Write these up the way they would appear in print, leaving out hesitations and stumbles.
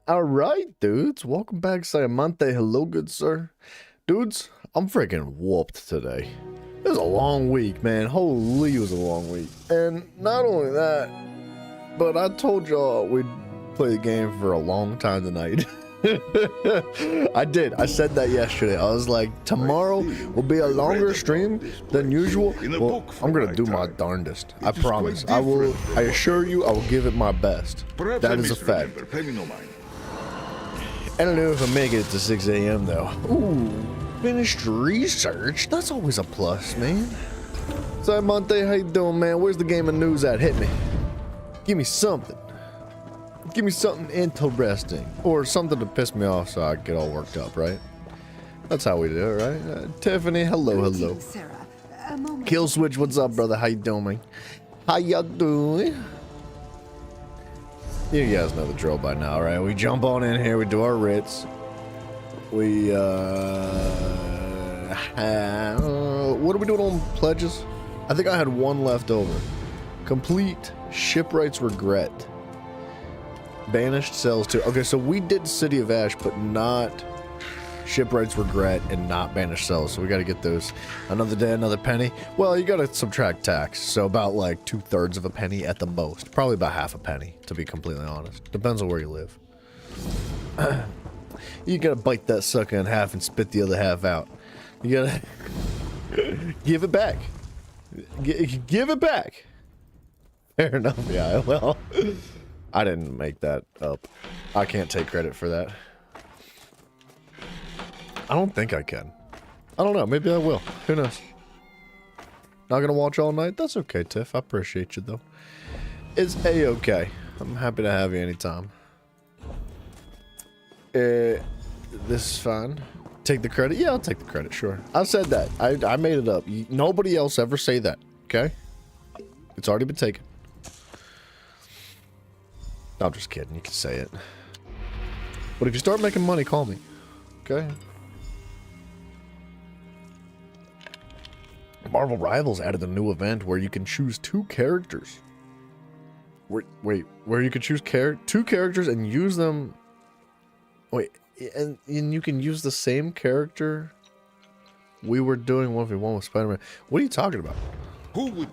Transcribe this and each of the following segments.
All right, dudes. Welcome back, Sayamante. Hello, good sir. Dudes, I'm freaking whooped today. It was a long week, man. Holy, it was a long week. And not only that, but I told y'all we'd play the game for a long time tonight. I did. I said that yesterday. I was like, tomorrow will be a longer stream than usual. Well, I'm gonna do my darndest. I promise. I will. I assure you, I will give it my best. That is a fact. I don't know if I'll make it to 6 a.m. though. Ooh, finished research. That's always a plus, man. So, Monte, how you doing, man? Where's the game of news at? Hit me. Give me something. Give me something interesting. Or something to piss me off so I get all worked up, right? That's how we do it, right? Tiffany, hello. Sarah, Kill Switch, what's up, brother? How you doing, man? How ya doing? You guys know the drill by now, right? We jump on in here, we do our writs. We, what are we doing on pledges? I think I had one left over. Complete Shipwright's Regret. Banished Cells 2. Okay, so we did City of Ash, but not Shipwright's Regret and not Banished Cells. So we got to get those. Another day, another penny. Well, you got to subtract tax. So about like 2/3 of a penny at the most. Probably about half a penny, to be completely honest. Depends on where you live. You got to bite that sucker in half and spit the other half out. You got to give it back. Give it back. Fair enough. Yeah, well, I didn't make that up. I can't take credit for that. I don't think I can. I don't know. Maybe I will. Who knows? Not gonna watch all night? That's okay, Tiff. I appreciate you, though. It's A-okay. I'm happy to have you anytime. This is fine. Take the credit? Yeah, I'll take the credit, sure. I said that. I made it up. Nobody else ever say that, okay? It's already been taken. No, I'm just kidding. You can say it. But if you start making money, call me. Okay? Marvel Rivals added a new event where you can choose 2 characters. Wait, where you can choose two characters and use them... Wait, and you can use the same character we were doing 1v1 with Spider-Man. What are you talking about?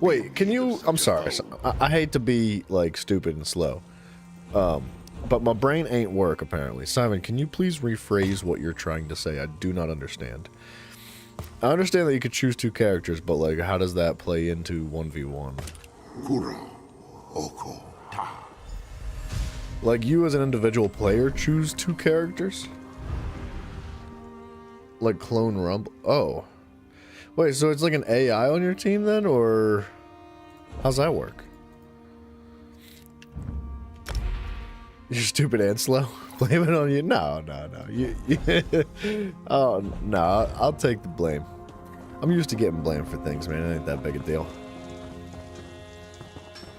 Wait, can you... I'm sorry. I hate to be, like, stupid and slow. But my brain ain't work, apparently. Simon, can you please rephrase what you're trying to say? I do not understand. I understand that you could choose 2 characters, but, like, how does that play into 1v1? Like, you as an individual player choose 2 characters? Like Clone Rumble? Oh. Wait, so it's like an AI on your team then, or... How's that work? You're stupid and slow? Blame it on you? No. Oh, no, I'll take the blame. I'm used to getting blamed for things, man. It ain't that big a deal.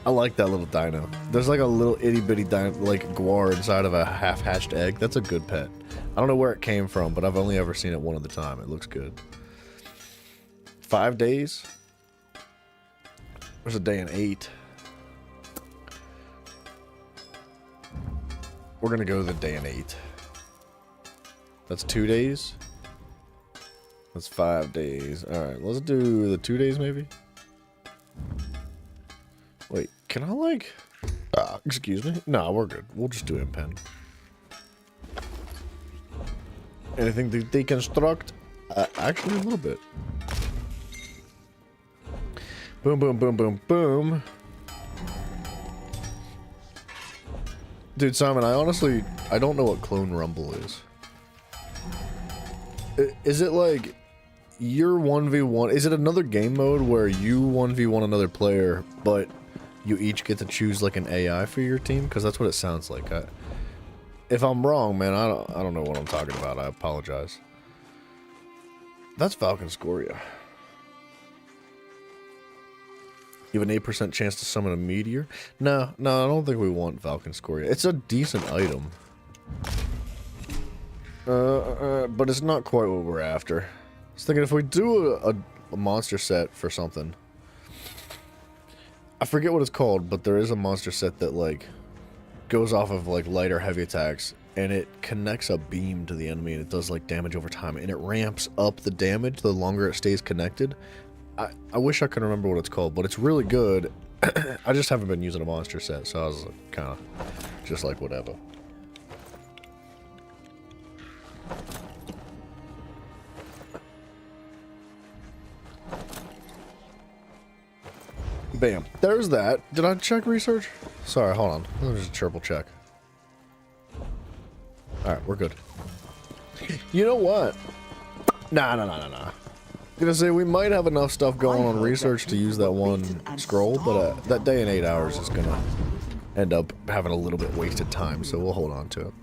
I like that little dino. There's like a little itty-bitty dino, like guar inside of a half-hatched egg. That's a good pet. I don't know where it came from, but I've only ever seen it one at a time. It looks good. 5 days? There's a day and 8. We're gonna go the day and 8. That's 2 days. That's 5 days. Alright, let's do the 2 days maybe. Wait, can I like... excuse me? No, we're good. We'll just do impen. Anything to deconstruct? Actually, a little bit. Boom, boom, boom, boom, boom. Dude, Simon, I don't know what Clone Rumble is. Is it like you're 1v1? Is it another game mode where you 1v1 another player, but you each get to choose like an AI for your team? Because that's what it sounds like. If I'm wrong, man, I don't know what I'm talking about. I apologize. That's Falcon Scoria. You have an 8% chance to summon a meteor? No, I don't think we want Falcon Scoria. It's a decent item. But it's not quite what we're after. I was thinking if we do a monster set for something. I forget what it's called, but there is a monster set that, like, goes off of, like, light or heavy attacks and it connects a beam to the enemy, and it does like damage over time, and it ramps up the damage the longer it stays connected. I wish I could remember what it's called, but it's really good. I just haven't been using a monster set, so I was kind of just like whatever. Bam. There's that. Did I check research? Sorry, hold on. Let me just triple check. Alright, we're good. You know what? Nah. Gonna say we might have enough stuff going on research to use that one scroll, but that day and 8 hours is gonna end up having a little bit wasted time, so we'll hold on to it.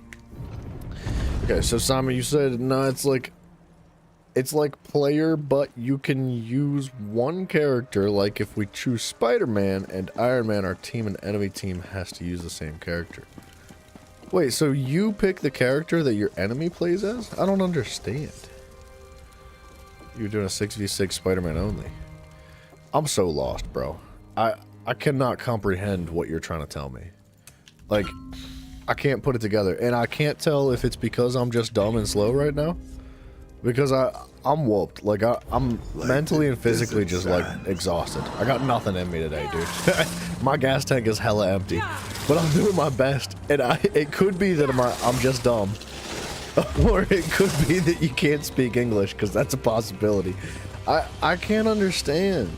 Okay, so Simon, you said no, it's like player, but you can use one character. Like if we choose Spider-Man and Iron Man, our team and enemy team has to use the same character. Wait, so you pick the character that your enemy plays as? I don't understand. You're doing a 6v6 Spider-Man only. I'm so lost, bro. I cannot comprehend what you're trying to tell me. Like, I can't put it together. And I can't tell if it's because I'm just dumb and slow right now. Because I'm whooped. Like, I'm mentally and physically just, like, exhausted. I got nothing in me today, dude. My gas tank is hella empty. But I'm doing my best. And it could be that I'm just dumb. Or it could be that you can't speak English, because that's a possibility. I can't understand.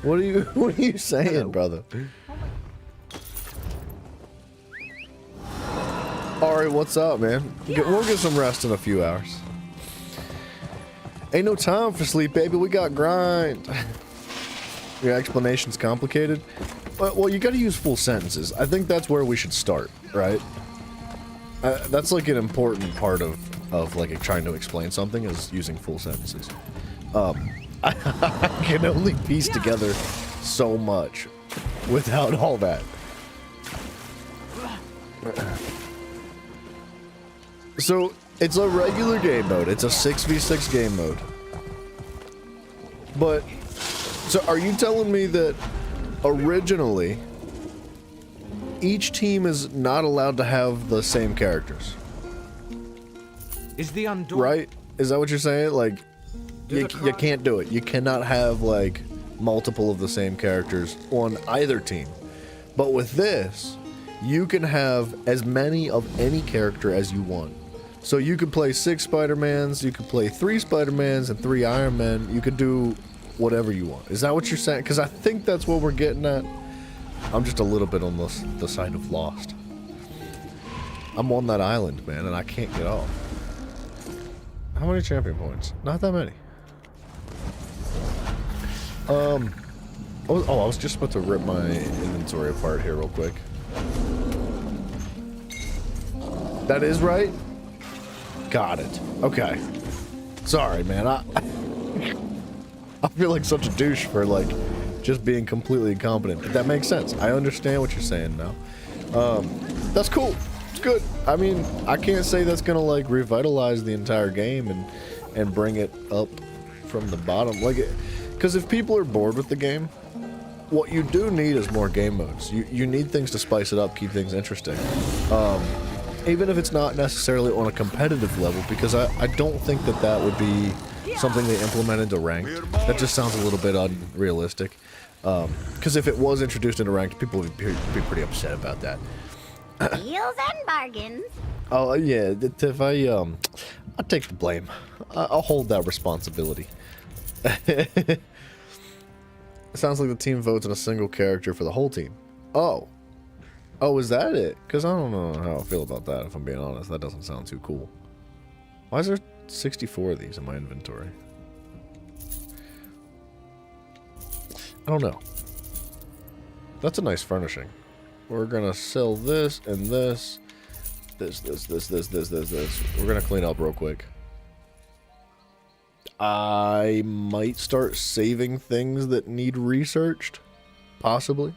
What are you saying, brother? Alright, what's up, man? We'll get some rest in a few hours. Ain't no time for sleep, baby. We got grind. Your explanation's complicated. Well, you gotta use full sentences. I think that's where we should start, right? That's like an important part of like trying to explain something is using full sentences. I can only piece together so much without all that. So it's a regular game mode. It's a 6v6 game mode. But so are you telling me that originally each team is not allowed to have the same characters? Is the right? Is that what you're saying? Like, you can't do it. You cannot have, like, multiple of the same characters on either team. But with this, you can have as many of any character as you want. So you could play 6 Spider-Mans, you could play 3 Spider-Mans and 3 Iron Men. You could do whatever you want. Is that what you're saying? Because I think that's what we're getting at. I'm just a little bit on the side of lost. I'm on that island, man, and I can't get off. How many champion points? Not that many. I was just about to rip my inventory apart here real quick. That is right? Got it. Okay. Sorry, man. I feel like such a douche for, like, just being completely incompetent. That makes sense. I understand what you're saying now. That's cool. It's good. I mean, I can't say that's gonna, like, revitalize the entire game and bring it up from the bottom. Like, because if people are bored with the game, what you do need is more game modes. You need things to spice it up, keep things interesting. Even if it's not necessarily on a competitive level, because I don't think that would be something they implement into ranked. That just sounds a little bit unrealistic. Because if it was introduced into ranked, people would be pretty upset about that. Deals and bargains. Oh yeah, if I'll take the blame. I'll hold that responsibility. It sounds like the team votes on a single character for the whole team. Oh, is that it? Because I don't know how I feel about that, if I'm being honest. That doesn't sound too cool. Why is there 64 of these in my inventory? I don't know. That's a nice furnishing. We're gonna sell this and this. This. We're gonna clean up real quick. I might start saving things that need researched. Possibly.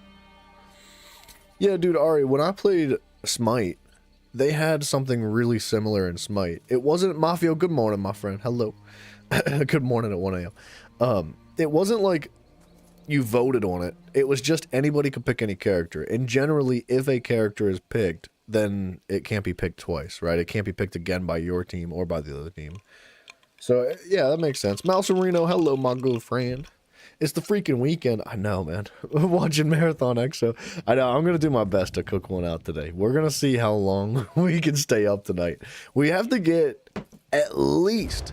Yeah, dude, Ari, when I played Smite, they had something really similar in Smite. It wasn't Mafia. Good morning, my friend. Hello. Good morning at 1 a.m. It wasn't like you voted on it. It was just anybody could pick any character. And generally, if a character is picked, then it can't be picked twice, right? It can't be picked again by your team or by the other team. So, yeah, that makes sense. Mouse and Reno, hello, my good friend. It's the freaking weekend. I know, man. Watching Marathon EXO. I know, I'm going to do my best to cook one out today. We're going to see how long we can stay up tonight. We have to get at least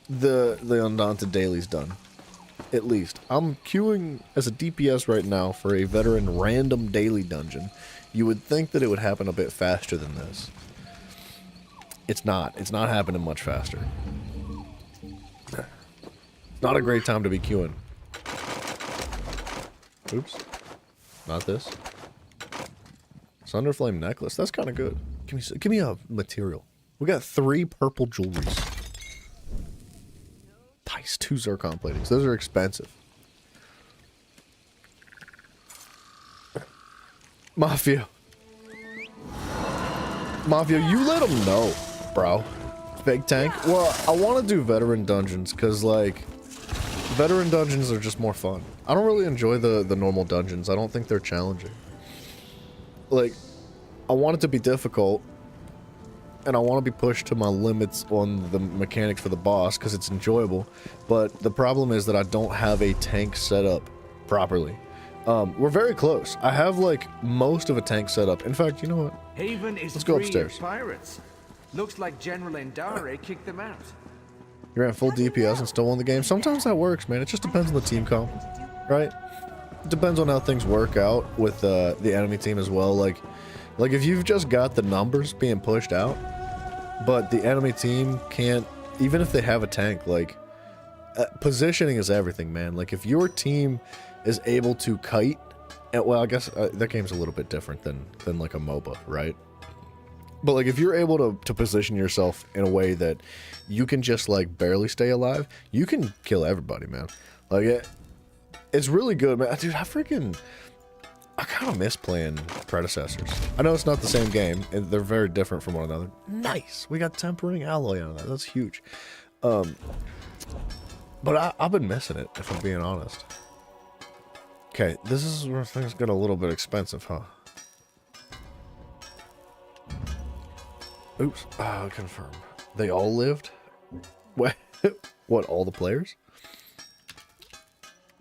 the Undaunted dailies done. At least. I'm queuing as a DPS right now for a veteran random daily dungeon. You would think that it would happen a bit faster than this. It's not. It's not happening much faster. Not a great time to be queuing. Oops. Not this. Sunderflame necklace. That's kind of good. Give me a material. We got 3 purple jewelries. Nice. 2 zircon platings. Those are expensive. Mafia. Mafia, you let them know, bro. Big tank. Well, I want to do veteran dungeons because, like, veteran dungeons are just more fun. I don't really enjoy the normal dungeons. I don't think they're challenging. Like, I want it to be difficult, and I want to be pushed to my limits on the mechanics for the boss because it's enjoyable. But the problem is that I don't have a tank set up properly. We're very close. I have, like, most of a tank set up. In fact, you know what? Haven is Let's go free upstairs. of pirates. Looks like General Endare kicked them out. You're at full DPS and still won the game. Sometimes that works, man. It just depends on the team comp, right? It depends on how things work out with the enemy team as well. Like if you've just got the numbers being pushed out, but the enemy team can't, even if they have a tank, like, positioning is everything, man. Like, if your team is able to kite, well, I guess that game's a little bit different than like a MOBA, right? But, like, if you're able to position yourself in a way that you can just, like, barely stay alive, you can kill everybody, man. Like, it's really good, man. Dude, I kind of miss playing Predecessors. I know it's not the same game, and they're very different from one another. Nice! We got Tempering Alloy out of that. That's huge. But I've been missing it, if I'm being honest. Okay, this is where things get a little bit expensive, huh? Oops. Confirm. They all lived? What? What, all the players?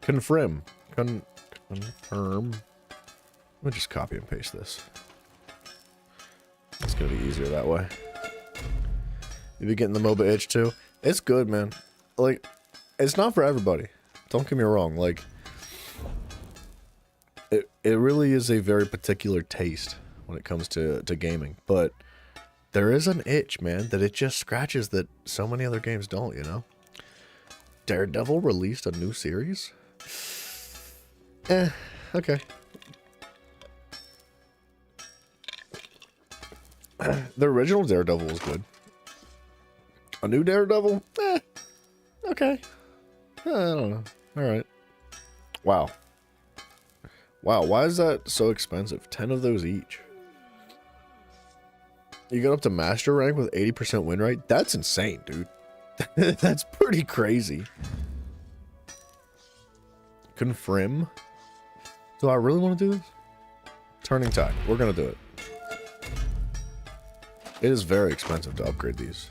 Confirm. Confirm. Let me just copy and paste this. It's gonna be easier that way. You be getting the MOBA itch too? It's good, man. Like, it's not for everybody. Don't get me wrong. Like, it really is a very particular taste when it comes to gaming. But there is an itch, man, that it just scratches that so many other games don't, you know? Daredevil released a new series? Okay. The original Daredevil was good. A new Daredevil? Okay. I don't know. Alright. Wow. Wow, why is that so expensive? 10 of those each. You got up to master rank with 80% win rate? That's insane, dude. That's pretty crazy. Confirm. Do I really want to do this? Turning Tide. We're going to do it. It is very expensive to upgrade these.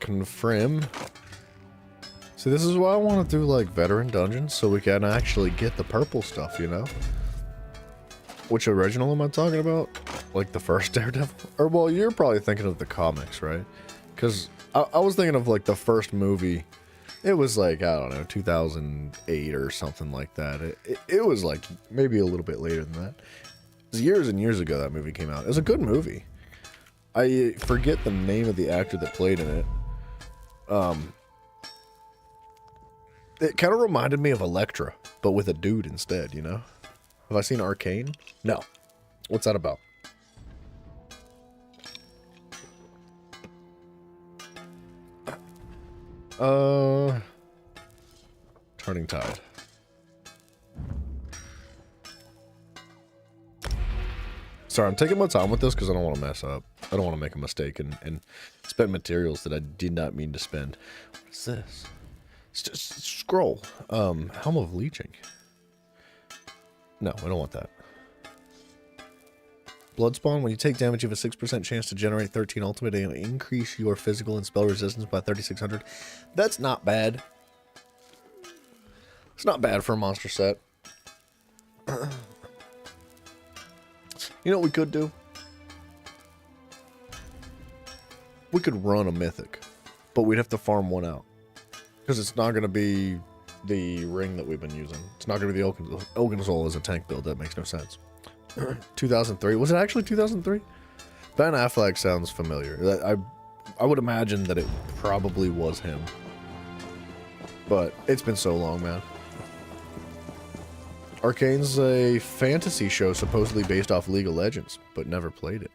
Confirm. See, this is why I want to do, like, veteran dungeons, so we can actually get the purple stuff, you know? Which original am I talking about? Like, the first Daredevil? Or, well, you're probably thinking of the comics, right? Because I was thinking of, like, the first movie. It was, like, I don't know, 2008 or something like that. It was, like, maybe a little bit later than that. It was years and years ago that movie came out. It was a good movie. I forget the name of the actor that played in it. It kind of reminded me of Elektra, but with a dude instead, you know? Have I seen Arcane? No. What's that about? Turning Tide. Sorry, I'm taking my time with this because I don't want to mess up. I don't want to make a mistake and spend materials that I did not mean to spend. What's this? Scroll. Helm of Leeching. No, I don't want that. Bloodspawn. When you take damage, you have a 6% chance to generate 13 ultimate and increase your physical and spell resistance by 3,600. That's not bad. It's not bad for a monster set. You know what we could do? We could run a mythic, but we'd have to farm one out. Because it's not going to be the ring that we've been using. It's not going to be the Oakensoul as a tank build. That makes no sense. 2003. Was it actually 2003? Ben Affleck sounds familiar. I would imagine that it probably was him. But it's been so long, man. Arcane's a fantasy show supposedly based off League of Legends, but never played it.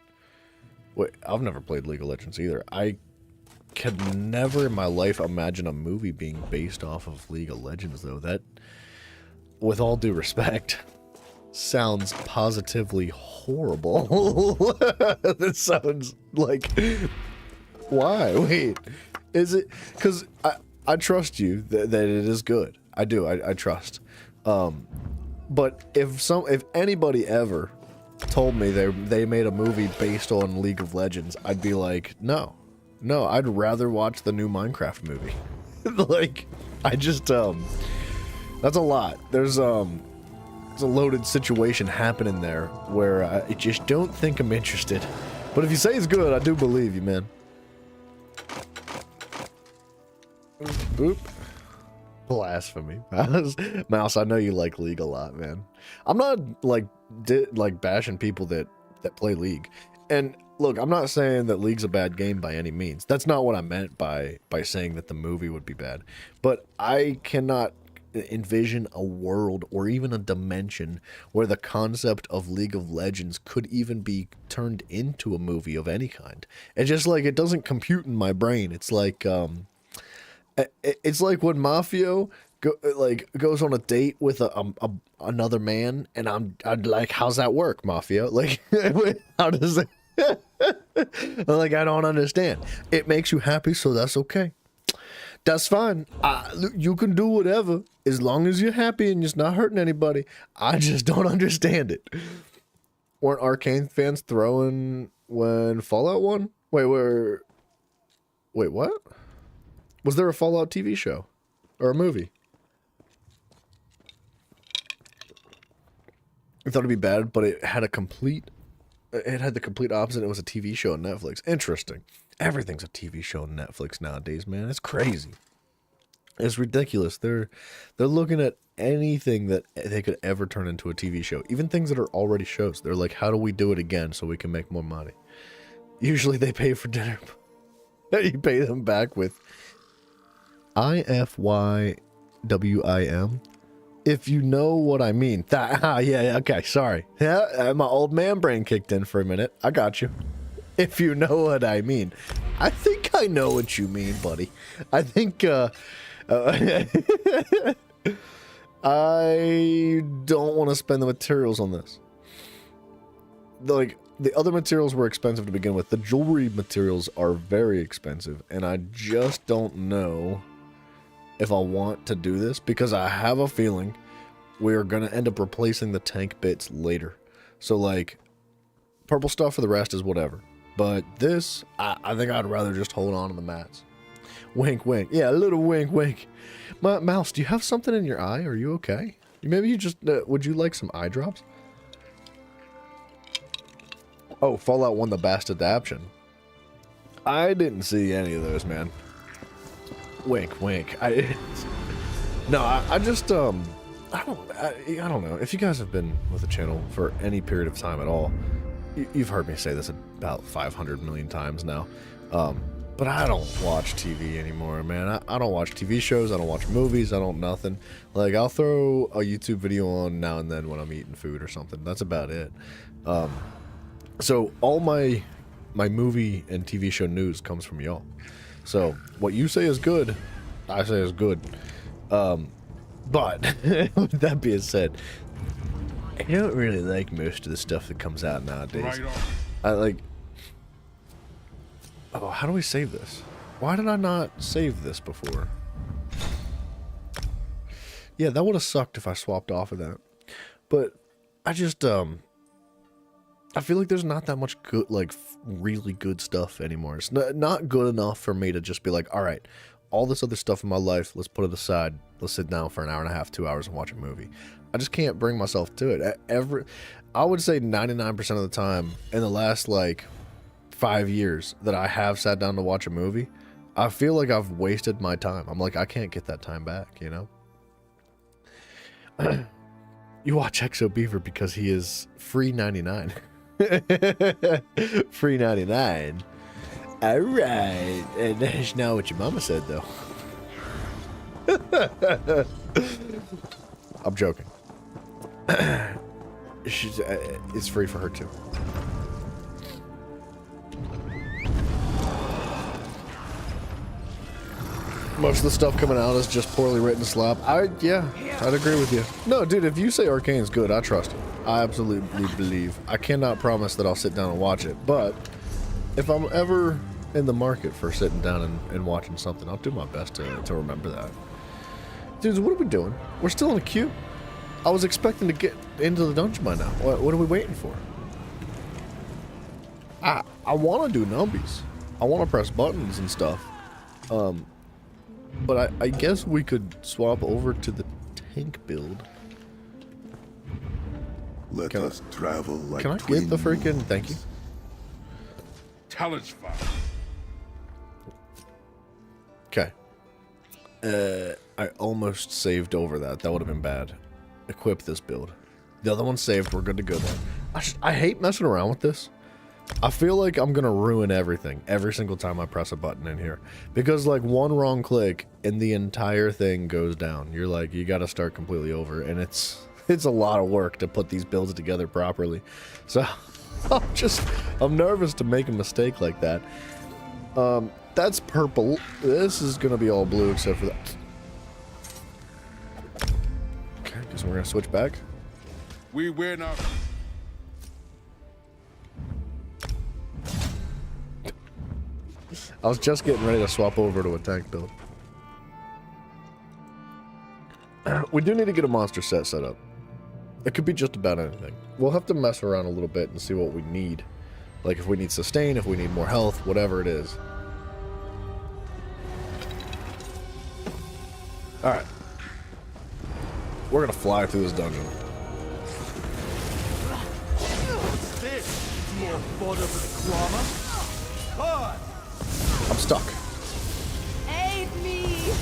Wait, I've never played League of Legends either. I could never in my life imagine a movie being based off of League of Legends, though. That, with all due respect, sounds positively horrible. That sounds like... Why? Wait. Is it... Because I trust you that it is good. I do. I trust. But if anybody ever told me they made a movie based on League of Legends, I'd be like, no, I'd rather watch the new Minecraft movie. Like, I just that's a lot. There's a loaded situation happening there where I just don't think I'm interested. But if you say it's good, I do believe you, man. Boop. Blasphemy. Mouse, I know you like League a lot, man. I'm not like bashing people that play League. And look, I'm not saying that League's a bad game by any means. That's not what I meant by saying that the movie would be bad. But I cannot envision a world or even a dimension where the concept of League of Legends could even be turned into a movie of any kind. It's just like, it doesn't compute in my brain. It's like when Mafio goes on a date with another man, and I'd like, how's that work, Mafia? Like, how does it? Like, I don't understand. It makes you happy, so that's okay. That's fine. You can do whatever as long as you're happy and it's not hurting anybody. I just don't understand it. Weren't Arcane fans throwing when Fallout won? Wait, what? Was there a Fallout TV show? Or a movie? I thought it'd be bad, but it had the complete opposite. It was a TV show on Netflix. Interesting. Everything's a TV show on Netflix nowadays, man. It's crazy. It's ridiculous. They're looking at anything that they could ever turn into a TV show. Even things that are already shows. They're like, how do we do it again so we can make more money? Usually they pay for dinner. You pay them back with IFYWIM. If you know what I mean. Yeah, okay, sorry. Yeah, my old man brain kicked in for a minute. I got you. If you know what I mean. I think I know what you mean, buddy. I think, I don't want to spend the materials on this. Like, the other materials were expensive to begin with. The jewelry materials are very expensive, and I just don't know if I want to do this, because I have a feeling we're going to end up replacing the tank bits later. So, like, purple stuff for the rest is whatever. But this, I think I'd rather just hold on to the mats. Wink, wink. Yeah, a little wink, wink. Mouse, do you have something in your eye? Are you okay? Maybe you just, would you like some eye drops? Oh, Fallout 1, the Bast Adaption. I didn't see any of those, man. Wink, wink. I just, I don't know. If you guys have been with the channel for any period of time at all, you've heard me say this about 500 million times now. But I don't watch TV anymore, man. I don't watch TV shows. I don't watch movies. I don't nothing. Like, I'll throw a YouTube video on now and then when I'm eating food or something. That's about it. So all my movie and TV show news comes from y'all. So what you say is good, I say is good. But with that being said, I don't really like most of the stuff that comes out nowadays. I like... Oh, how do we save this? Why did I not save this before? Yeah, that would have sucked if I swapped off of that. But I just, I feel like there's not that much good, like, really good stuff anymore. It's not good enough for me to just be like, all right, all this other stuff in my life, let's put it aside. Let's sit down for an hour and a half, 2 hours and watch a movie. I just can't bring myself to it. I would say 99% of the time in the last, like, 5 years that I have sat down to watch a movie, I feel like I've wasted my time. I'm like, I can't get that time back, you know? You watch Exo Beaver because he is free 99. Free 99. Alright. And that's not what your mama said, though. I'm joking. It's free for her, too. Most of the stuff coming out is just poorly written slop. Yeah, I'd agree with you. No, dude, if you say Arcane's good, I trust it. I absolutely believe. I cannot promise that I'll sit down and watch it, but if I'm ever in the market for sitting down and watching something, I'll do my best to remember that. Dudes, what are we doing? We're still in the queue. I was expecting to get into the dungeon by now. What are we waiting for? I want to do numbies. I want to press buttons and stuff. But I guess we could swap over to the tank build. Let us travel like Can I get the freaking thank you? Talishva. Okay. I almost saved over that. That would have been bad. Equip this build. The other one saved. We're good to go there. I hate messing around with this. I feel like I'm gonna ruin everything every single time I press a button in here, because like one wrong click and the entire thing goes down. You're like, you gotta start completely over, and it's a lot of work to put these builds together properly. So I'm nervous to make a mistake like that. That's purple. This is gonna be all blue except for that. Okay, guess we're gonna switch back. We win our... I was just getting ready to swap over to a tank build. We do need to get a monster set up. It could be just about anything. We'll have to mess around a little bit and see what we need. Like if we need sustain, if we need more health, whatever it is. Alright. We're gonna fly through this dungeon. What's this? More fodder for the clamor? Hard! I'm stuck. Aid me!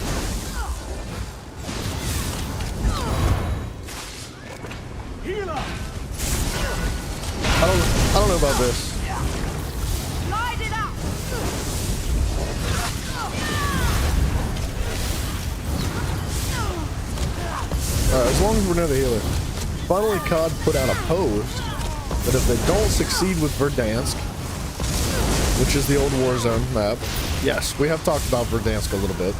Healer! I don't know about this. Light it up! Alright, as long as we're near the healer. Finally, COD put out a post that if they don't succeed with Verdansk, which is the old Warzone map. Yes, we have talked about Verdansk a little bit.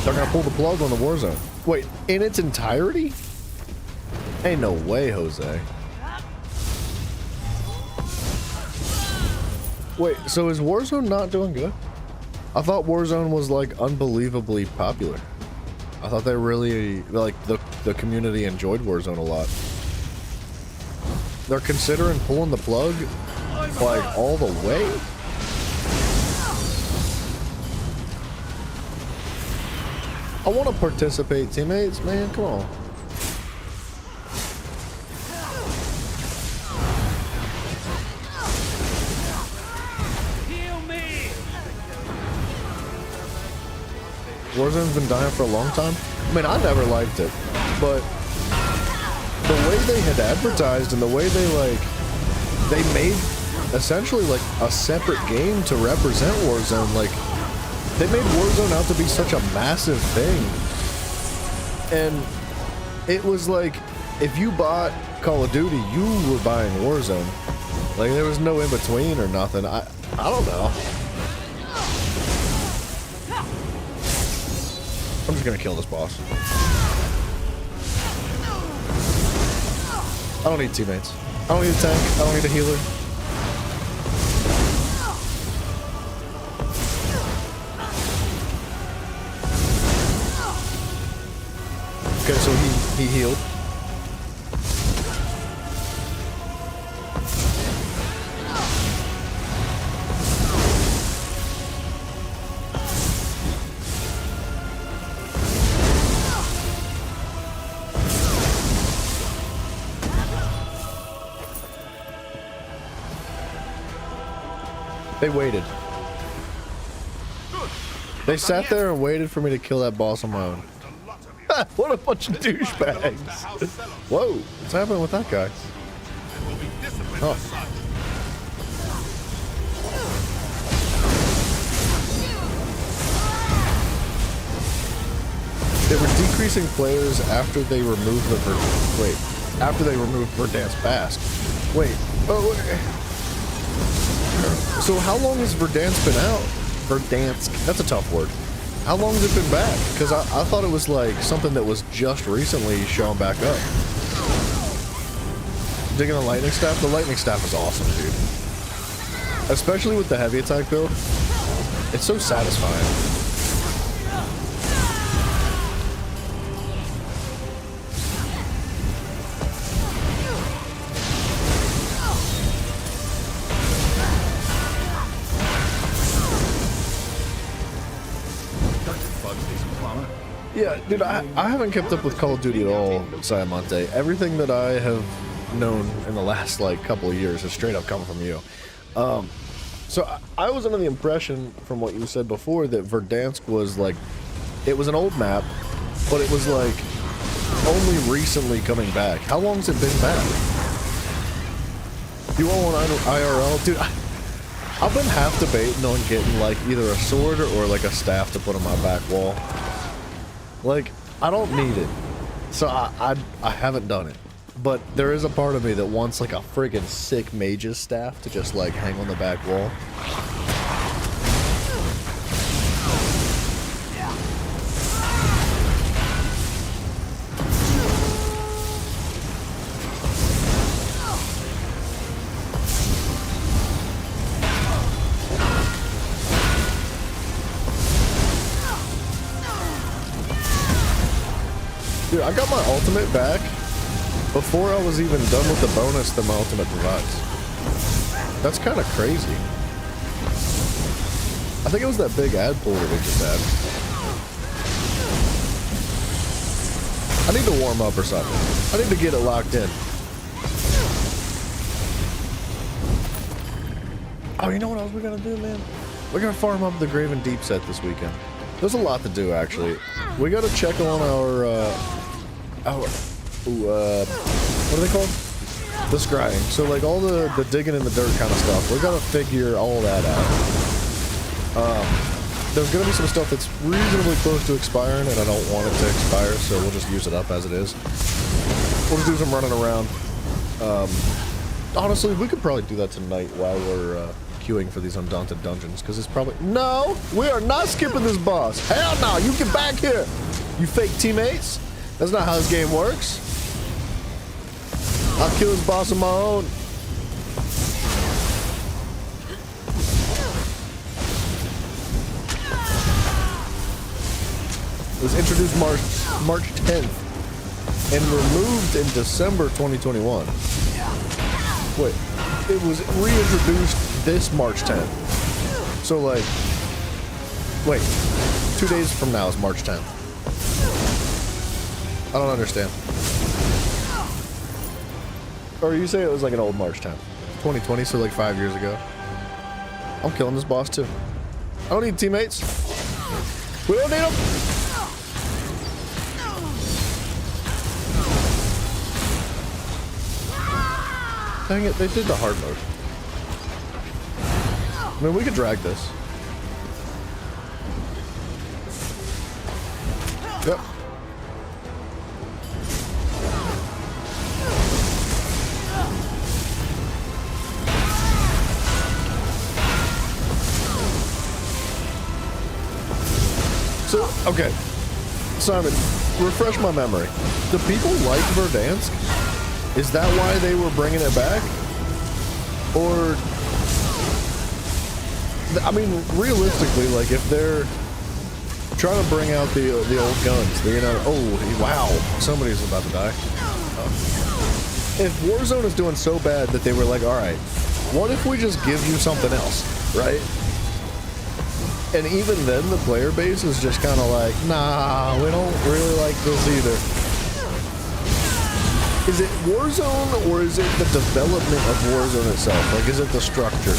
They're gonna pull the plug on the Warzone. Wait, in its entirety? Ain't no way, Jose. Wait, so is Warzone not doing good? I thought Warzone was like unbelievably popular. I thought they really, like, the community enjoyed Warzone a lot. They're considering pulling the plug like all the way? I want to participate, teammates, man, come on. Heal me! Warzone's been dying for a long time. I mean, I never liked it, but the way they had advertised and the way they made essentially like a separate game to represent Warzone. Like, they made Warzone out to be such a massive thing, and it was like if you bought Call of Duty, you were buying Warzone. Like, there was no in between or nothing. I don't know. I'm just gonna kill this boss. I don't need teammates. I don't need a tank. I don't need a healer. Okay, so he healed. They waited. They sat there and waited for me to kill that boss on my own. What a bunch of douchebags. Whoa, what's happening with that guy? Oh. They were decreasing players after they removed the after they removed Verdansk Basque. Wait. Oh, wait. So how long has Verdansk been out? Verdansk. That's a tough word. How long has it been back? Because I thought it was like something that was just recently shown back up. Digging the lightning staff? The lightning staff is awesome, dude. Especially with the heavy attack build. It's so satisfying. Yeah, dude, I haven't kept up with Call of Duty at all, Siamonte. Everything that I have known in the last, like, couple of years has straight up come from you. So I was under the impression, from what you said before, that Verdansk was, like, it was an old map, but it was, like, only recently coming back. How long's it been back? You all want IRL? Dude, I've been half debating on getting, like, either a sword or, like, a staff to put on my back wall. Like, I don't need it, so I haven't done it. But there is a part of me that wants like a friggin' sick mage's staff to just like hang on the back wall. Dude, I got my ultimate back before I was even done with the bonus that my ultimate provides. That's kind of crazy. I think it was that big ad pull that we just had. I need to warm up or something. I need to get it locked in. Oh, you know what else we're gonna do, man? We're gonna farm up the Graven Deep set this weekend. There's a lot to do, actually. We gotta check on our, what are they called? The scrying. So like all the digging in the dirt kind of stuff. We gotta figure all that out. There's gonna be some stuff that's reasonably close to expiring, and I don't want it to expire, so we'll just use it up as it is. We'll just do some running around. Honestly, we could probably do that tonight while we're queuing for these Undaunted dungeons, because it's probably... No! We are not skipping this boss! Hell no! You get back here! You fake teammates! That's not how this game works. I'll kill this boss on my own. It was introduced March 10th and removed in December 2021. Wait, it was reintroduced this March 10th. So like, wait, 2 days from now is March 10th. I don't understand. Or you say it was like an old March 10th. 2020, so like 5 years ago. I'm killing this boss too. I don't need teammates. We don't need them. Dang it, they did the hard mode. I mean, we could drag this. Yep. So, okay, Simon, refresh my memory. Do people like Verdansk? Is that why they were bringing it back? Or, I mean, realistically, like, if they're trying to bring out the old guns. You know, oh wow, somebody's about to die. If Warzone is doing so bad that they were like, all right, what if we just give you something else, right? And even then, the player base is just kind of like, nah, we don't really like this either. Is it Warzone or is it the development of Warzone itself? Like, is it the structure?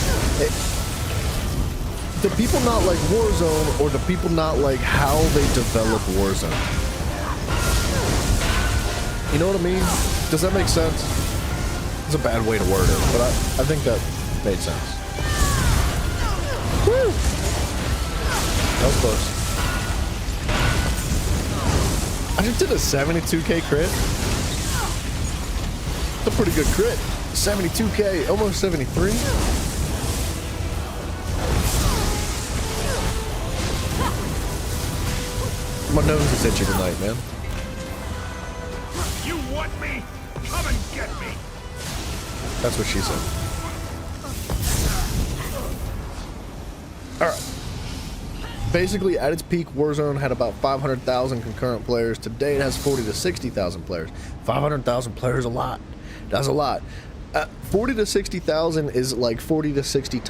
Do people not like Warzone, or do people not like how they develop Warzone? You know what I mean? Does that make sense? It's a bad way to word it, but I think that made sense. Woo! That was close. I just did a 72k crit. It's a pretty good crit. 72k, almost 73. My nose is itchy tonight, man. You want me? Come and get me. That's what she said. Alright. Basically, at its peak, Warzone had about 500,000 concurrent players. Today, it has 40 to 60,000 players. 500,000 players, a lot. That's a lot. 40 to 60,000 is like 40 to 60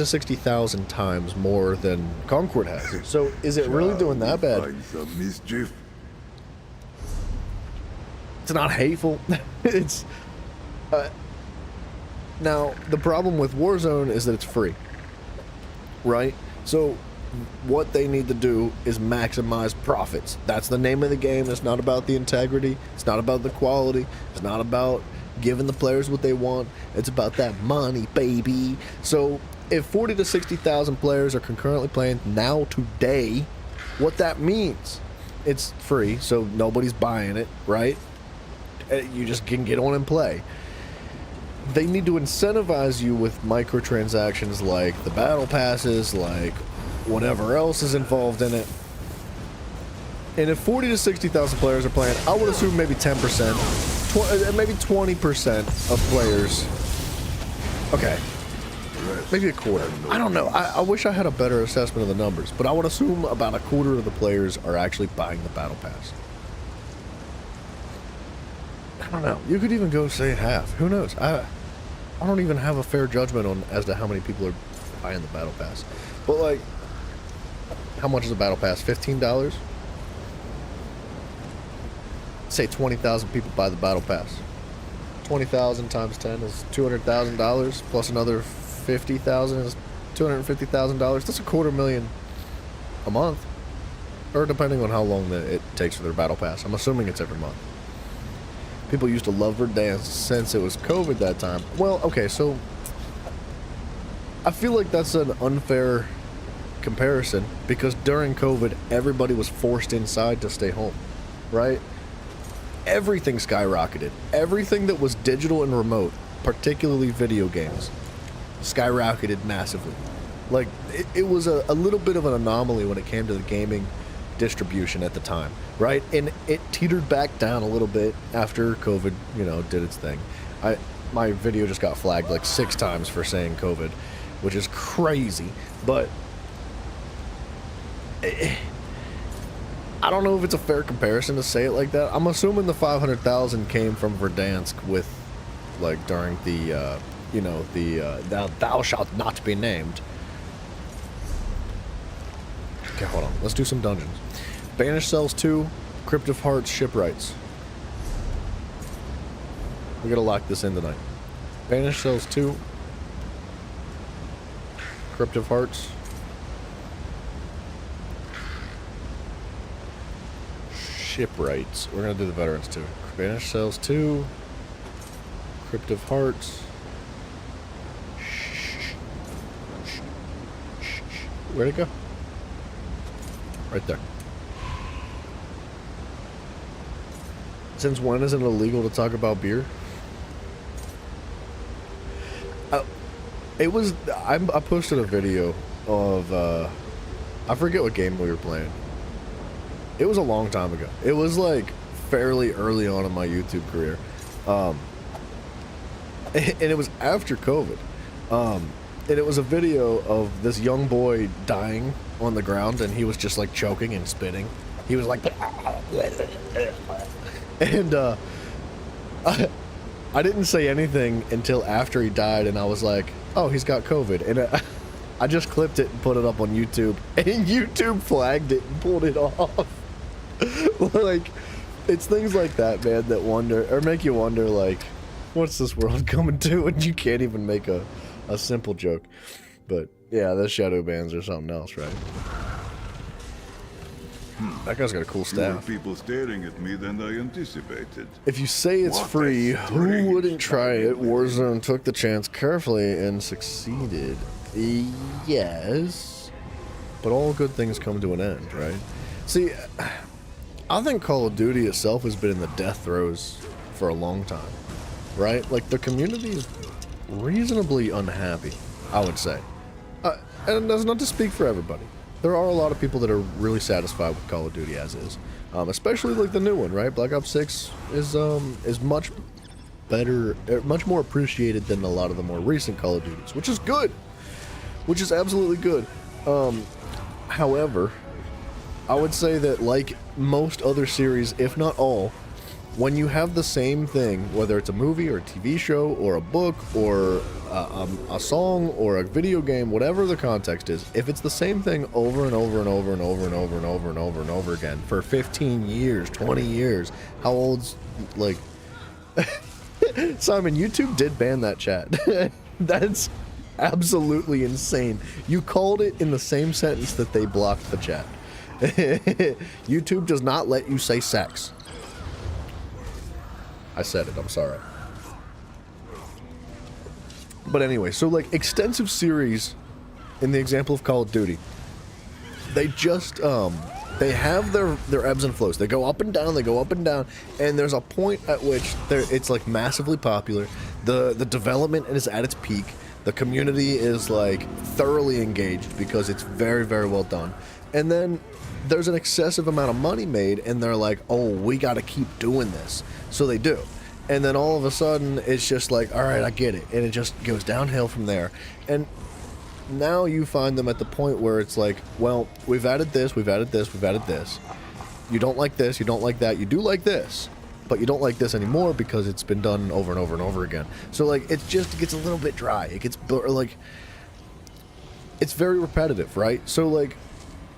60,000 times more than Concord has. So, is it really doing that bad? Find some mischief. It's not hateful. It's now the problem with Warzone is that it's free, right? So what they need to do is maximize profits. That's the name of the game. It's not about the integrity. It's not about the quality. It's not about giving the players what they want. It's about that money, baby. So if 40 to 60,000 players are concurrently playing now today, what that means, it's free, so nobody's buying it, right? You just can get on and play. They need to incentivize you with microtransactions like the battle passes, like whatever else is involved in it. And if 40 to 60,000 players are playing, I would assume maybe 10%, maybe 20% of players. Okay, maybe a quarter. I don't know. I wish I had a better assessment of the numbers, but I would assume about a quarter of the players are actually buying the battle pass. I don't know. You could even go say half. Who knows? I don't even have a fair judgment on as to how many people are buying the battle pass. But like, how much is a battle pass? $15? Say 20,000 people buy the battle pass. 20,000 times 10 is $200,000 plus another 50,000 is $250,000. That's $250,000 a month, or depending on how long it takes for their battle pass. I'm assuming it's every month. People used to love Verdansk since it was COVID that time. Well, okay, so I feel like that's an unfair comparison because during COVID, everybody was forced inside to stay home, right? Everything skyrocketed. Everything that was digital and remote, particularly video games, skyrocketed massively. Like, it was a little bit of an anomaly when it came to the gaming distribution at the time, right? And it teetered back down a little bit after COVID, you know, did its thing. My video just got flagged like 6 times for saying COVID, which is crazy, but I don't know if it's a fair comparison to say it like that. I'm assuming the 500,000 came from Verdansk with, like, during the, you know, the thou shalt not be named. Okay, hold on. Let's do some dungeons. Banished Cells 2, Crypt of Hearts, Shipwrights. We gotta lock this in tonight. Banished Cells 2, Crypt of Hearts, Shipwrights. We're gonna do the veterans too. Banished Cells 2, Crypt of Hearts. Where'd it go? Right there. Since when is it illegal to talk about beer? It was. I posted a video of. I forget what game we were playing. It was a long time ago. It was like fairly early on in my YouTube career, and it was after COVID. And it was a video of this young boy dying on the ground, and he was just like choking and spitting. He was like, and I didn't say anything until after he died, and I was like, oh, he's got COVID. And I just clipped it and put it up on YouTube, and YouTube flagged it and pulled it off. Like, it's things like that, man, that wonder, or make you wonder, like, what's this world coming to? And you can't even make a simple joke. But yeah, those shadow bans are something else, right? That guy's got a cool Fewer staff. people staring at me than I anticipated. If you say it's What a free, who strange wouldn't try it? dynamic. Warzone took the chance carefully and succeeded. Yes. But all good things come to an end, right? See, I think Call of Duty itself has been in the death throes for a long time, right? Like, the community is reasonably unhappy, I would say. And that's not to speak for everybody. There are a lot of people that are really satisfied with Call of Duty as is, especially like the new one, right? Black Ops 6 is much better, much more appreciated than a lot of the more recent Call of Duties, which is good, which is absolutely good. However, I would say that, like most other series, if not all, when you have the same thing, whether it's a movie or a TV show or a book or a song or a video game, whatever the context is, if it's the same thing over and over and over and over and over and over and over and over again for 15 years, 20 years, how old's, like... Simon, YouTube did ban that chat. That's absolutely insane. You called it in the same sentence that they blocked the chat. YouTube does not let you say sex. I said it, I'm sorry. But anyway, so like extensive series, in the example of Call of Duty, they just, they have their ebbs and flows. They go up and down, and there's a point at which it's like massively popular. The development is at its peak. The community is like thoroughly engaged because it's very, very well done. And then there's an excessive amount of money made, and they're like, oh, we got to keep doing this. So they do. And then all of a sudden, it's just like, all right, I get it. And it just goes downhill from there. And now you find them at the point where it's like, well, we've added this, we've added this, we've added this. You don't like this, you don't like that, you do like this, but you don't like this anymore because it's been done over and over and over again. So, like, it just gets a little bit dry. It gets, like, it's very repetitive, right? So, like,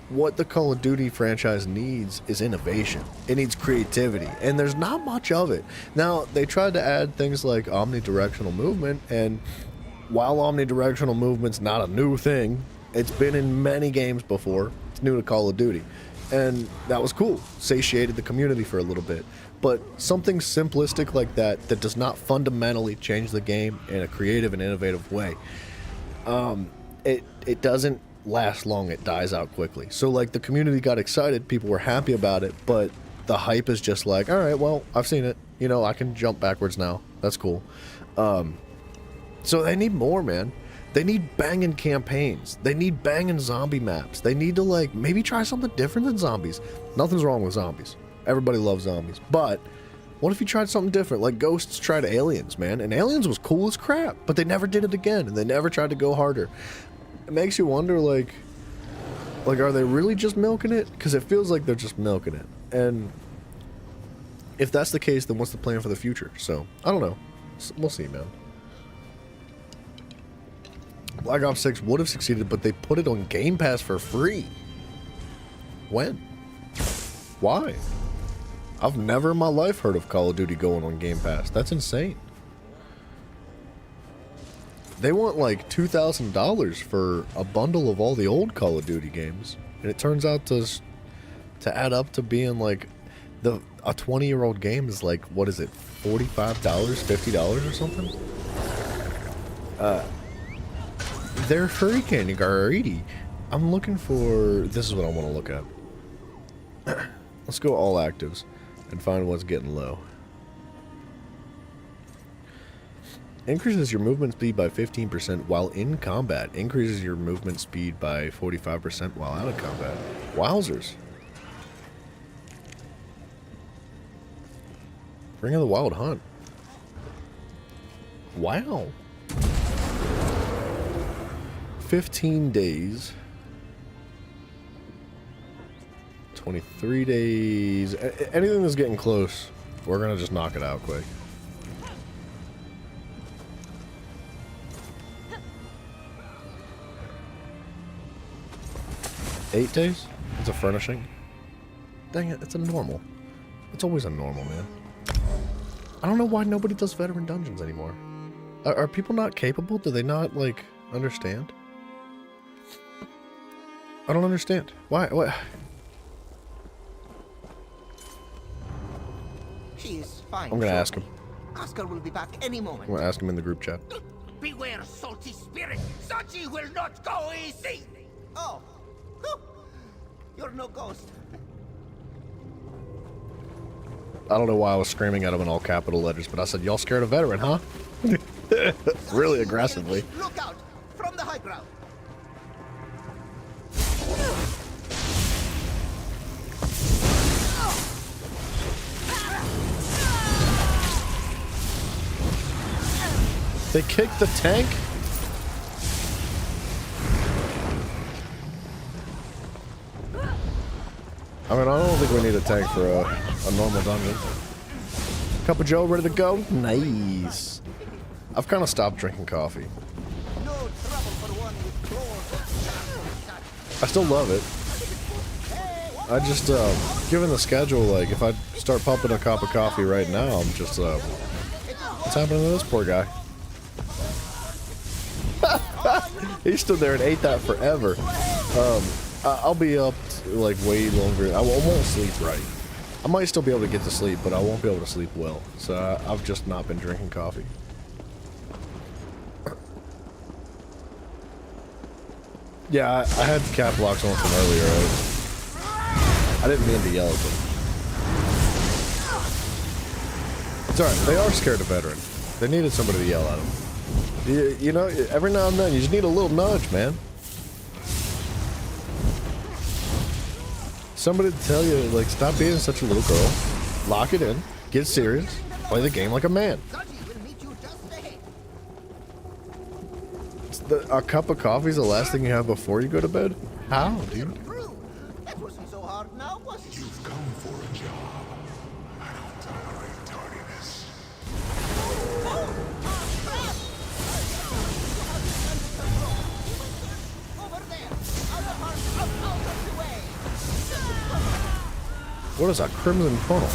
what the Call of Duty franchise needs is innovation. It needs creativity, and there's not much of it. Now, they tried to add things like omnidirectional movement, and while omnidirectional movement's not a new thing, it's been in many games before. It's new to Call of Duty, and that was cool. Satiated the community for a little bit. But something simplistic like that does not fundamentally change the game in a creative and innovative way, it doesn't last long. It dies out quickly. So like the community got excited, people were happy about it, but the hype is just like, all right, well, I've seen it, you know, I can jump backwards now, that's cool. So they need more, man. They need banging campaigns. They need banging zombie maps. They need to, like, maybe try something different than zombies. Nothing's wrong with zombies. Everybody loves zombies. But what if you tried something different? Like Ghosts tried Aliens, man. And Aliens was cool as crap, but they never did it again, and they never tried to go harder. It makes you wonder, like are they really just milking it? Because it feels like they're just milking it. And if that's the case, then what's the plan for the future? So, I don't know. We'll see, man. Black Ops 6 would have succeeded, but they put it on Game Pass for free. When? Why? I've never in my life heard of Call of Duty going on Game Pass. That's insane. They want like $2,000 for a bundle of all the old Call of Duty games, and it turns out to add up to being like a 20-year-old game is like, what is it, $45, $50 or something? They're freaking greedy. I'm looking for, this is what I want to look at. Let's go all actives and find what's getting low. Increases your movement speed by 15% while in combat. Increases your movement speed by 45% while out of combat. Wowzers. Ring of the Wild Hunt. Wow. 15 days. 23 days. Anything that's getting close, we're gonna just knock it out quick. Eight days? It's a furnishing. Dang it, it's a normal. It's always a normal, man. I don't know why nobody does veteran dungeons anymore. Are people not capable? Do they not, like, understand? I don't understand. Why? What? He is fine. I'm gonna ask him. Oscar will be back any moment. I'm gonna ask him in the group chat. Beware, salty spirit. Sachi will not go easy. Oh. Whew. You're no ghost. I don't know why I was screaming at him in all capital letters, but I said, y'all scared of veteran, huh? Really aggressively. Look out! From the high ground. They kicked the tank? I mean, I don't think we need a tank for a normal dungeon. Cup of Joe ready to go? Nice. I've kind of stopped drinking coffee. No trouble for one with claws. I still love it. I just, given the schedule, like, if I start pumping a cup of coffee right now, I'm just, what's happening to this poor guy? He stood there and ate that forever. I'll be up, like, way longer. I won't sleep right. I might still be able to get to sleep, but I won't be able to sleep well. So I've just not been drinking coffee. Yeah, I had cap locks on from earlier, right? I didn't mean to yell at them. It's alright, they are scared of veteran. They needed somebody to yell at them. You know, every now and then, you just need a little nudge, man. Somebody to tell you, like, stop being such a little girl. Lock it in. Get serious. Play the game like a man. A cup of coffee is the last thing you have before you go to bed? How, dude? That wasn't so hard now, was it? You've come for a job. I don't tolerate tardiness. Over there! Other part out of the way! What is a crimson funnel?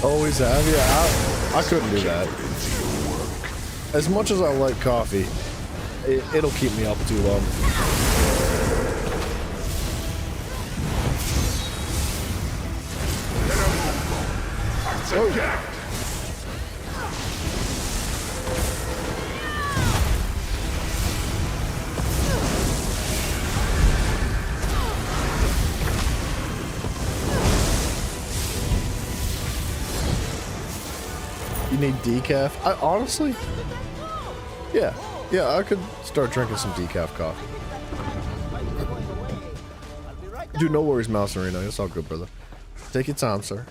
Always have? Yeah, I couldn't do that. As much as I like coffee, it'll keep me up too long. Oh. You need decaf? I honestly, yeah, I could start drinking some decaf coffee. Dude, no worries, Mouse Arena. It's all good, brother. Take your time, sir.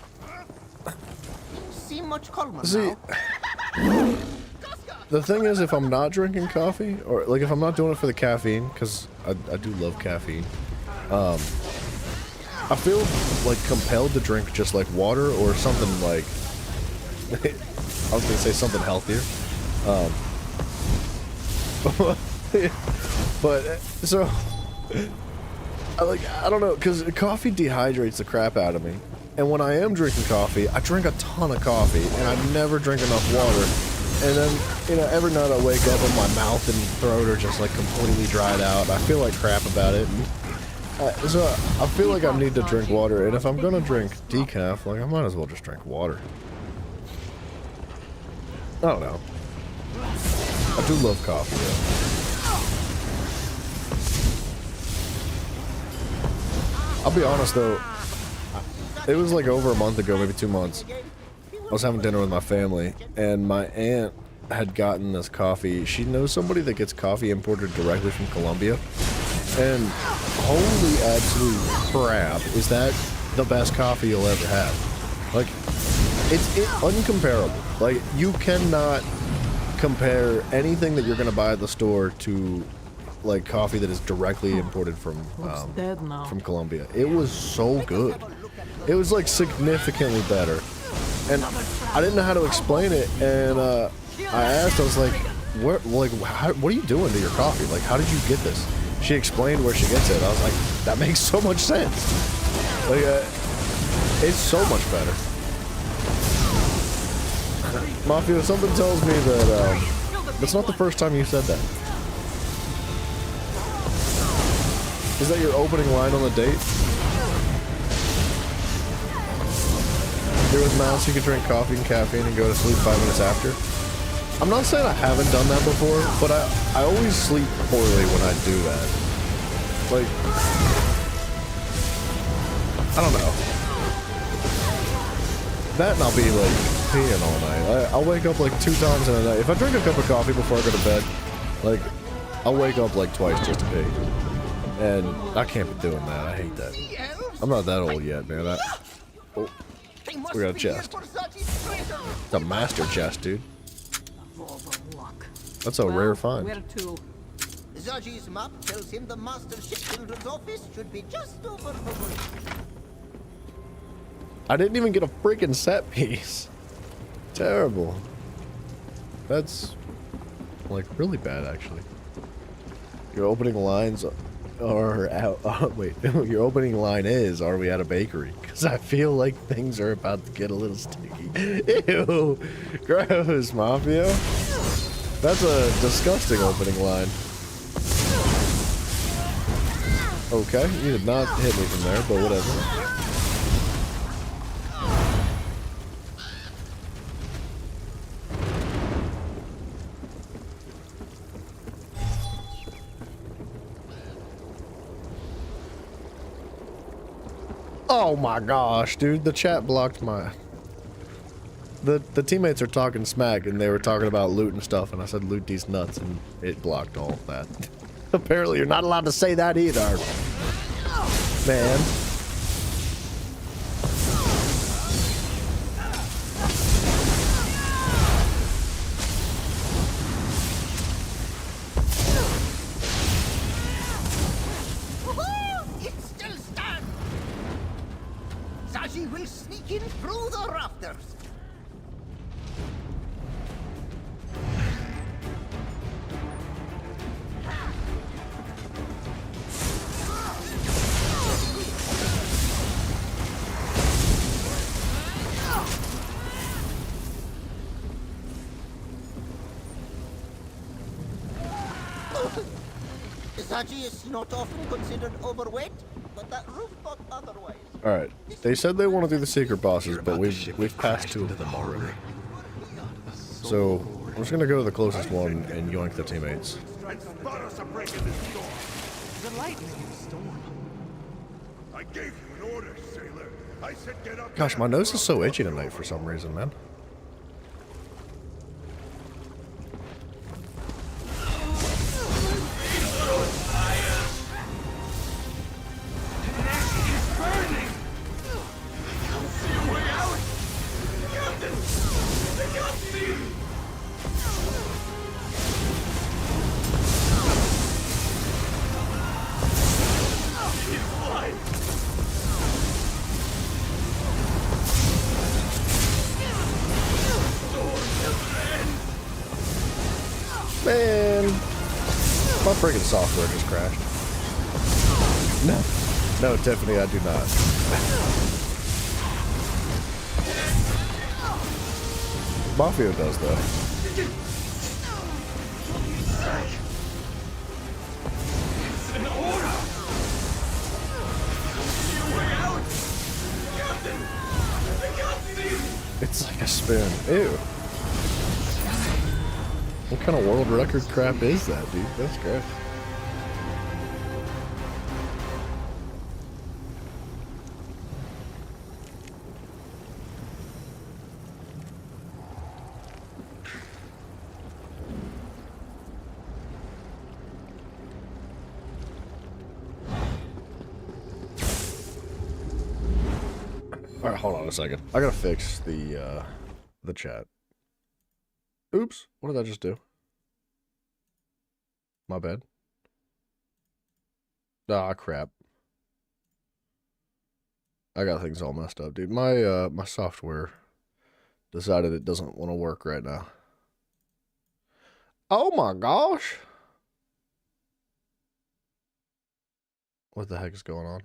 Seem much calmer See, now. the thing is, if I'm not drinking coffee, or like if I'm not doing it for the caffeine, because I do love caffeine, I feel like compelled to drink just like water or something like. I was gonna say something healthier, but so I don't know, because coffee dehydrates the crap out of me, and when I am drinking coffee, I drink a ton of coffee, and I never drink enough water, and then you know, every night I wake up and my mouth and throat are just like completely dried out. I feel like crap about it. So I feel like I need to drink water, and if I'm gonna drink decaf, like I might as well just drink water. I don't know. I do love coffee though. I'll be honest though, it was like over a month ago, maybe 2 months. I was having dinner with my family, and my aunt had gotten this coffee. She knows somebody that gets coffee imported directly from Colombia. And holy absolute crap, is that the best coffee you'll ever have. Like, it's uncomparable. Like, you cannot compare anything that you're going to buy at the store to, like, coffee that is directly imported from Colombia. It was so good. It was, like, significantly better. And I didn't know how to explain it, and I asked, I was like, what are you doing to your coffee? Like, how did you get this? She explained where she gets it. I was like, that makes so much sense. Like, it's so much better. Mafia, something tells me that it's not the first time you said that. Is that your opening line on the date? Here with Mouse, you could drink coffee and caffeine and go to sleep 5 minutes after. I'm not saying I haven't done that before, but I always sleep poorly when I do that. Like, I don't know. That and I'll be like peeing all night. I'll wake up like 2 times in a night. If I drink a cup of coffee before I go to bed, like, I'll wake up like twice just to pee. And I can't be doing that. I hate that. I'm not that old yet, man. Oh, we got a chest. It's a master chest, dude. That's a rare find. Where to? Zaji's map tells him the Master Shipbuilder's office should be just over the way. I didn't even get a freaking set piece. Terrible. That's like really bad, actually. Your opening lines are out. Wait, your opening line is, "Are we at a bakery?" Because I feel like things are about to get a little sticky. Ew, gross, Mafia. That's a disgusting opening line. Okay, you did not hit me from there, but whatever. Oh my gosh, dude, the chat blocked my... The teammates are talking smack, and they were talking about loot and stuff, and I said loot these nuts, and it blocked all of that. Apparently you're not allowed to say that either. Man. It still stands! Zaji will sneak in through the rafters! Zaji is not often considered overweight, but that roof got otherwise. Alright, they said they want to do the secret bosses, but we've passed 2 of them already. So, I'm just gonna go to the closest one and yoink the teammates. And spot us a break in this storm. The lightning and storm. I gave you an order, sailor. I said get up. Gosh, my nose is so itchy tonight for some reason, man. Man, my friggin' software just crashed. No, Tiffany, I do not. Mafia does though. It's an order! Your way out! Captain! The captain! It's like a spoon. Ew. What kind of world record crap is that, dude? That's great. Alright, hold on a second. I gotta fix the chat. Oops, what did I just do? My bad. Ah, crap. I got things all messed up, dude. My software decided it doesn't want to work right now. Oh my gosh! What the heck is going on?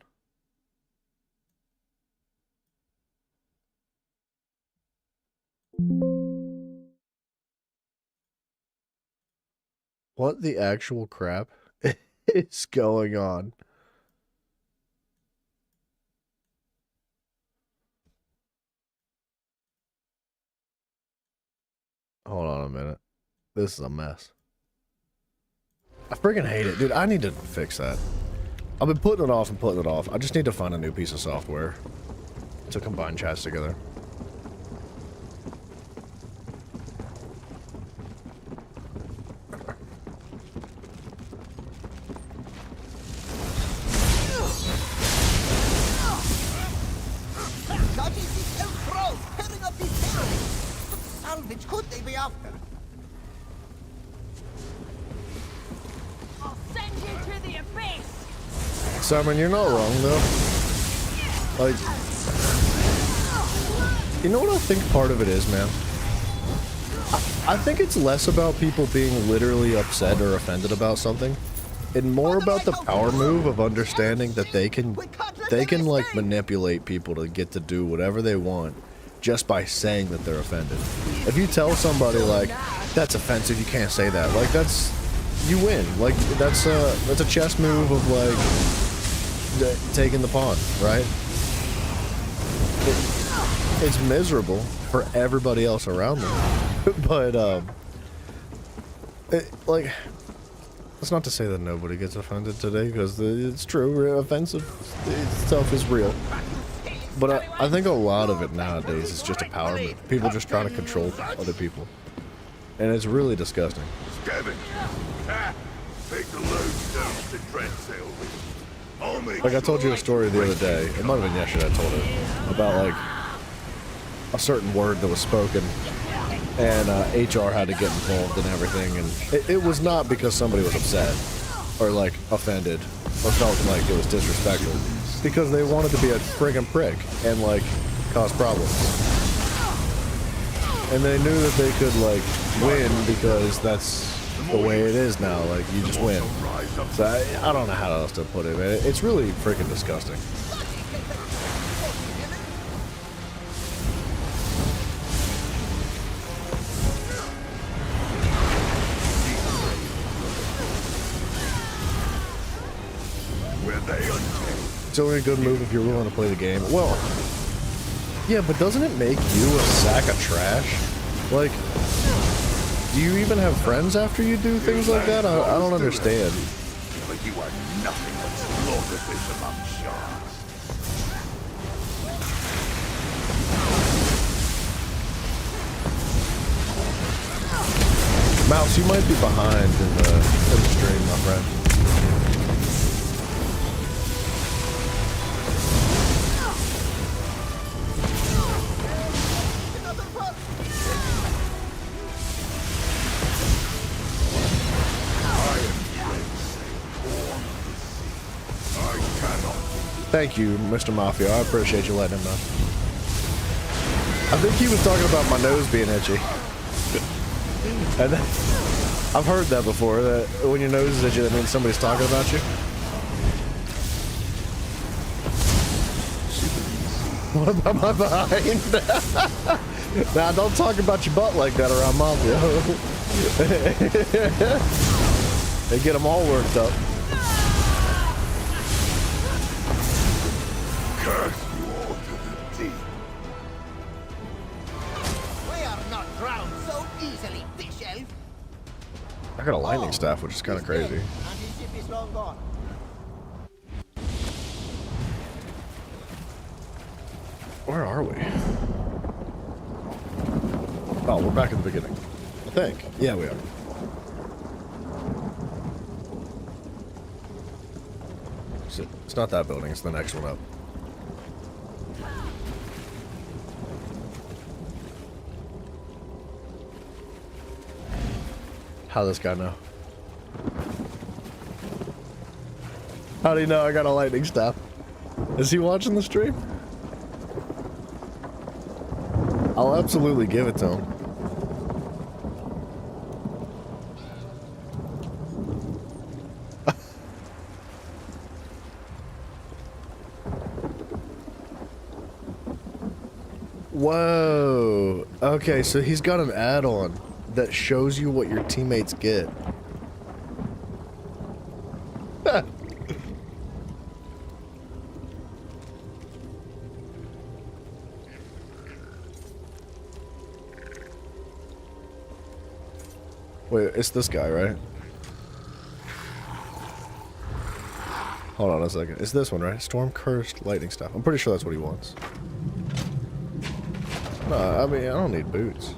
What the actual crap is going on? Hold on a minute. This is a mess. I freaking hate it, dude. I need to fix that. I've been putting it off and putting it off. I just need to find a new piece of software to combine chats together. Salvage could they be after? I'll send you to the abyss. Simon, you're not wrong though. Like, you know what I think part of it is, man? I think it's less about people being literally upset or offended about something, and more about the power move of understanding that they can like manipulate people to get to do whatever they want just by saying that they're offended. If you tell somebody like, that's offensive, you can't say that, like you win. Like that's a chess move of like taking the pawn, right? It's miserable for everybody else around them, but like, it's not to say that nobody gets offended today, because it's true, offensive stuff is real. But I think a lot of it nowadays is just a power move. People just trying to control other people. And it's really disgusting. Scavenger. Ah, take the load stones to Dreadsail with. I'll make Like I told you a story the other day, it might have been yesterday I told it, about like a certain word that was spoken, and HR had to get involved and everything, and it was not because somebody was upset or like offended or felt like it was disrespectful, because they wanted to be a friggin' prick and like cause problems, and they knew that they could like win because that's the way it is now. Like you just win. So I don't know how else to put it, man. It's really freaking disgusting. It's only a good move if you're willing to play the game. Well, yeah, but doesn't it make you a sack of trash? Like, do you even have friends after you do things like that? I don't understand. But you are nothing but slaughterfish among sharks. Mouse, you might be behind in the stream, my friend. Thank you, Mr. Mafia. I appreciate you letting him know. I think he was talking about my nose being itchy. And I've heard that before, that when your nose is itchy, that means somebody's talking about you. What about my behind? Nah, don't talk about your butt like that around Mafia. They get them all worked up. Curse you all to the deep. We are not drowned so easily, fish elf. I got a lightning staff, which is kind of He's dead, crazy. and his ship is long gone. Where are we? Oh, we're back at the beginning. I think. Yeah, we are. It's not that building, it's the next one up. How this guy know? How do you know I got a lightning staff? Is he watching the stream? I'll absolutely give it to him. Whoa. Okay, so he's got an add-on that shows you what your teammates get. Wait, it's this guy, right? Hold on a second. It's this one, right? Storm Cursed Lightning Staff. I'm pretty sure that's what he wants. No, I mean, I don't need boots.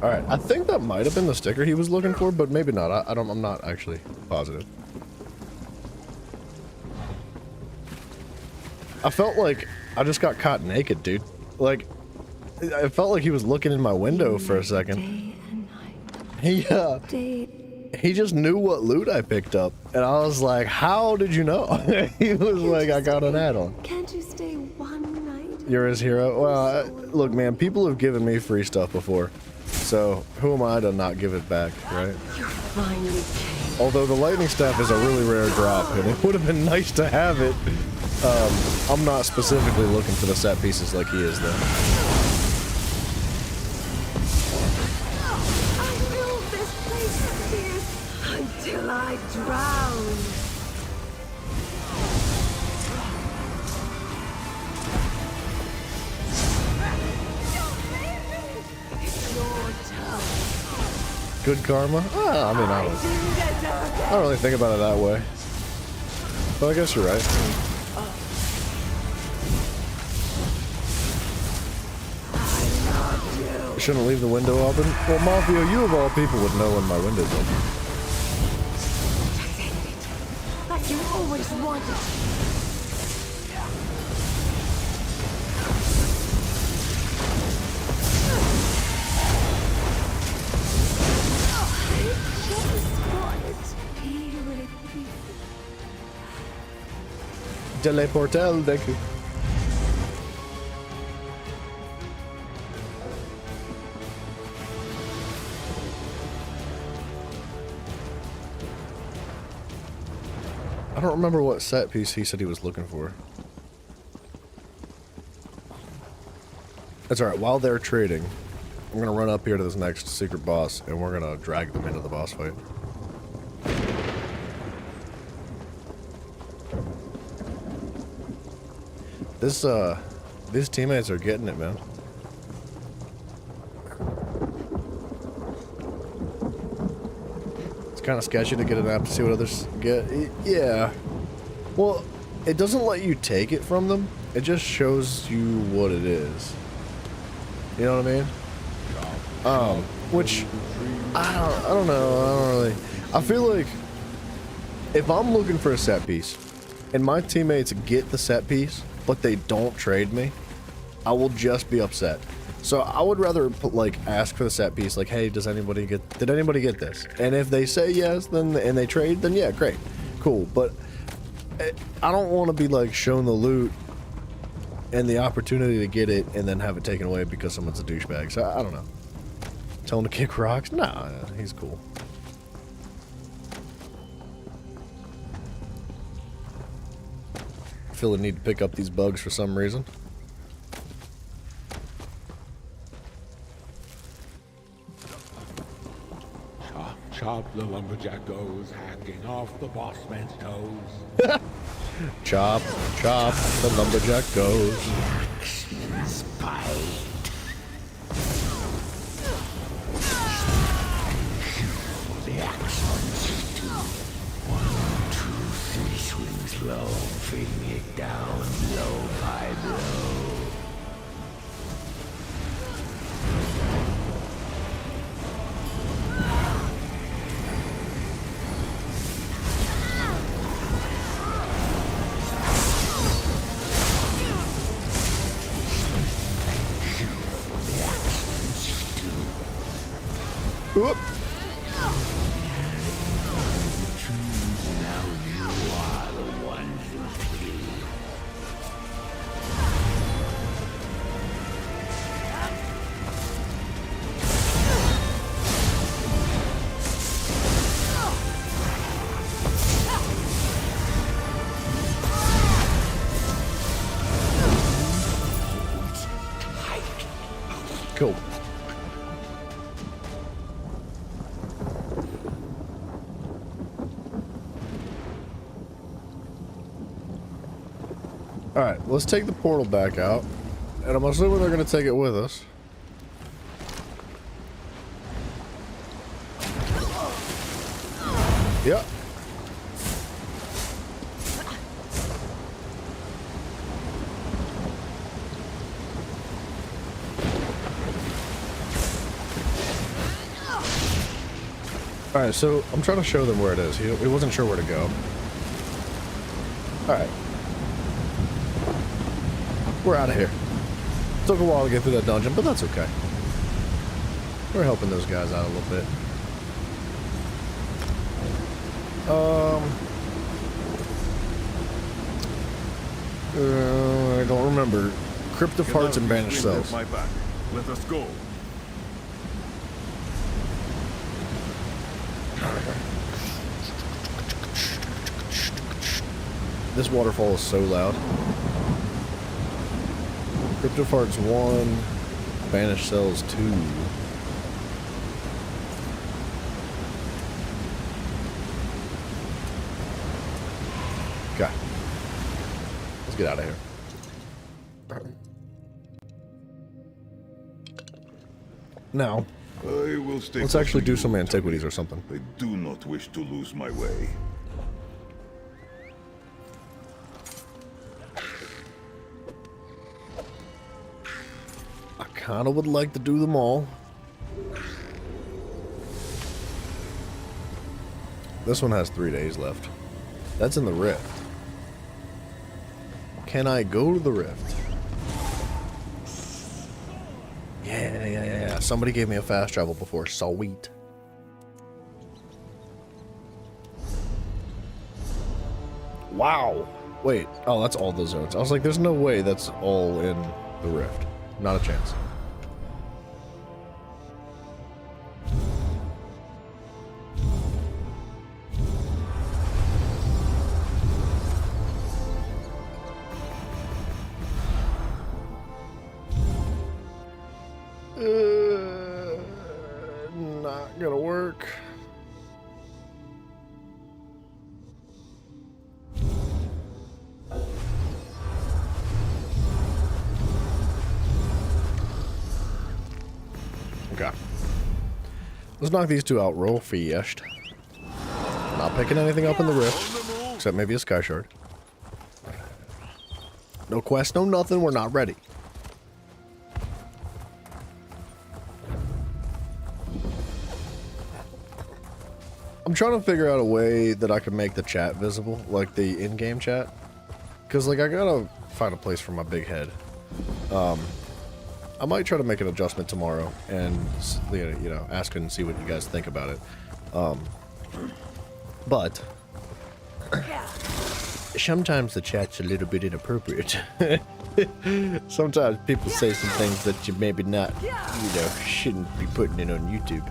Alright, I think that might have been the sticker he was looking for, but maybe not. I'm not actually positive. I felt like I just got caught naked, dude. Like, I felt like he was looking in my window for a second. He just knew what loot I picked up, and I was like, "How did you know?" He was like, "I got an add-on." Can't you stay one night? You're his hero. Well, look, man, people have given me free stuff before, so who am I to not give it back, right? You finally came. Although the lightning staff is a really rare drop, and it would have been nice to have it. I'm not specifically looking for the set pieces like he is, though. I filled this place with tears until I drowned. It's your turn. Good karma? Ah, I mean, I don't really think about it that way. But I guess you're right. I shouldn't leave the window open. Well, Mafia, you of all people would know when my window's open. Like you always wanted. I just wanted to be with you. Teleportel, thank you. I don't remember what set piece he said he was looking for. That's alright, while they're trading, I'm gonna run up here to this next secret boss and we're gonna drag them into the boss fight. These teammates are getting it, man. It's kind of sketchy to get an app to see what others get. Yeah. Well, it doesn't let you take it from them. It just shows you what it is. You know what I mean? Which I don't know. I feel like if I'm looking for a set piece and my teammates get the set piece, but they don't trade me, I will just be upset. So I would rather ask for the set piece, like, hey, did anybody get this? And if they say yes, then and they trade, then yeah, great, cool. But I don't want to be like shown the loot and the opportunity to get it and then have it taken away because someone's a douchebag. So I don't know. Tell him to kick rocks? Nah, he's cool. feel the need to pick up these bugs for some reason. Chop, chop, the lumberjack goes, hacking off the boss man's toes. Chop, chop, the lumberjack goes. The axe runs to 1, 2, 3 swings low, feeding it down blow by blow. Whoop. Cool. Alright, let's take the portal back out. And I'm assuming they're going to take it with us. Yep. Alright, so I'm trying to show them where it is. He wasn't sure where to go. Alright. We're out of here. Took a while to get through that dungeon, but that's okay. We're helping those guys out a little bit. I don't remember. Crypt of Hearts and Banished Cells. My back. Let us go. This waterfall is so loud. Crypt of Hearts 1, Banished Cells 2. Okay. Let's get out of here. Now, I will stay. let's close actually to do you, some antiquities Tommy. or something. I do not wish to lose my way. I kind of would like to do them all. This one has 3 days left. That's in the Rift. Can I go to the Rift? Yeah. Somebody gave me a fast travel before. Sweet. Wow. Wait. Oh, that's all the zones. I was like, there's no way that's all in the Rift. Not a chance. Not gonna work. Okay. Let's knock these two out real fast. Not picking anything up in the Rift, except maybe a Sky Shard. No quest, no nothing, we're not ready. I'm trying to figure out a way that I can make the chat visible, like the in-game chat. Because, like, I gotta find a place for my big head. I might try to make an adjustment tomorrow and, you know, ask and see what you guys think about it. But sometimes the chat's a little bit inappropriate. Sometimes people say some things that you maybe not, you know, shouldn't be putting in on YouTube.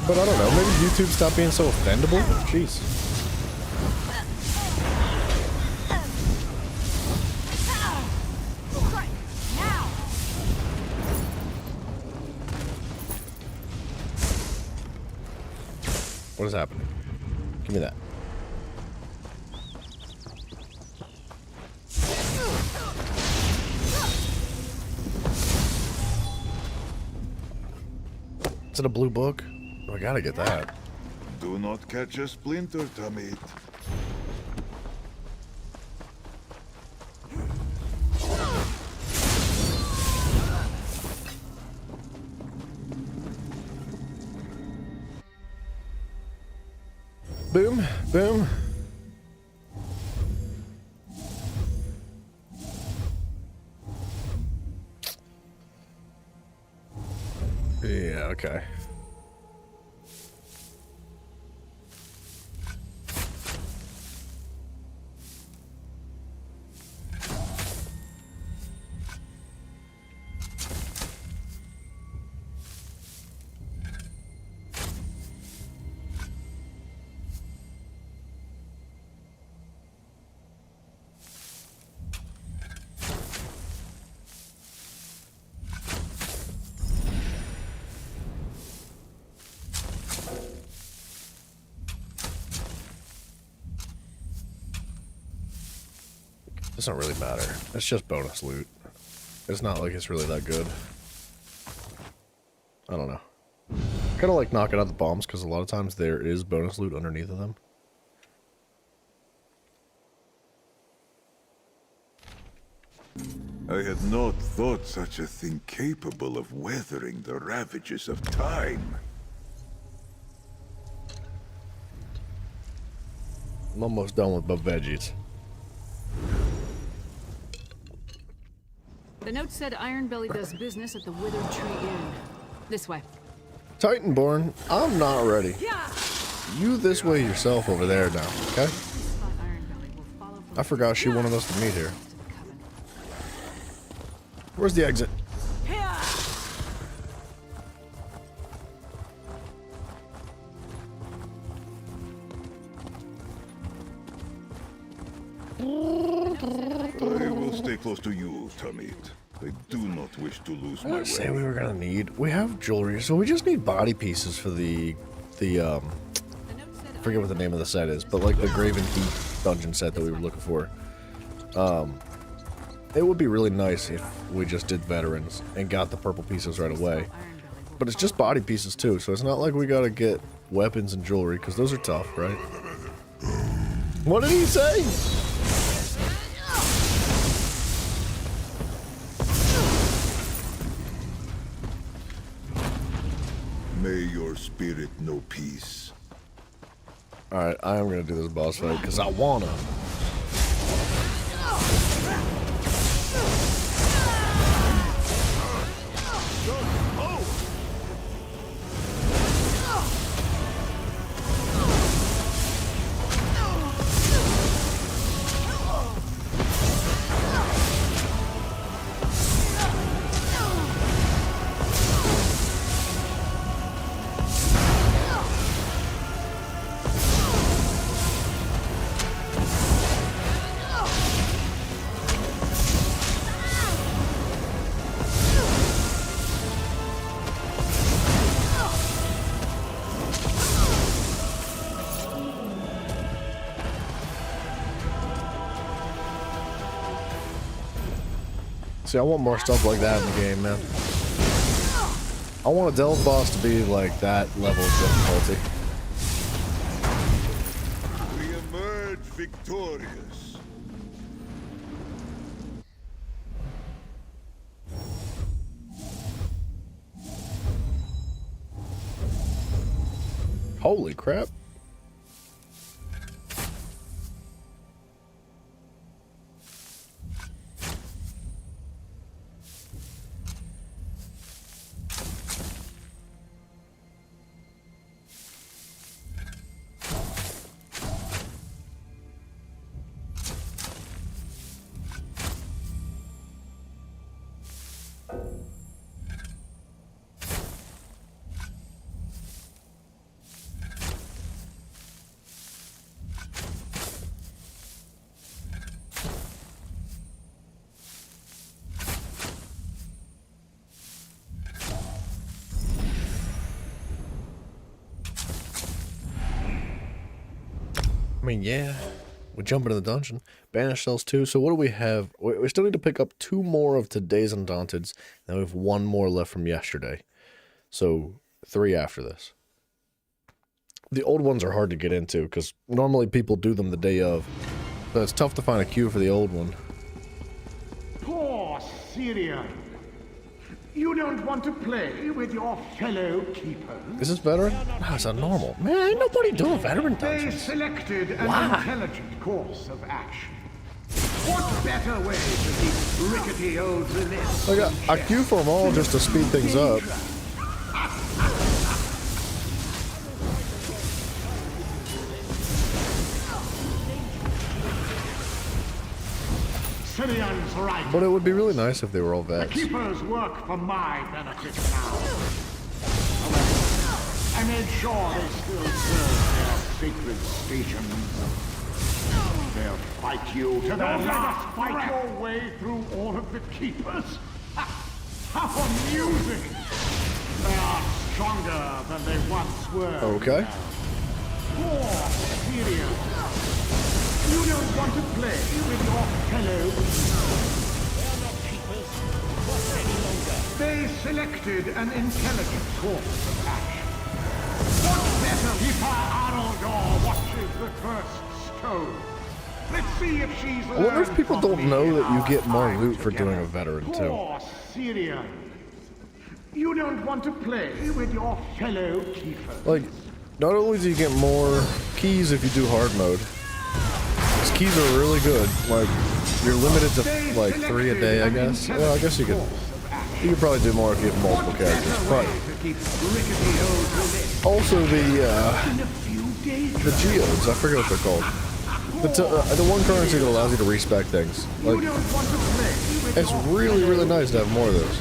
But I don't know, maybe YouTube stopped being so offendable? Jeez. What is happening? Give me that. Is it a blue book? Oh, I gotta get that. Do not catch a splinter, Tamit. Boom, boom. Yeah, okay. Doesn't really matter. It's just bonus loot. It's not like it's really that good. I don't know. Kind of like knocking out the bombs because a lot of times there is bonus loot underneath of them. I had not thought such a thing capable of weathering the ravages of time. I'm almost done with my veggies. The note said Ironbelly does business at the Withered Tree Inn. This way. Titanborn, I'm not ready. You this way yourself over there now, okay? I forgot she wanted us to meet here. Where's the exit? I will stay close to you, Tamit. I do not wish to lose my way. Say we were gonna need. We have jewelry, so we just need body pieces for the I forget what the name of the set is, but like the Graven Deep dungeon set that we were looking for. It would be really nice if we just did veterans and got the purple pieces right away. But it's just body pieces too, so it's not like we gotta get weapons and jewelry, because those are tough, right? What did he say? May your spirit know peace. Alright, I am gonna do this boss fight, because I wanna. See, I want more stuff like that in the game, man. I want a Delve boss to be like that level of difficulty. We emerge victorious. Holy crap. mean, yeah. We jump into the dungeon. Banish cells 2. So what do we have? We still need to pick up 2 more of today's Undaunteds. Then we have 1 more left from yesterday. So 3 after this. The old ones are hard to get into because normally people do them the day of. So it's tough to find a queue for the old one. Poor Syrian. You don't want to play with your fellow keepers? Is this veteran? No, it's a normal. Man, ain't nobody doing veteran They dungeons. selected an Why? intelligent course of action. What better way to keep rickety old relics? I got a queue for them all just to speed things up. Syrian's right. But it would be really nice if they were all The vets. keepers work for my benefit now. I made sure they still serve their sacred stations. They'll fight you to the last. Fight your way through all of the keepers. How amusing! They are stronger than they once were. Okay. Poor Syria. You don't want to play with your fellow. They selected an intelligent course of action. What better? Keeper Araldor watches the first stone. Let's see if she's I wonder if people don't know that you get more loot for doing a veteran too. Poor Syria. You don't want to play with your fellow keepers. Like, not only do you get more keys if you do hard mode, these keys are really good. Like, you're limited to like 3 a day, I guess. Well, I guess you could probably do more if you have multiple characters. But also the geodes, I forget what they're called. The one currency that allows you to respec things. Like, it's really, really nice to have more of those.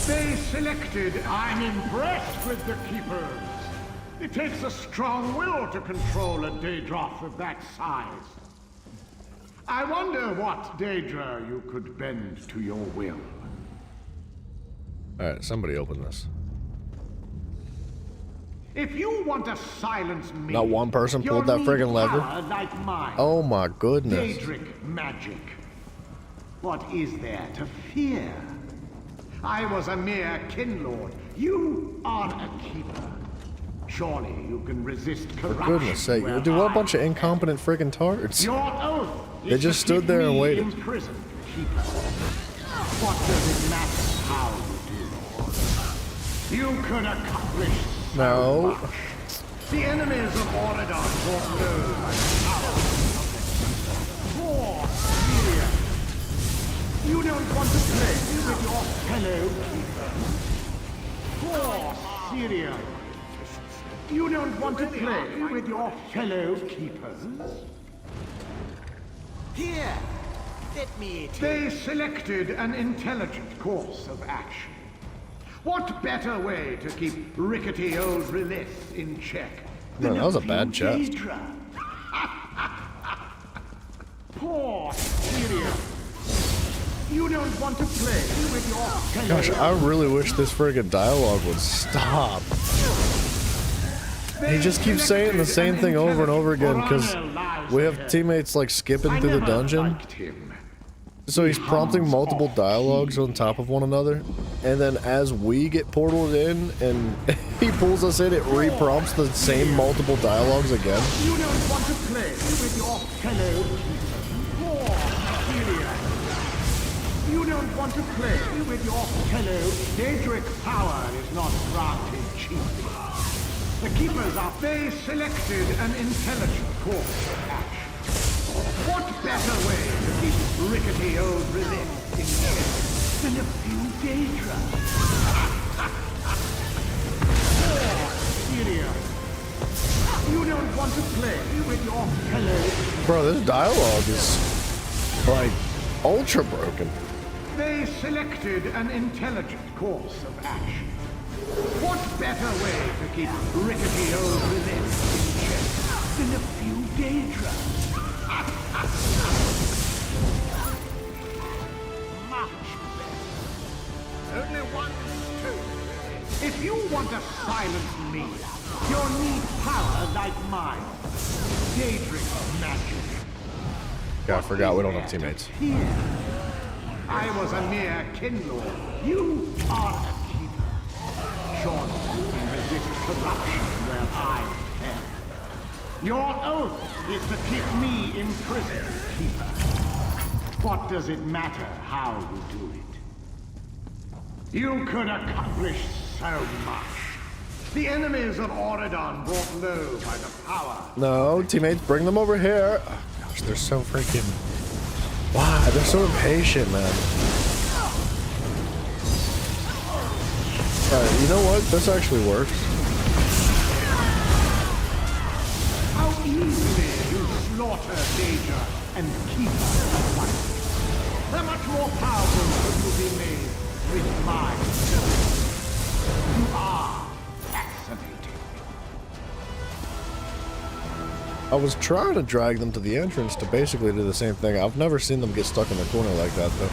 They selected. I'm impressed with the keepers. It takes a strong will to control a Daedroth of that size. I wonder what Daedra you could bend to your will. Alright, somebody open this. If you want to silence me, Not one person pulled that you'll friggin' need lever? power like mine. Oh my goodness. Daedric magic. What is there to fear? I was a mere kinlord. You are a keeper. Surely you can resist corruption. For goodness sake, where dude, what a I bunch of am. incompetent friggin' tards. Your oath is They just to stood keep there and me waited. imprisoned, keeper. What does it matter how you do? You could accomplish so No. much. The enemies of Auradon don't know my power. Poor Syria. You don't want to play with your fellow keeper. Poor Syria. You don't want to play with your fellow keepers. Here, let me take. They selected an intelligent course of action. What better way to keep rickety old Relith in check? Man, that was a bad chest. Daedra? Poor Syria. You don't want to play with your fellow. Gosh, I really wish this friggin' dialogue would stop. He just keeps saying the same thing over and over again because we have teammates like skipping through the dungeon. So he's prompting multiple dialogues on top of one another, and then as we get portaled in and he pulls us in, it re-prompts the same multiple dialogues again. You don't want to play with your fellow keeper. Poor Syria. You don't want to play with your fellow. Daedric power is not granted cheaply. The keepers are. They selected an intelligent course of action. What better way to keep rickety old Relith in check than a few Daedra? Poor Syria. You don't want to play with your fellow. Bro, this dialogue is like ultra broken. They selected an intelligent course of action. What better way to keep rickety old Relith in check than a few Daedra? Much better. Only one, two. If you want to silence me, you'll need like mine. Daedric magic. Yeah, I forgot we don't have teammates. Here. I was a mere kinlord. You are a keeper. Surely you can resist corruption where I am. Your oath is to keep me imprisoned, keeper. What does it matter how you do it? You could accomplish so much. The enemies of Auridon brought low by the power. No, teammates, bring them over here. Oh, gosh, they're so freaking... Wow, they're so impatient, man. Alright, you know what? This actually works. How easily you slaughter Daedra and Keeper alike. How much more powerful could you be made with my ability? You are fascinating. I was trying to drag them to the entrance to basically do the same thing. I've never seen them get stuck in the corner like that, though.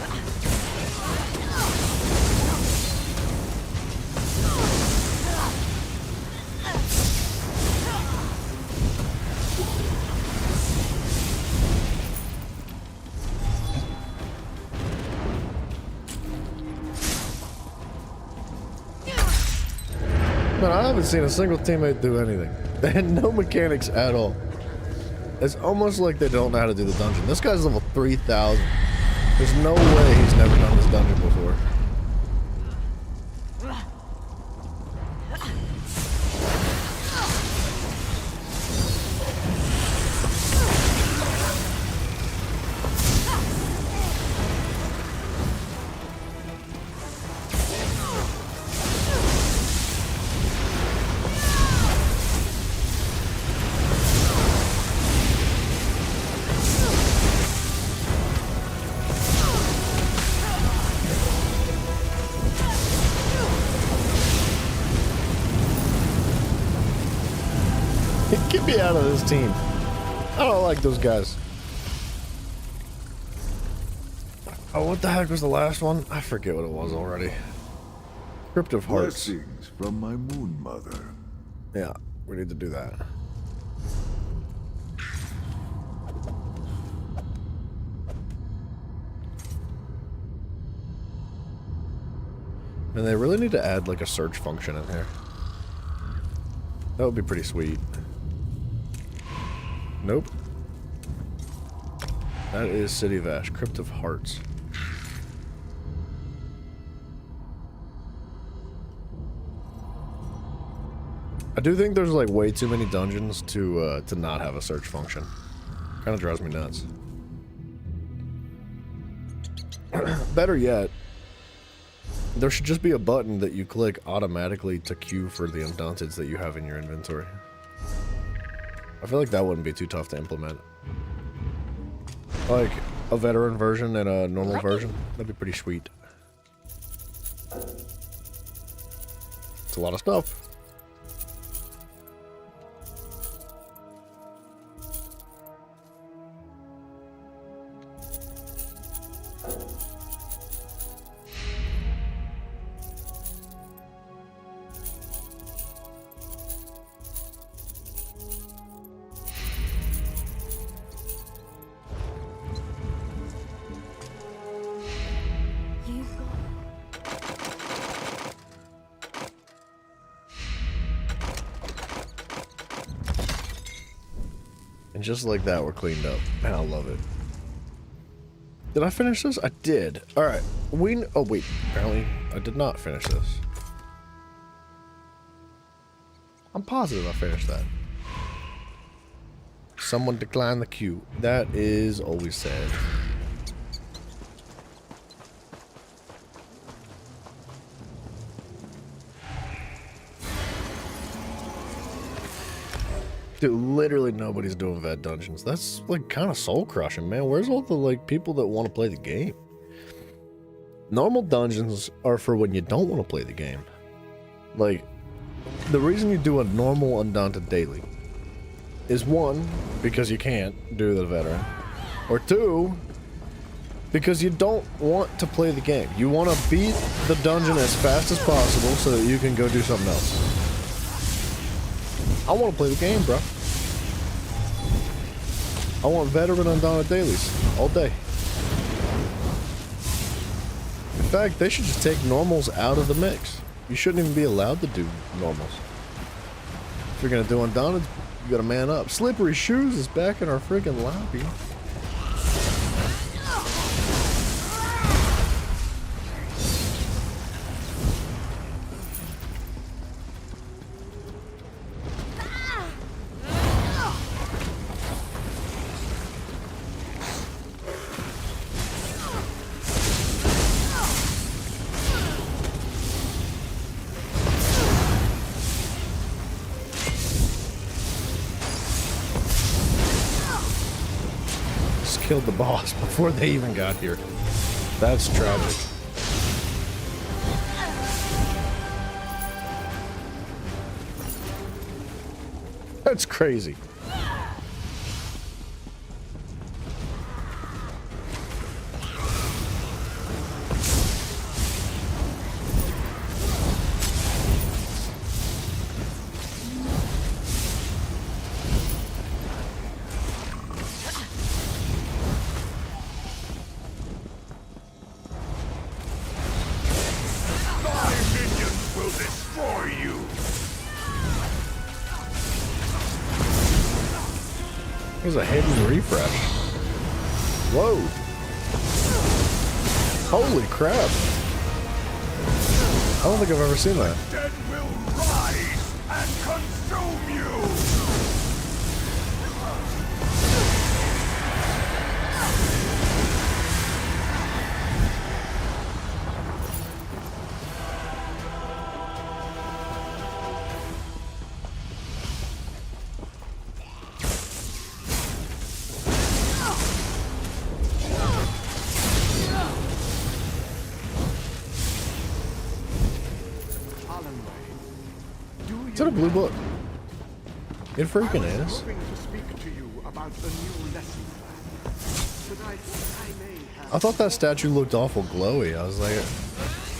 But I haven't seen a single teammate do anything. They had no mechanics at all. It's almost like they don't know how to do the dungeon. This guy's level 3,000. There's no way he's never done this dungeon before. Get me out of this team. I don't like those guys. Oh, what the heck was the last one? I forget what it was already. Crypt of Hearts. Blessings from my moon mother. Yeah, we need to do that. And they really need to add like a search function in here. That would be pretty sweet. Nope. That is City of Ash, Crypt of Hearts. I do think there's like way too many dungeons to not have a search function. Kind of drives me nuts. Better yet, there should just be a button that you click automatically to queue for the Undaunteds that you have in your inventory. I feel like that wouldn't be too tough to implement. Like a veteran version and a normal version. That'd be pretty sweet. It's a lot of stuff. And just like that, we're cleaned up. And I love it. Did I finish this? I did. Alright. Oh, wait. Apparently, I did not finish this. I'm positive I finished that. Someone declined the queue. That is always sad. Dude, literally nobody's doing vet dungeons. That's like kind of soul crushing, man. Where's all the like people that want to play the game? Normal dungeons are for when you don't want to play the game. Like, the reason you do a normal Undaunted daily is one, because you can't do the veteran, or two, because you don't want to play the game. You want to beat the dungeon as fast as possible so that you can go do something else. I want to play the game, bro. I want veteran Undaunted dailies all day. In fact, they should just take normals out of the mix. You shouldn't even be allowed to do normals. If you're gonna do Undaunted, you gotta man up. Slippery Shoes is back in our friggin' lobby. Killed the boss before they even got here. That's tragic. That's crazy. There's a hidden refresh. Whoa. Holy crap. I don't think I've ever seen that. Dead will rise and consume you! Is that a blue book? It freaking is. hoping to speak to you about a new lesson plan. But I think I may have... I thought that statue looked awful glowy. I was like,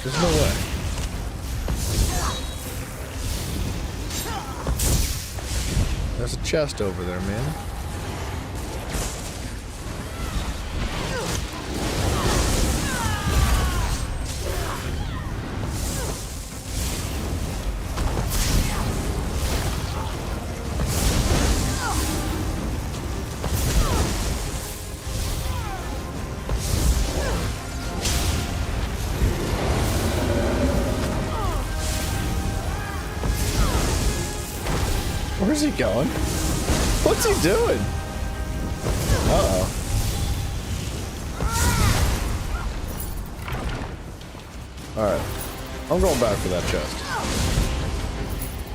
there's no way. There's a chest over there, man. Where's he going? What's he doing? Uh-oh. Alright. I'm going back for that chest.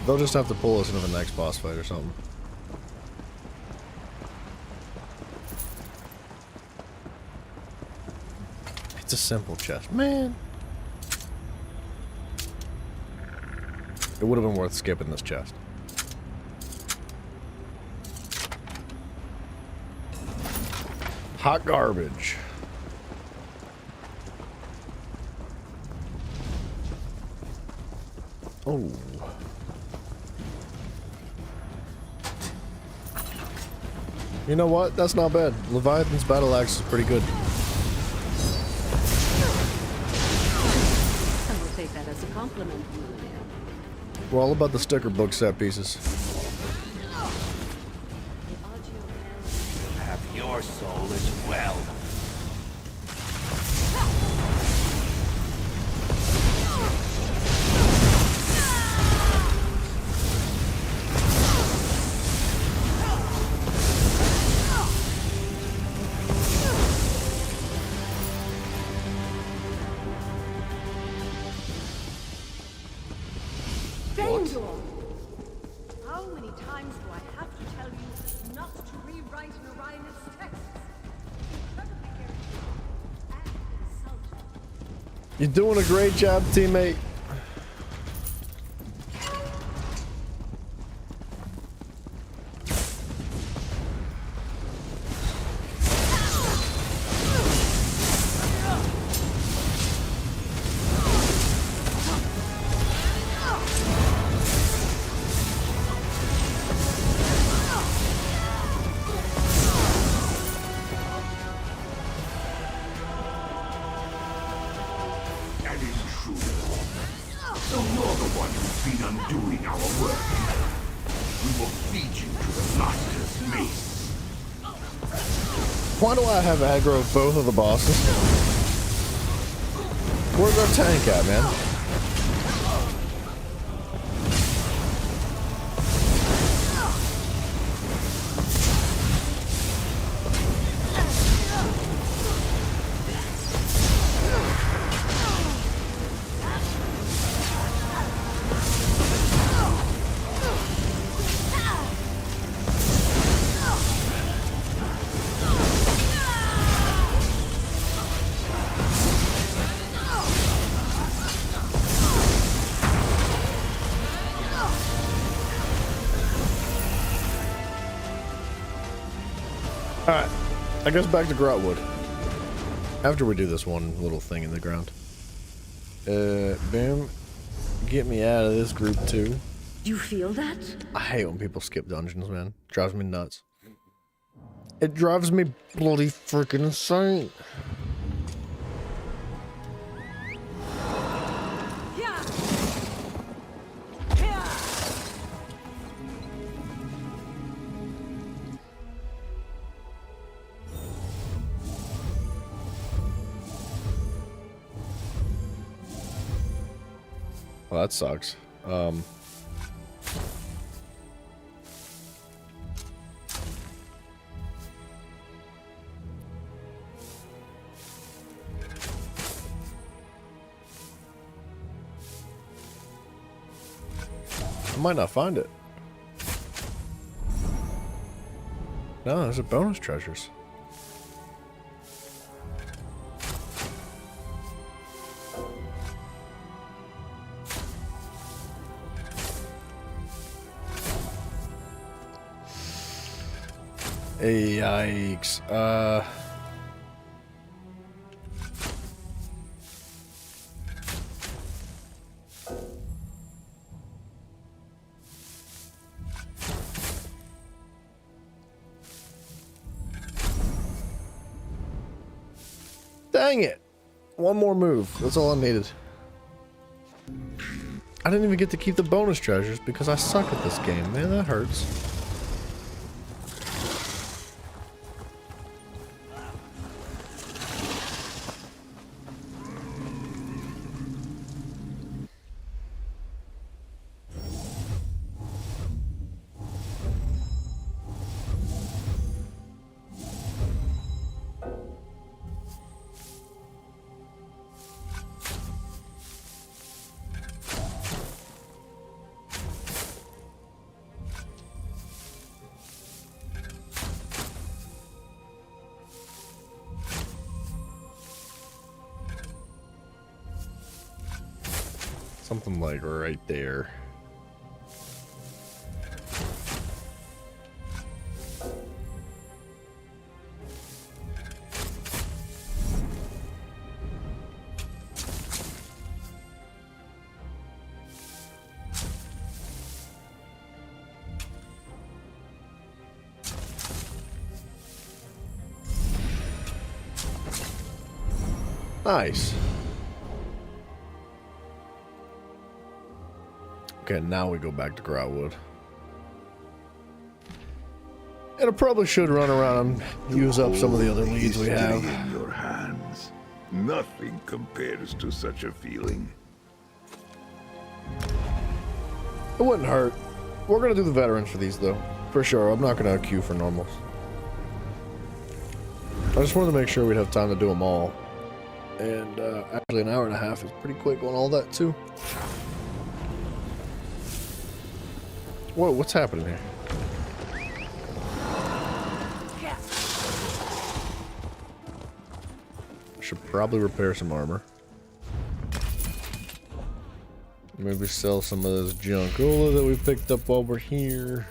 They'll just have to pull us into the next boss fight or something. It's a simple chest. Man. It would have been worth skipping this chest. Hot garbage. Oh. You know what? That's not bad. Leviathan's battle axe is pretty good. I will take that as a compliment. We're all about the sticker book set pieces. Have your soul as well. How many times do I have to tell you not to rewrite Orion's texts? Incredibly irritating and insulting. You're doing a great job, teammate. feed you to the master's mace. Why do I have aggro of both of the bosses? Where's our tank at, man? Alright, I guess back to Grotwood. After we do this one little thing in the ground. Boom. Get me out of this group too. You feel that? I hate when people skip dungeons, man. Drives me nuts. It drives me bloody freaking insane. Well, that sucks. I might not find it. No, there's a bonus treasures. Yikes. Dang it. One more move. That's all I needed. I didn't even get to keep the bonus treasures because I suck at this game. Man, that hurts. Something like right there. Nice. Okay, now we go back to Grotwood. And I probably should run around and use up some of the other leads we have. In your hands. Nothing compares to such a feeling. It wouldn't hurt. We're gonna do the veterans for these though. For sure. I'm not gonna queue for normals. I just wanted to make sure we'd have time to do them all. And actually an hour and a half is pretty quick on all that too. Whoa, what's happening here? I should probably repair some armor. Maybe sell some of this junkola that we picked up while we're here.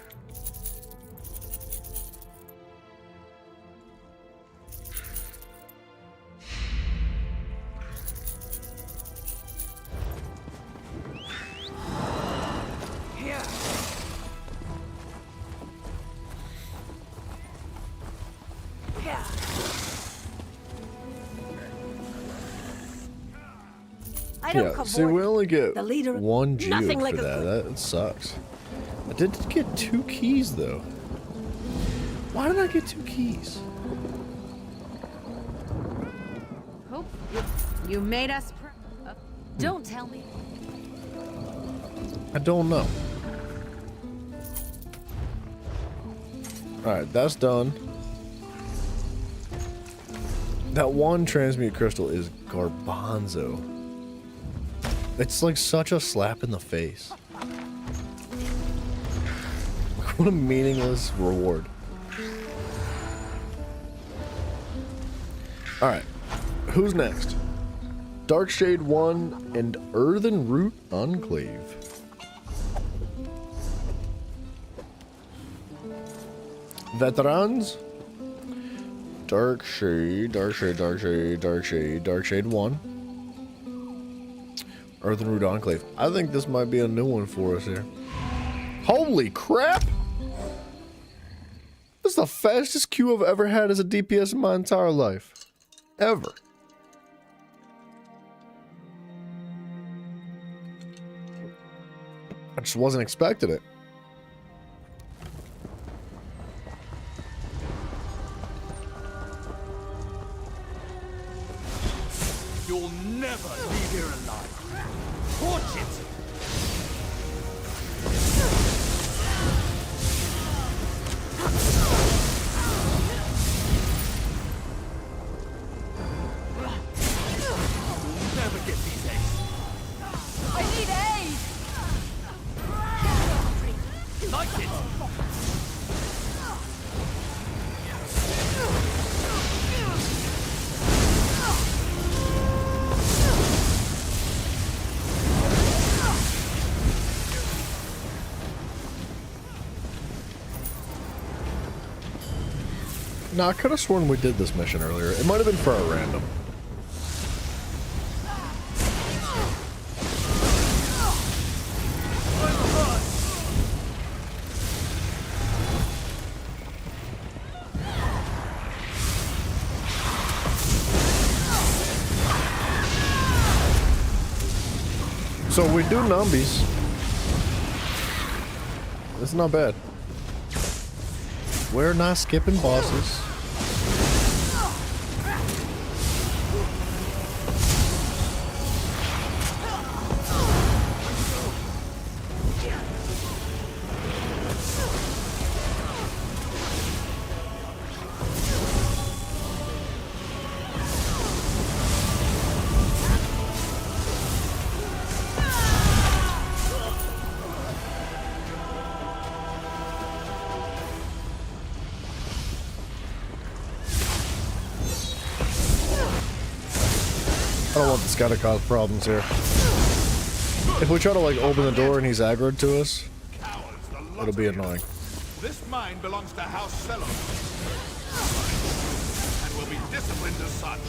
Yeah, see, we only get one geo for that. That sucks. did get 2 keys though. Why did I get 2 keys? Hope you made us. Don't tell me. I don't know. Alright, that's done. That one transmute crystal is garbanzo. It's like such a slap in the face. What a meaningless reward. Alright, who's next? Darkshade 1 and Earthen Root Enclave. Veterans? Darkshade 1. Earthen Root Enclave. I think this might be a new one for us here. Holy crap! This is the fastest queue I've ever had as a DPS in my entire life. Ever. I just wasn't expecting it. You'll never leave here alive. Torch it! You'll never get these eggs. I need aid! Like it! Nah, I could have sworn we did this mission earlier. It might have been for a random. So we do numbies. It's not bad. We're not skipping bosses. I don't want this guy to cause problems here. If we try to like open the door and he's aggroed to us, it'll be annoying. This mine belongs to House Cello. And will be disciplined as such.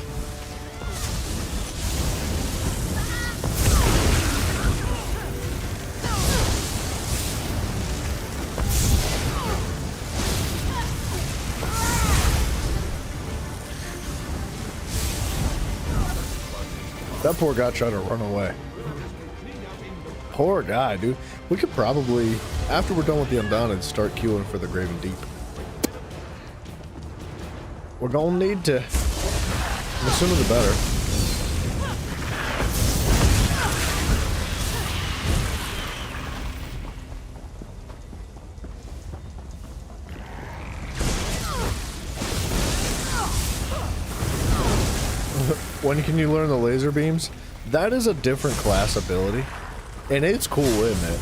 That poor guy tried to run away. Poor guy, dude. We could probably, after we're done with the Undaunted, start queuing for the Graven Deep. We're gonna need to. The sooner the better. When can you learn the laser beams? That is a different class ability. And it's cool, isn't it?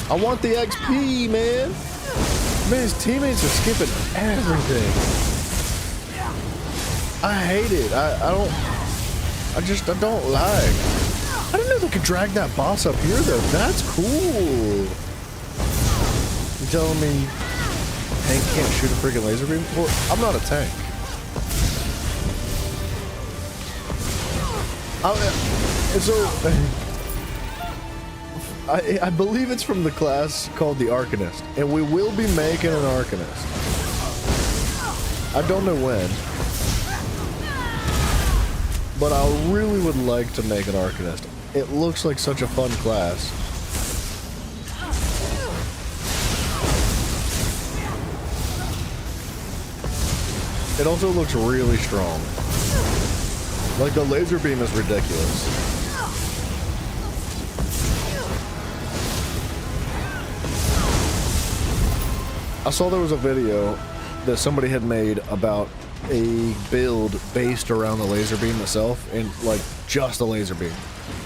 I want the XP, man. Man, his teammates are skipping everything. I hate it. I don't like. I didn't know they could drag that boss up here though. That's cool. You telling me tank can't shoot a freaking laser beam? Well, I'm not a tank. So I believe it's from the class called the Arcanist, and we will be making an Arcanist. I don't know when, but I really would like to make an Arcanist. It looks like such a fun class. It also looks really strong. Like the laser beam is ridiculous. I saw there was a video that somebody had made about a build based around the laser beam itself, and like just a laser beam.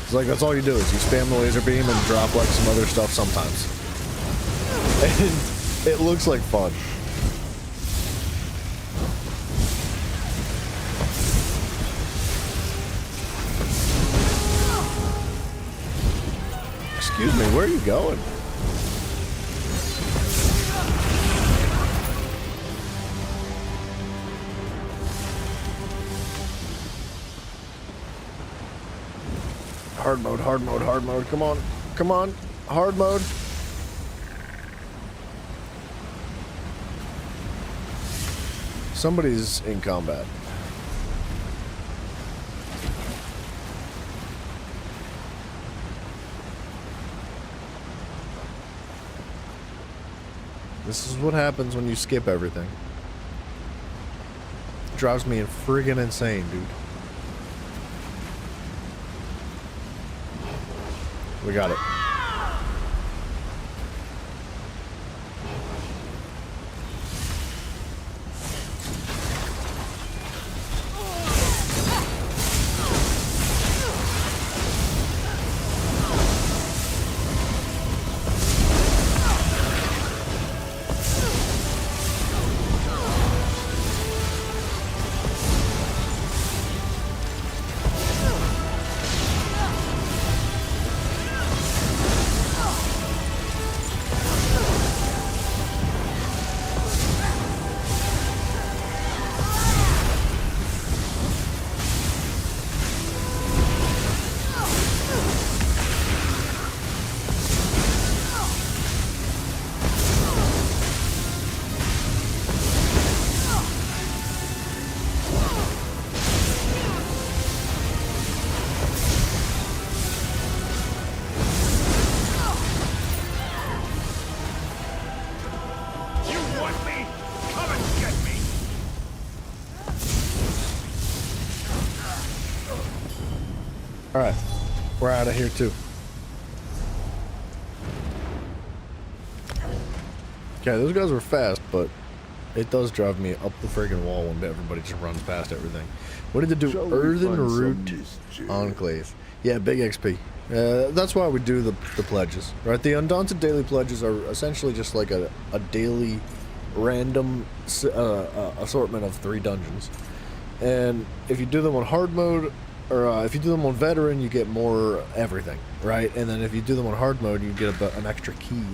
It's like that's all you do is you spam the laser beam and drop like some other stuff sometimes. And it looks like fun. Excuse me, where are you going? Hard mode, hard mode, hard mode. Come on. Come on. Hard mode. Somebody's in combat. This is what happens when you skip everything. It drives me friggin' insane, dude. We got it. Alright, we're out of here too. Okay, those guys were fast, but it does drive me up the friggin' wall when everybody just runs past everything. What did it do? Earthen Root Enclave. Yeah, big XP. That's why we do the pledges, right? The Undaunted daily pledges are essentially just like a daily random assortment of 3 dungeons. And if you do them on hard mode, or if you do them on veteran, you get more everything, right? And then if you do them on hard mode, you get an extra key.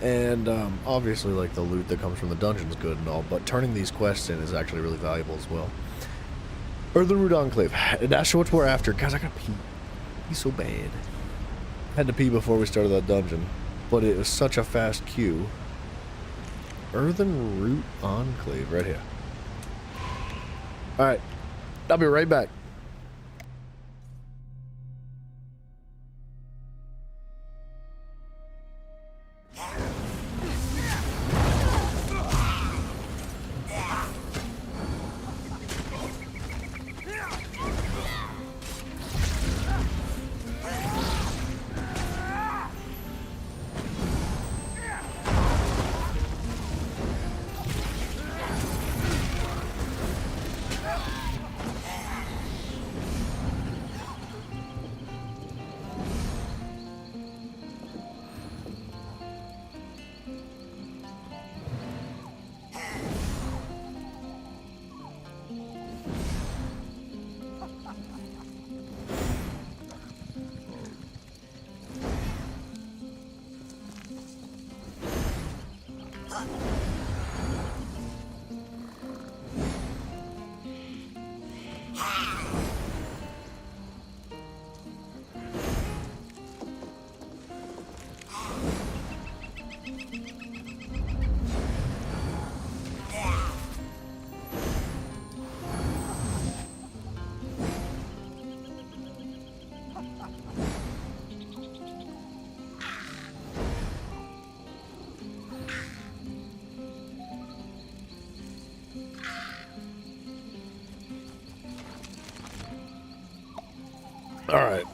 And obviously, like, the loot that comes from the dungeon is good and all, but turning these quests in is actually really valuable as well. Earthen Root Enclave. That's what we're after. Guys, I gotta pee. He's so bad. I had to pee before we started that dungeon, but it was such a fast queue. Earthen Root Enclave, right here. Alright, I'll be right back.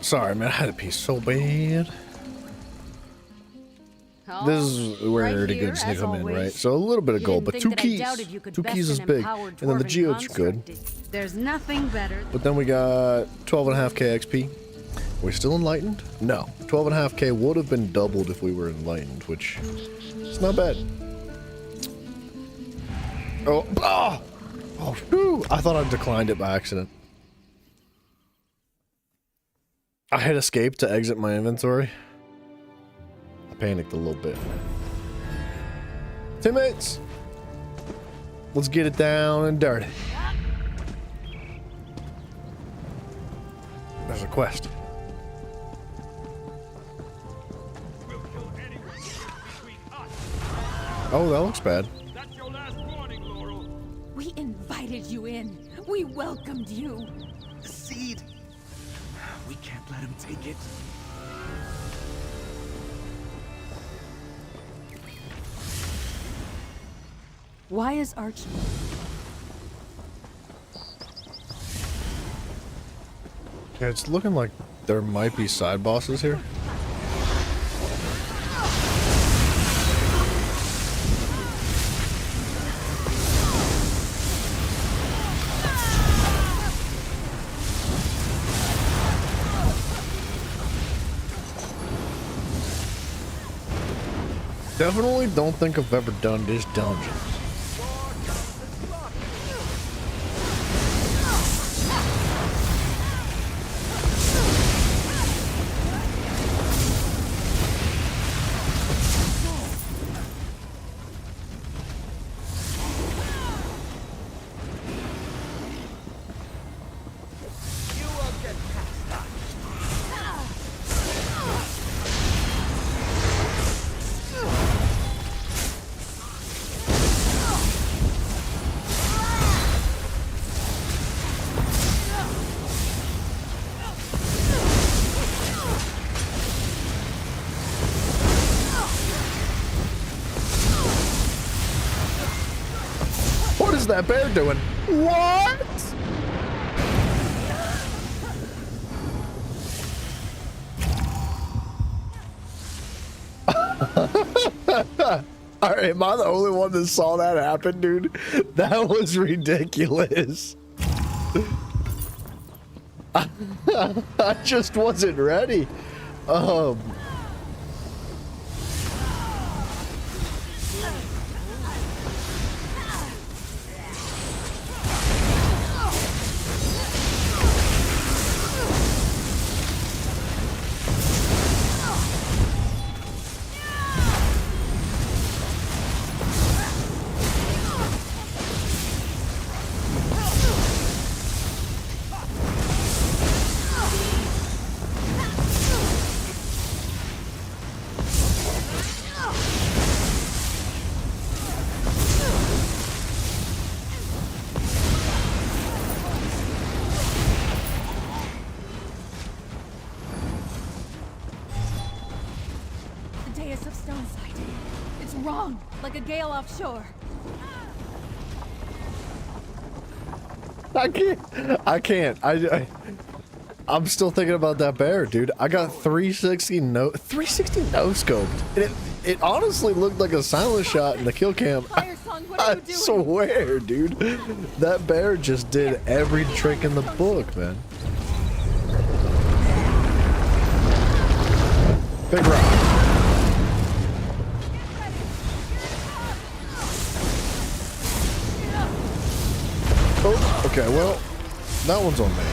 Sorry, man. I had to pee so bad. Oh, This is where right the here, goods need as to come in, right? always. So a little bit of You gold, didn't but think 2 that I doubted keys. you could 2 best keys is an big. empowered And then the dwarven geode's good. construct. There's nothing better than But then we got 12.5k XP. Are we still enlightened? No. 12.5k would have been doubled if we were enlightened, which is not bad. Oh, ah! Oh, whew. I thought I declined it by accident. I hit escape to exit my inventory. I panicked a little bit. Teammates! Let's get it down and dirty. There's a quest. We'll kill anyone who gets between us. Oh, that looks bad. That's your last warning, Laurel. We invited you in. We welcomed you. The seed. We can't let him take it. Why is Archie? Yeah, it's looking like there might be side bosses here. Definitely don't think I've ever done this dungeon. What is that bear doing? What? All right, am I the only one that saw that happen, dude? That was ridiculous. I just wasn't ready. The dais of Stoneside. It's wrong, like a gale offshore. I can't. I'm still thinking about that bear, dude. I got 360 no scoped. And it honestly looked like a silent shot in the kill cam. Fire Song, what are I you doing? swear, dude. That bear just did every trick in the book, man. Big rock. Oh, okay, well, that one's on me.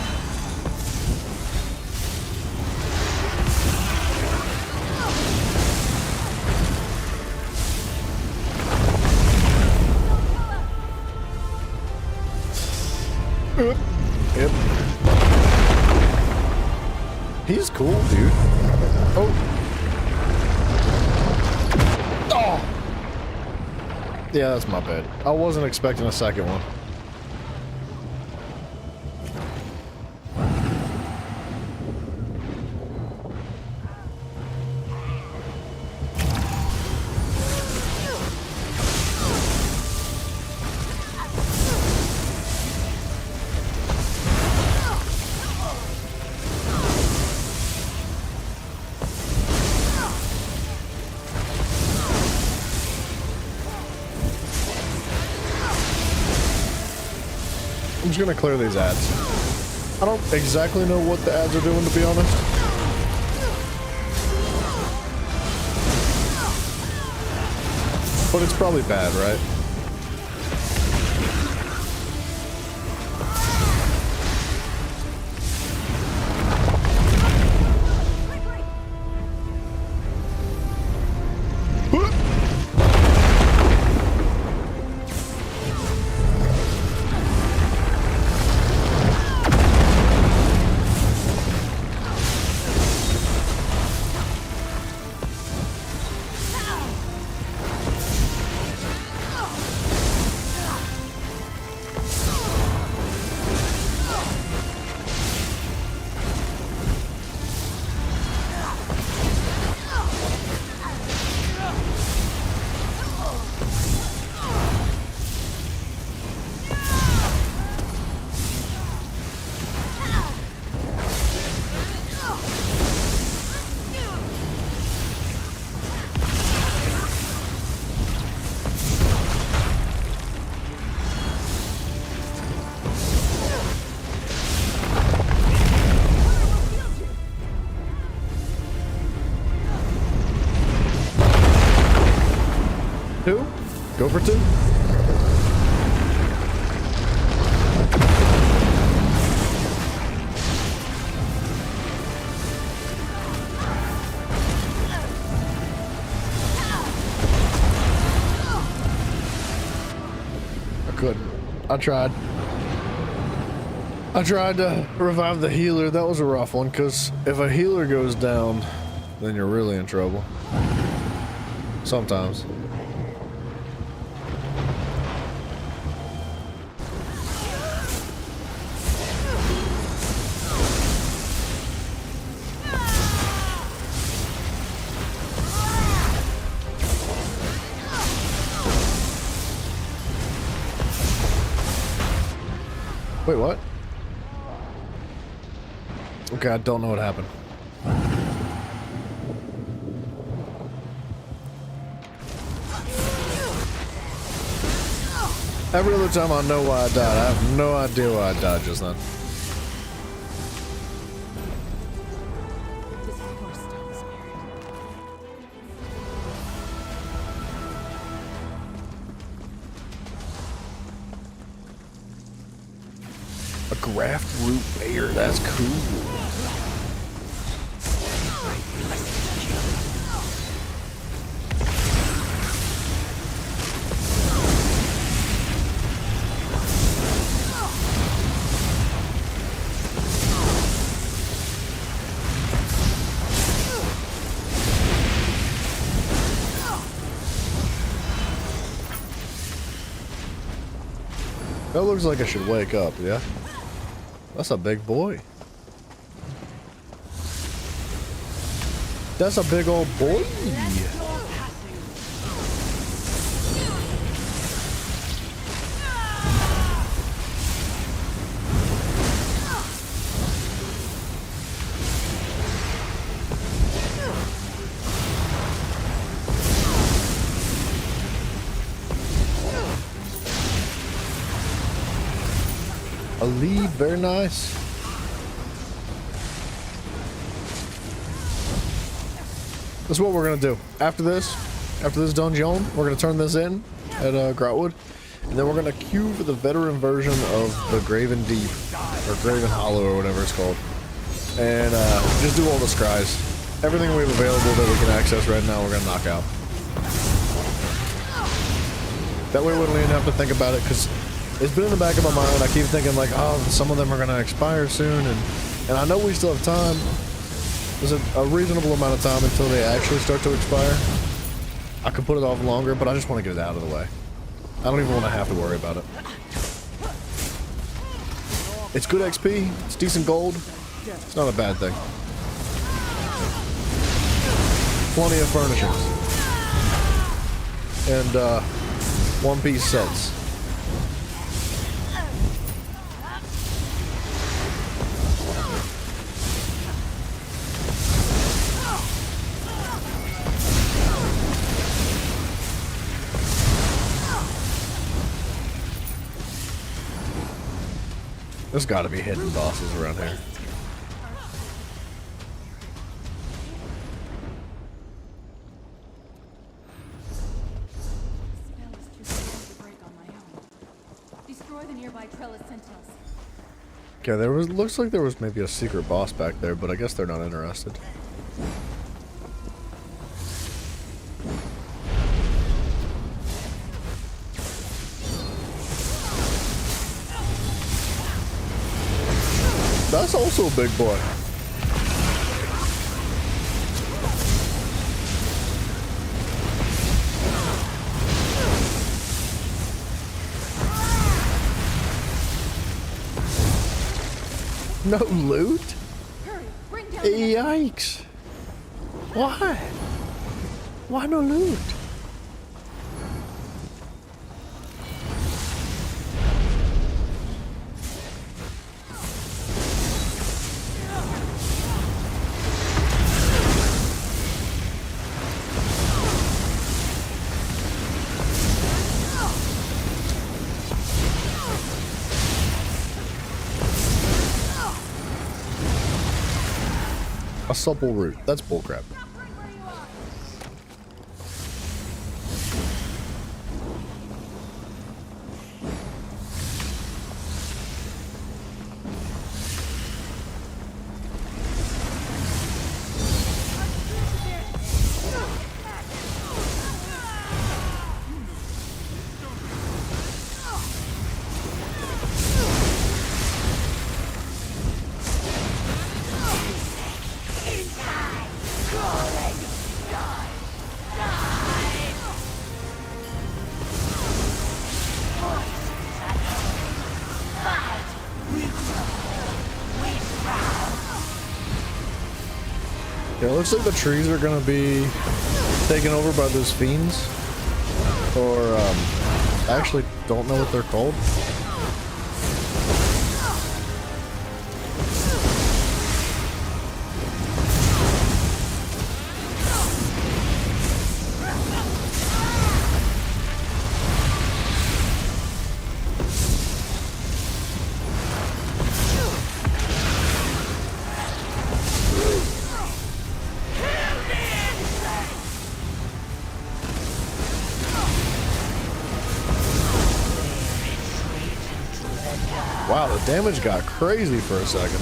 Yep. He's cool, dude. Oh. Oh. Yeah, that's my bad. I wasn't expecting a second one. I'm just gonna clear these ads. I don't exactly know what the ads are doing, to be honest. But it's probably bad, right? Two? Go for two? I couldn't. I tried. I tried to revive the healer. That was a rough one, because if a healer goes down, then you're really in trouble. Sometimes. Wait, what? Okay, I don't know what happened. Every other time I know why I died. I have no idea why I died just then. A graft root bear, that's cool. That looks like I should wake up, yeah? That's a big boy. That's a big old boy. A lead, very nice. That's what we're gonna do. After this dungeon, we're gonna turn this in at Grautwood, and then we're gonna queue for the veteran version of the Graven Deep, or Graven Hollow, or whatever it's called, and just do all the scries. Everything we have available that we can access right now, we're gonna knock out. That way we don't even have to think about it, because it's been in the back of my mind. I keep thinking like, oh, some of them are gonna expire soon, and I know we still have time. There's a reasonable amount of time until they actually start to expire. I could put it off longer, but I just want to get it out of the way. I don't even want to have to worry about it. It's good XP. It's decent gold. It's not a bad thing. Plenty of furnishings. And one-piece sets. There's got to be hidden bosses around here. Spell is too strong to break on my own. Destroy the nearby trellis sentinels. Okay, looks like there was maybe a secret boss back there, but I guess they're not interested. That's also a big boy. No loot? Hurry, bring down Yikes. Why? Why no loot? A supple root. That's bullcrap. Yeah, it looks like the trees are gonna be taken over by those fiends. Or, I actually don't know what they're called. Wow, the damage got crazy for a second.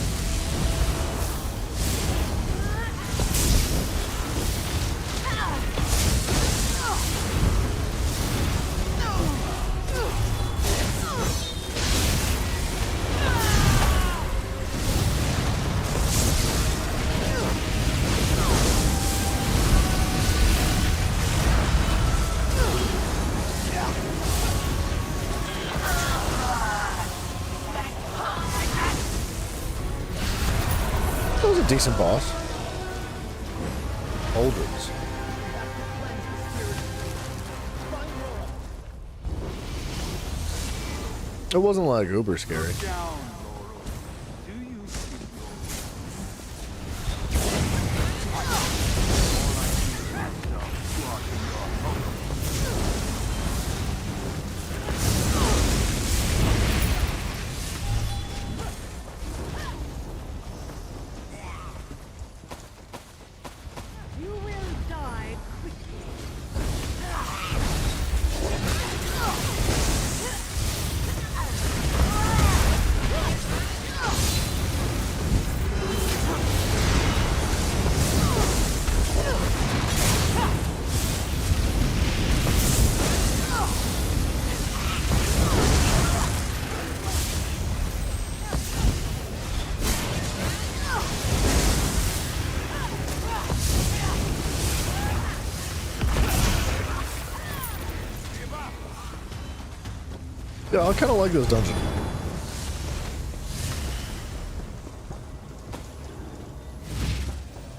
That was a decent boss. Aldrins. It wasn't like uber scary. You will die quickly. Yeah, I kind of like this dungeon.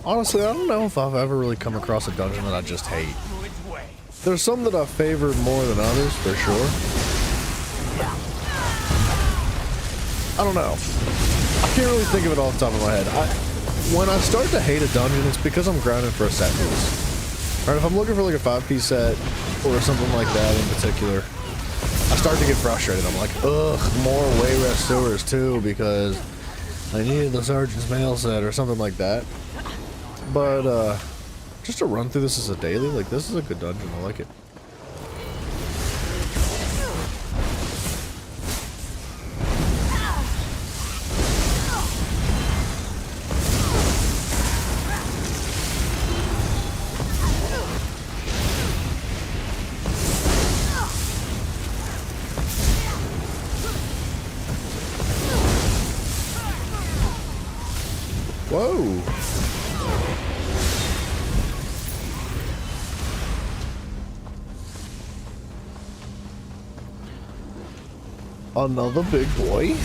Honestly, I don't know if I've ever really come across a dungeon that I just hate. There's some that I favor more than others, for sure. I don't know. I can't really think of it off the top of my head. When I start to hate a dungeon, it's because I'm grinding for a set piece. Right, if I'm looking for like a 5-piece set or something like that in particular, I start to get frustrated. I'm like, ugh, more Wayrest sewers too, because I needed the Sergeant's mail set or something like that. But just to run through this as a daily, like, this is a good dungeon. I like it. Whoa! Another big boy?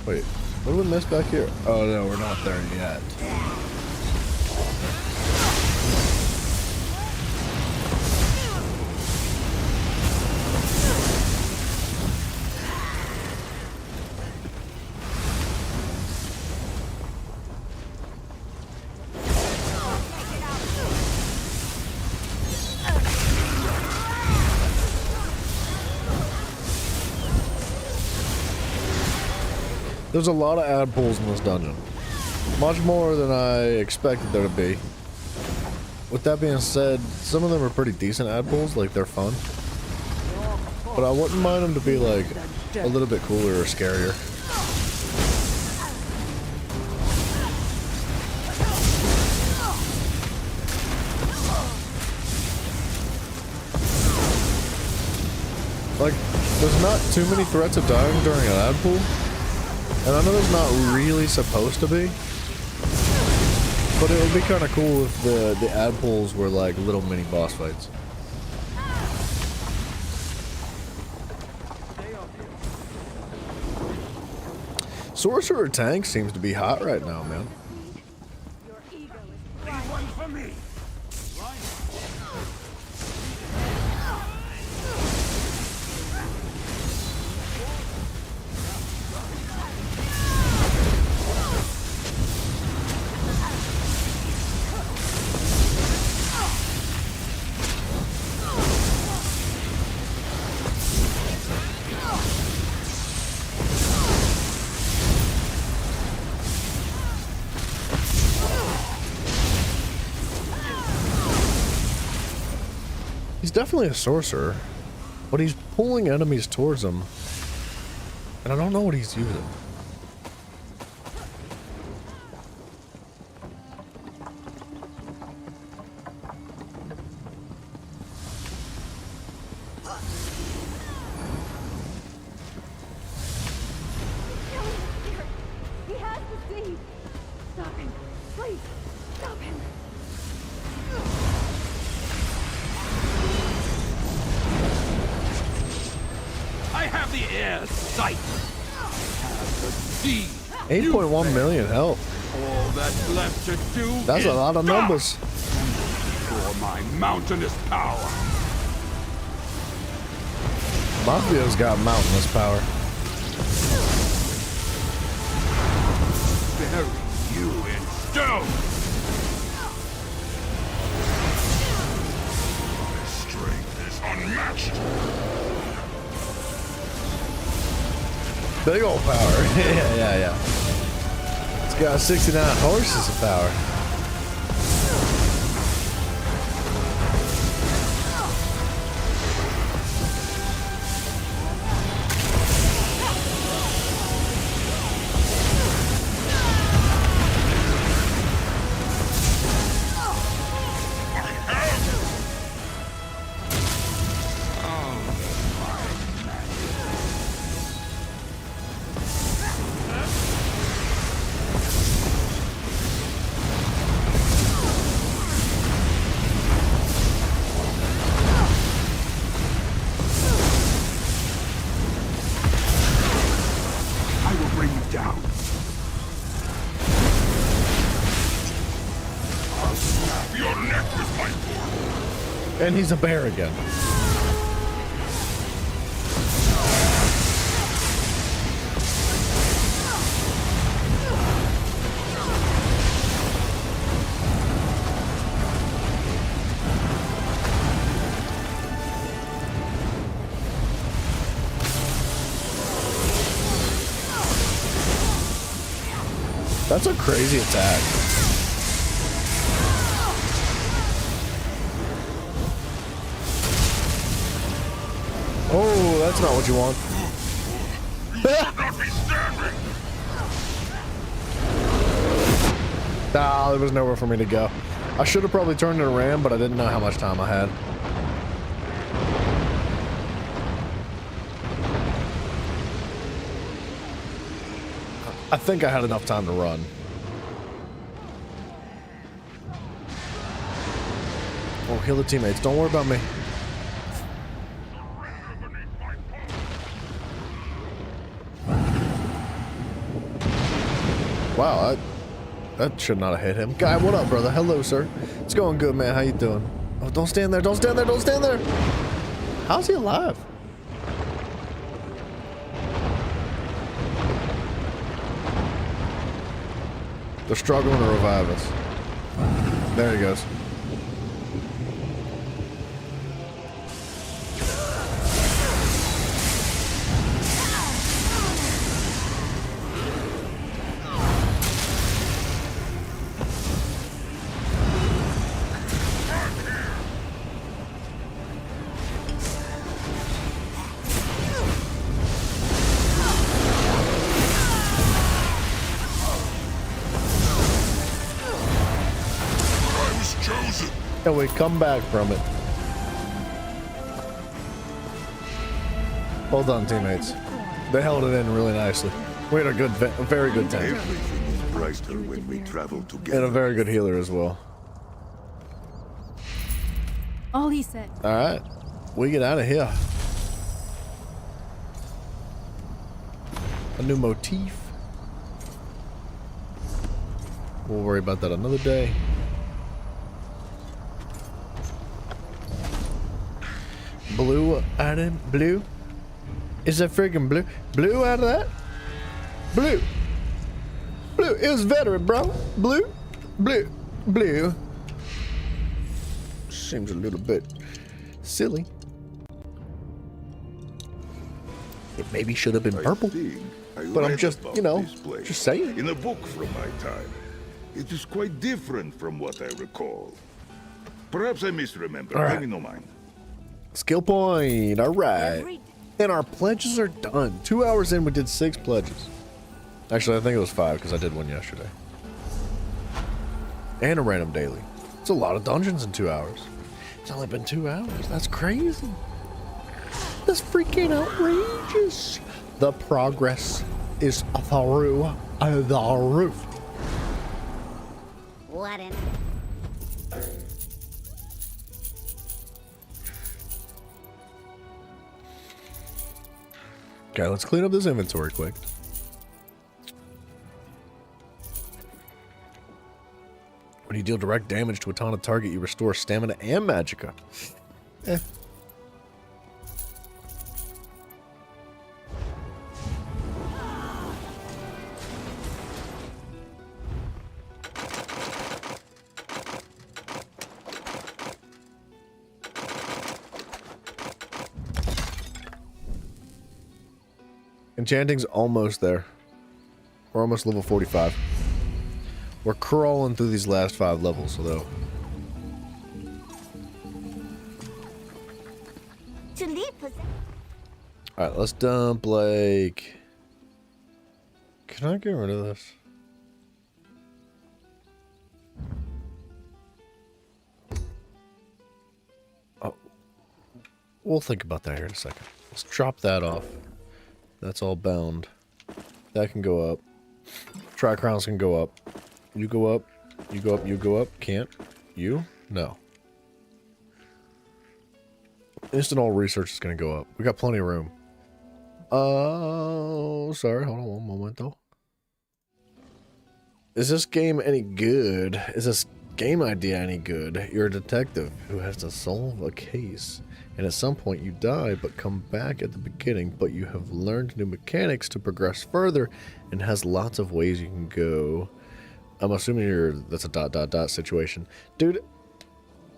Wait, what do we miss back here? Oh no, we're not there yet. There's a lot of ad pulls in this dungeon. Much more than I expected there to be. With that being said, some of them are pretty decent ad pulls, like they're fun. But I wouldn't mind them to be like a little bit cooler or scarier. Like, there's not too many threats of dying during an ad pull. And I know there's not really supposed to be, but it would be kind of cool if the ad pulls were like little mini boss fights. Sorcerer Tank seems to be hot right now, man. Your ego is Leave one for me. He's definitely a sorcerer, but he's pulling enemies towards him, and I don't know what he's using. He has the seed. Stop him. Please, stop him. I have the air sight. Have the seed. 8.1 million health. All that's left to do That's is a lot of die numbers. for my mountainous power. Mafio's got mountainous power. Bury you in stone. My strength is unmatched. Big old power. yeah. It's got 69 horses of power. I will bring you down. I'll snap your neck with my fork. And he's a bear again. That's a crazy attack. Oh, that's not what you want. Nah, there was nowhere for me to go. I should have probably turned and ran, but I didn't know how much time I had. I think I had enough time to run. Oh, heal the teammates. Don't worry about me. Wow, that should not have hit him. Guy, what up, brother? Hello, sir. It's going good, man. How you doing? Oh, don't stand there. Don't stand there. Don't stand there. How's he alive? They're struggling to revive us. There he goes. And we come back from it. Hold on, teammates. They held it in really nicely. We had a very good tank. Everything is brighter when we travel together. And a very good healer as well. All he said. All right, we get out of here. A new motif. We'll worry about that another day. Blue out of blue? Is that friggin' blue? Blue out of that? Blue. Blue. It was veteran, bro. Blue. Blue. Blue. Seems a little bit silly. It maybe should have been purple. But I'm just, you know, just saying. In a book from my time. It is quite different from what I recall. Perhaps I misremember. All right. Pay me no mind. Skill point. All right. And our pledges are done. 2 hours in, we did 6 pledges. Actually, I think it was 5 because I did one yesterday. And a random daily. It's a lot of dungeons in 2 hours. It's only been 2 hours. That's crazy. That's freaking outrageous. The progress is through the roof. What an... Okay, let's clean up this inventory quick. When you deal direct damage to a taunted target, you restore stamina and magicka. Eh. Enchanting's almost there. We're almost level 45. We're crawling through these last 5 levels, though. Alright, let's dump, like... Can I get rid of this? Oh. We'll think about that here in a second. Let's drop that off. That's all bound. That can go up. Tri-crowns can go up. You go up. You go up. You go up. Can't. You? No. Instant all research is going to go up. We got plenty of room. Oh, sorry. Hold on one moment, though. Is this game any good? Is this game idea any good? You're a detective who has to solve a case. And at some point you die, but come back at the beginning, but you have learned new mechanics to progress further and has lots of ways you can go. I'm assuming that's a ... situation. Dude,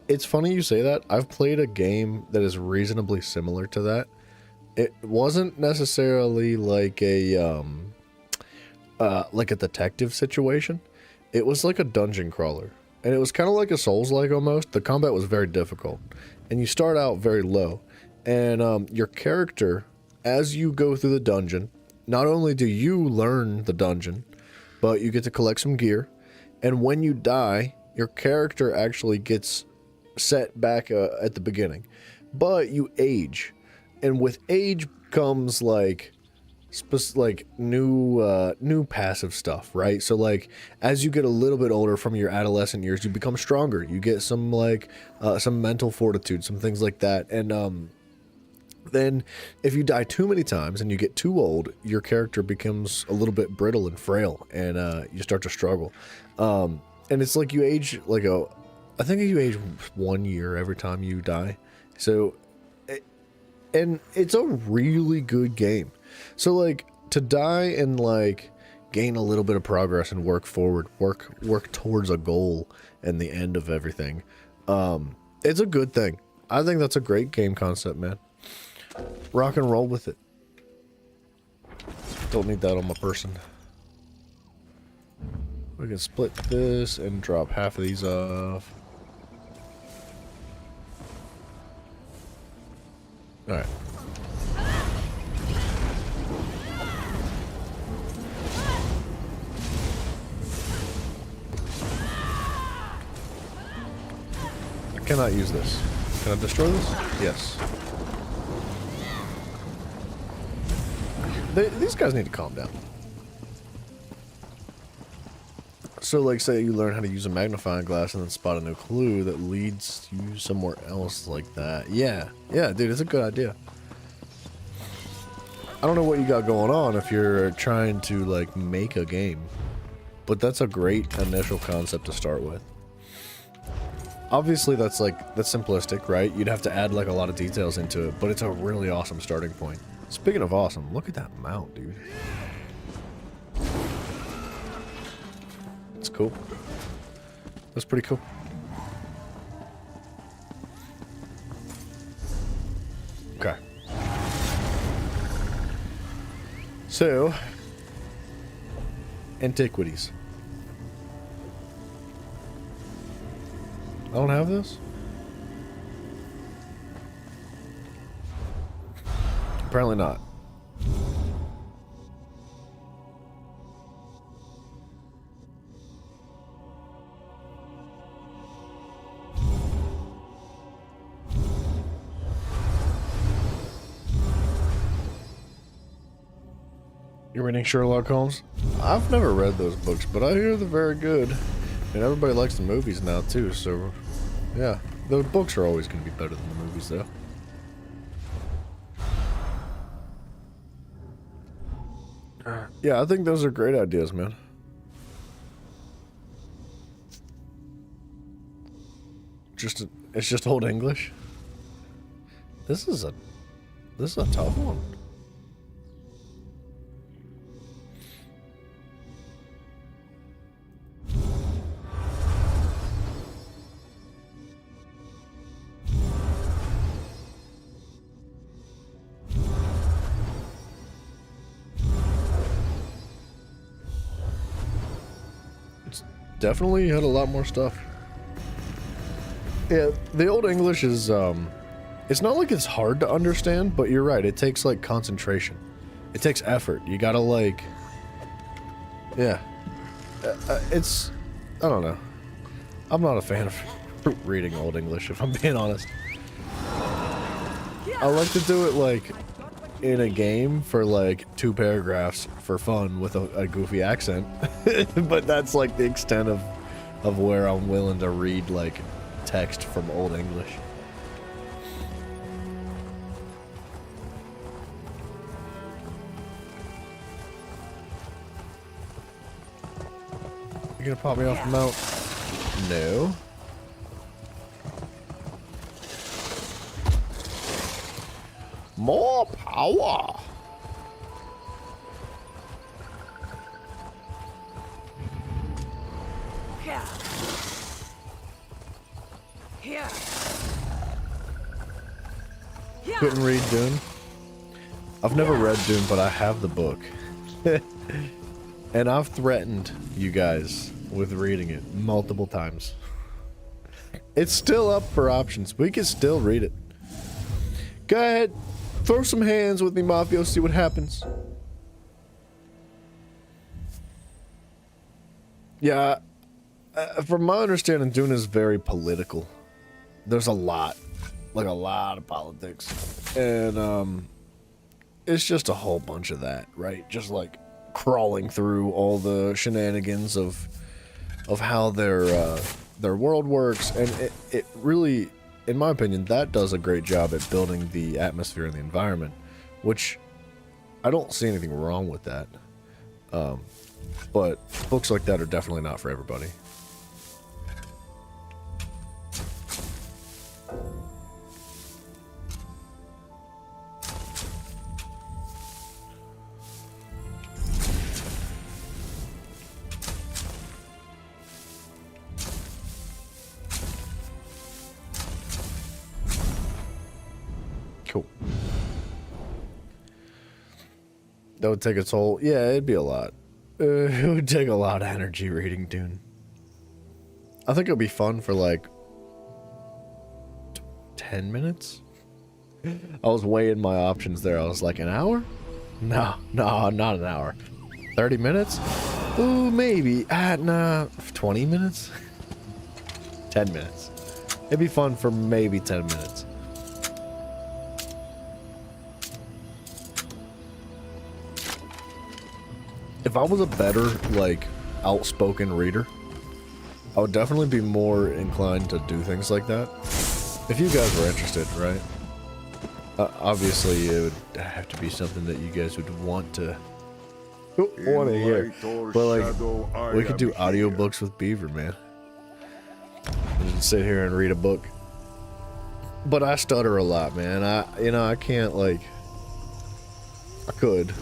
it's funny you say that. I've played a game that is reasonably similar to that. It wasn't necessarily like a like a detective situation. It was like a dungeon crawler, and it was kind of like a Souls-like almost. The combat was very difficult, and you start out very low, and your character, as you go through the dungeon, not only do you learn the dungeon, but you get to collect some gear, and when you die, your character actually gets set back at the beginning, but you age, and with age comes like new passive stuff, right? So like as you get a little bit older from your adolescent years, you become stronger. You get some like some mental fortitude, some things like that, and then if you die too many times and you get too old, your character becomes a little bit brittle and frail, and you start to struggle. And it's like you age like I think you age 1 year every time you die. So, and it's a really good game. So like to die and like gain a little bit of progress and work forward, work towards a goal and the end of everything. It's a good thing. I think that's a great game concept, man. Rock and roll with it. Don't need that on my person. We can split this and drop half of these off. Alright. I cannot use this. Can I destroy this? Yes. These guys need to calm down. So, like, say you learn how to use a magnifying glass and then spot a new clue that leads you somewhere else like that. Yeah, dude, it's a good idea. I don't know what you got going on if you're trying to, like, make a game. But that's a great initial concept to start with. Obviously, that's simplistic, right? You'd have to add, like, a lot of details into it, but it's a really awesome starting point. Speaking of awesome, look at that mount, dude. It's cool. That's pretty cool. Okay. So, antiquities. I don't have this? Apparently not. You're reading Sherlock Holmes? I've never read those books, but I hear they're very good. And everybody likes the movies now too, so yeah. The books are always going to be better than the movies though. Yeah, I think those are great ideas, man. It's just Old English. This is a tough one. Definitely had a lot more stuff. Yeah, the Old English is, it's not like it's hard to understand, but you're right, it takes, like, concentration. It takes effort. You gotta, like, yeah. It's, I don't know. I'm not a fan of reading Old English, if I'm being honest. I like to do it, like, in a game for, like, 2 paragraphs for fun with a goofy accent. But that's, like, the extent of where I'm willing to read, like, text from Old English. You gonna pop me off the mount? No. More power! Couldn't read Dune. I've never read Dune, but I have the book. And I've threatened you guys with reading it multiple times. It's still up for options. We can still read it. Go ahead. Throw some hands with me, Mafio. See what happens. Yeah. From my understanding, Dune is very political. There's a lot. Like a lot of politics. And, it's just a whole bunch of that, right? Just like crawling through all the shenanigans of how their world works, and it really, in my opinion, that does a great job at building the atmosphere and the environment, which I don't see anything wrong with that. But books like that are definitely not for everybody. Cool. That would take a toll. Yeah, it'd be a lot. It would take a lot of energy reading Dune. I think it would be fun for like 10 minutes. I was weighing my options there. I was like, an hour? No, not an hour. 30 minutes? Ooh, maybe. Nah, 20 minutes? 10 minutes. It'd be fun for maybe 10 minutes. If I was a better, like, outspoken reader, I would definitely be more inclined to do things like that. If you guys were interested, right? Obviously, it would have to be something that you guys would want to hear. But, like, we could do audiobooks with Beaver, man. And sit here and read a book. But I stutter a lot, man. I can't, like... I could.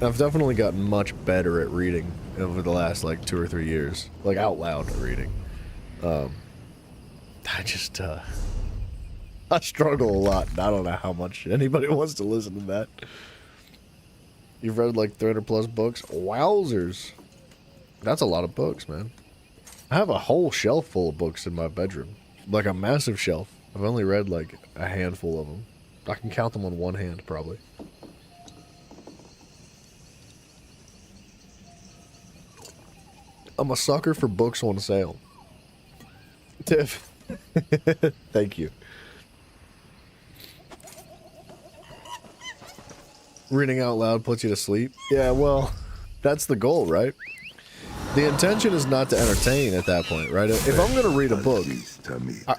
I've definitely gotten much better at reading over the last, like, 2 or 3 years. Like, out loud reading. I struggle a lot, and I don't know how much anybody wants to listen to that. You've read, like, 300 plus books? Wowzers. That's a lot of books, man. I have a whole shelf full of books in my bedroom. Like, a massive shelf. I've only read, like, a handful of them. I can count them on one hand, probably. I'm a sucker for books on sale. Tiff. Thank you. Reading out loud puts you to sleep? Yeah, well, that's the goal, right? The intention is not to entertain at that point, right? If I'm going to read a book,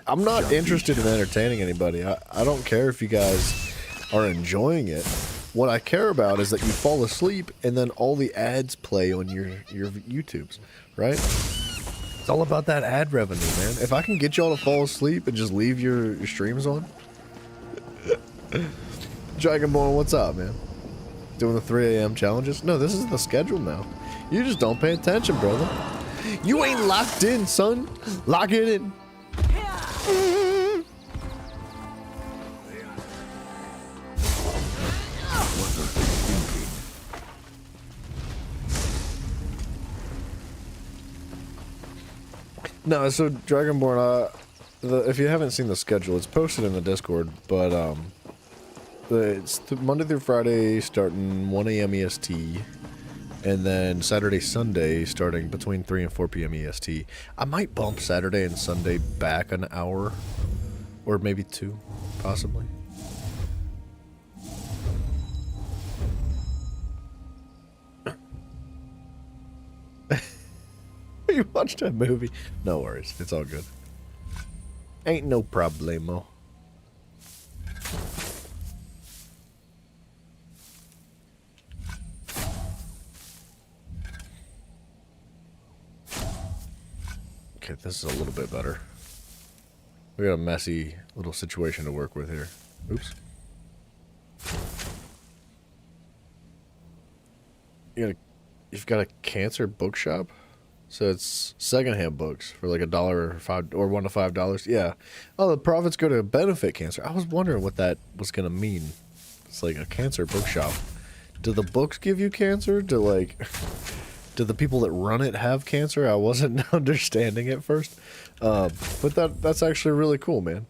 I'm not interested in entertaining anybody. I don't care if you guys are enjoying it. What I care about is that you fall asleep and then all the ads play on your YouTubes, right? It's all about that ad revenue, man. If I can get y'all to fall asleep and just leave your streams on. Dragonborn, what's up, man? Doing the 3 a.m. challenges? No, this is the schedule now. You just don't pay attention, brother. You ain't locked in, son. Lock it in. No, so Dragonborn, if you haven't seen the schedule, it's posted in the Discord, but it's Monday through Friday starting 1 a.m. EST, and then Saturday, Sunday starting between 3 and 4 p.m. EST. I might bump Saturday and Sunday back an hour, or maybe 2, possibly. You watched that movie? No worries. It's all good. Ain't no problemo. Okay, this is a little bit better. We got a messy little situation to work with here. Oops. You've got a cancer bookshop? So it's secondhand books for like $1 or $5 or $1 to $5. Yeah. Oh, the profits go to benefit cancer. I was wondering what that was gonna mean. It's like a cancer bookshop. Do the books give you cancer? Do like do the people that run it have cancer? I wasn't understanding at first. But that's actually really cool, man.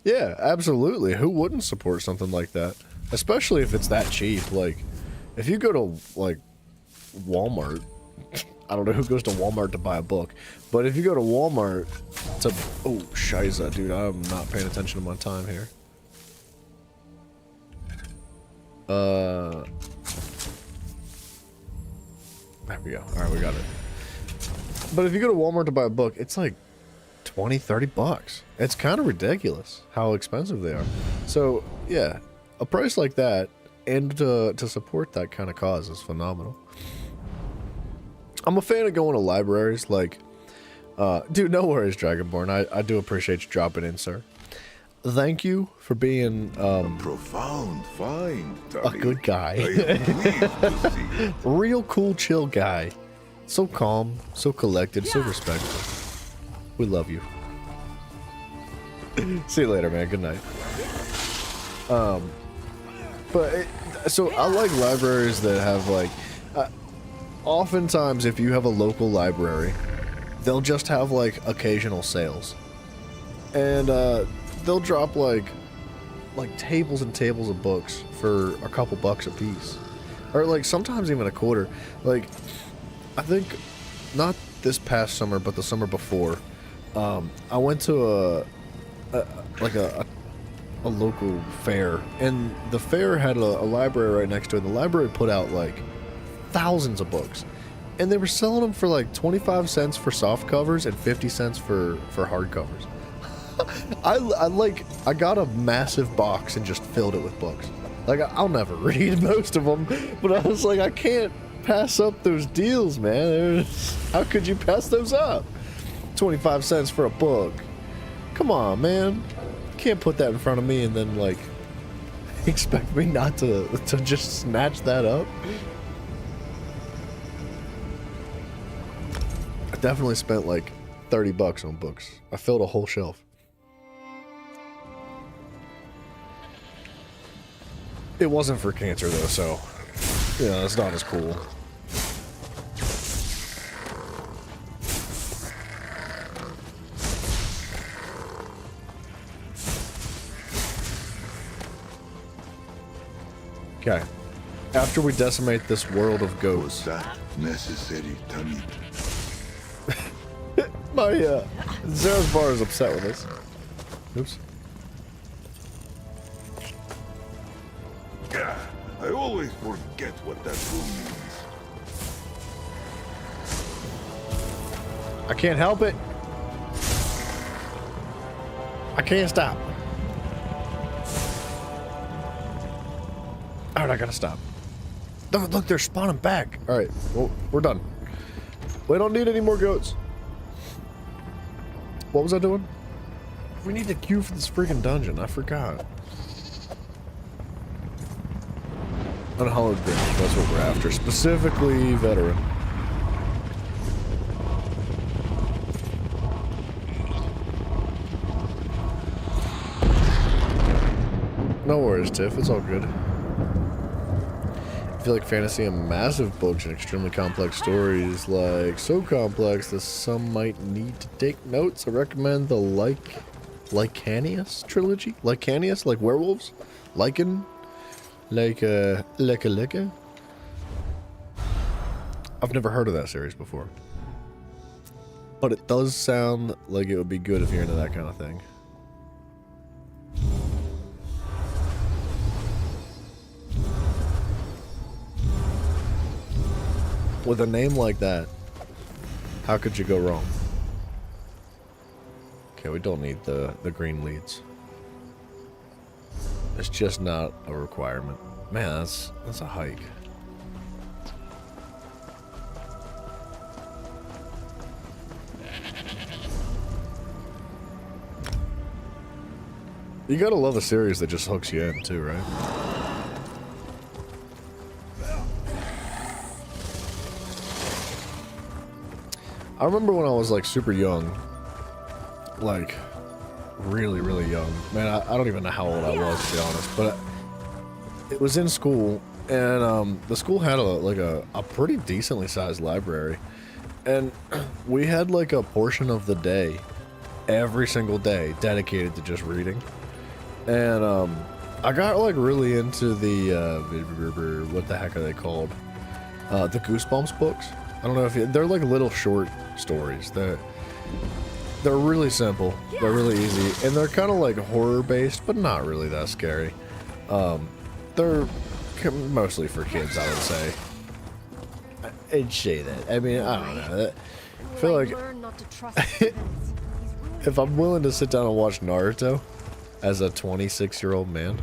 Yeah, absolutely. Who wouldn't support something like that? Especially if it's that cheap. Like, if you go to, like, Walmart, I don't know who goes to Walmart to buy a book, but if you go to Walmart to, oh, shiza, dude, I'm not paying attention to my time here. There we go. Alright, we got it. But if you go to Walmart to buy a book, it's like 20, 30 bucks. It's kind of ridiculous how expensive they are. So, yeah, a price like that and to support that kind of cause is phenomenal. I'm a fan of going to libraries, like, dude, no worries, Dragonborn. I do appreciate you dropping in, sir. Thank you for being, Profound find, a Tommy. good guy. I am pleased to see it. Real cool, chill guy. So calm, so collected, so respectful. We love you. See you later, man. Good night. So I like libraries that have, like, oftentimes if you have a local library, they'll just have, like, occasional sales. And, they'll drop, like tables and tables of books for a couple bucks a piece. Or, like, sometimes even a quarter. Like, I think, not this past summer, but the summer before, I went to a local fair, and the fair had a library right next to it. The library put out, like, thousands of books, and they were selling them for, like, 25 cents for soft covers and 50 cents for hard covers. I got a massive box and just filled it with books. Like, I'll never read most of them, but I was like, I can't pass up those deals, man. How could you pass those up? 25 cents for a book. Come on, man. Can't put that in front of me and then, like, expect me not to just snatch that up. I definitely spent, like, 30 bucks on books. I filled a whole shelf. It wasn't for cancer, though, so, yeah, it's not as cool. Okay. After we decimate this world of Was ghosts, that necessary, Tommy? my, Zara's bar is upset with us. Oops. Gah, I always forget what that room means. I can't help it. I can't stop. Alright, I gotta stop. Look, they're spawning back. Alright, well, we're done. We don't need any more goats. What was I doing? We need to queue for this freaking dungeon. I forgot. Unhallowed Grinch, that's what we're after. Specifically, veteran. No worries, Tiff. It's all good. I feel like fantasy and massive books and extremely complex stories, like so complex that some might need to take notes. I recommend the Lycanius trilogy. Lycanius, like werewolves. Lycan. Leka. I've never heard of that series before. But it does sound like it would be good if you're into that kind of thing. With a name like that, how could you go wrong? Okay, we don't need the green leads. It's just not a requirement. Man, that's a hike. You gotta love a series that just hooks you in too, right? I remember when I was like super young, like really, really young. Man, I don't even know how old I was, to be honest, but it was in school and the school had a pretty decently sized library, and we had like a portion of the day, every single day, dedicated to just reading. And I got like really into the what the heck are they called? The Goosebumps books. I don't know if they're like little short stories. They're really simple. They're really easy, and they're kind of like horror based, but not really that scary. They're mostly for kids, I would say. I'd say that. I mean, I don't know. I feel like Learn not to trust his events. He's if I'm willing to sit down and watch Naruto as a 26-year-old man,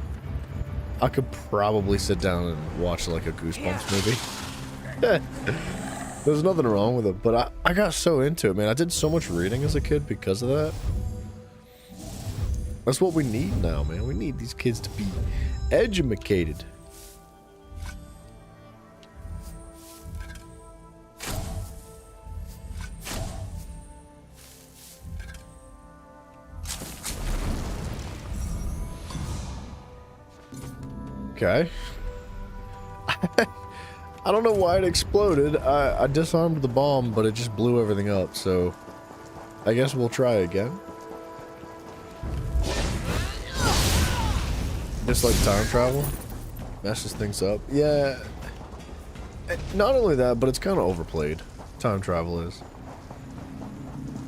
I could probably sit down and watch like a Goosebumps movie. There's nothing wrong with it, but I got so into it, man. I did so much reading as a kid because of that. That's what we need now, man. We need these kids to be educated. Okay. I don't know why it exploded. I disarmed the bomb, but it just blew everything up, so I guess we'll try again. Just like time travel. Messes things up. Yeah. Not only that, but it's kind of overplayed. Time travel is.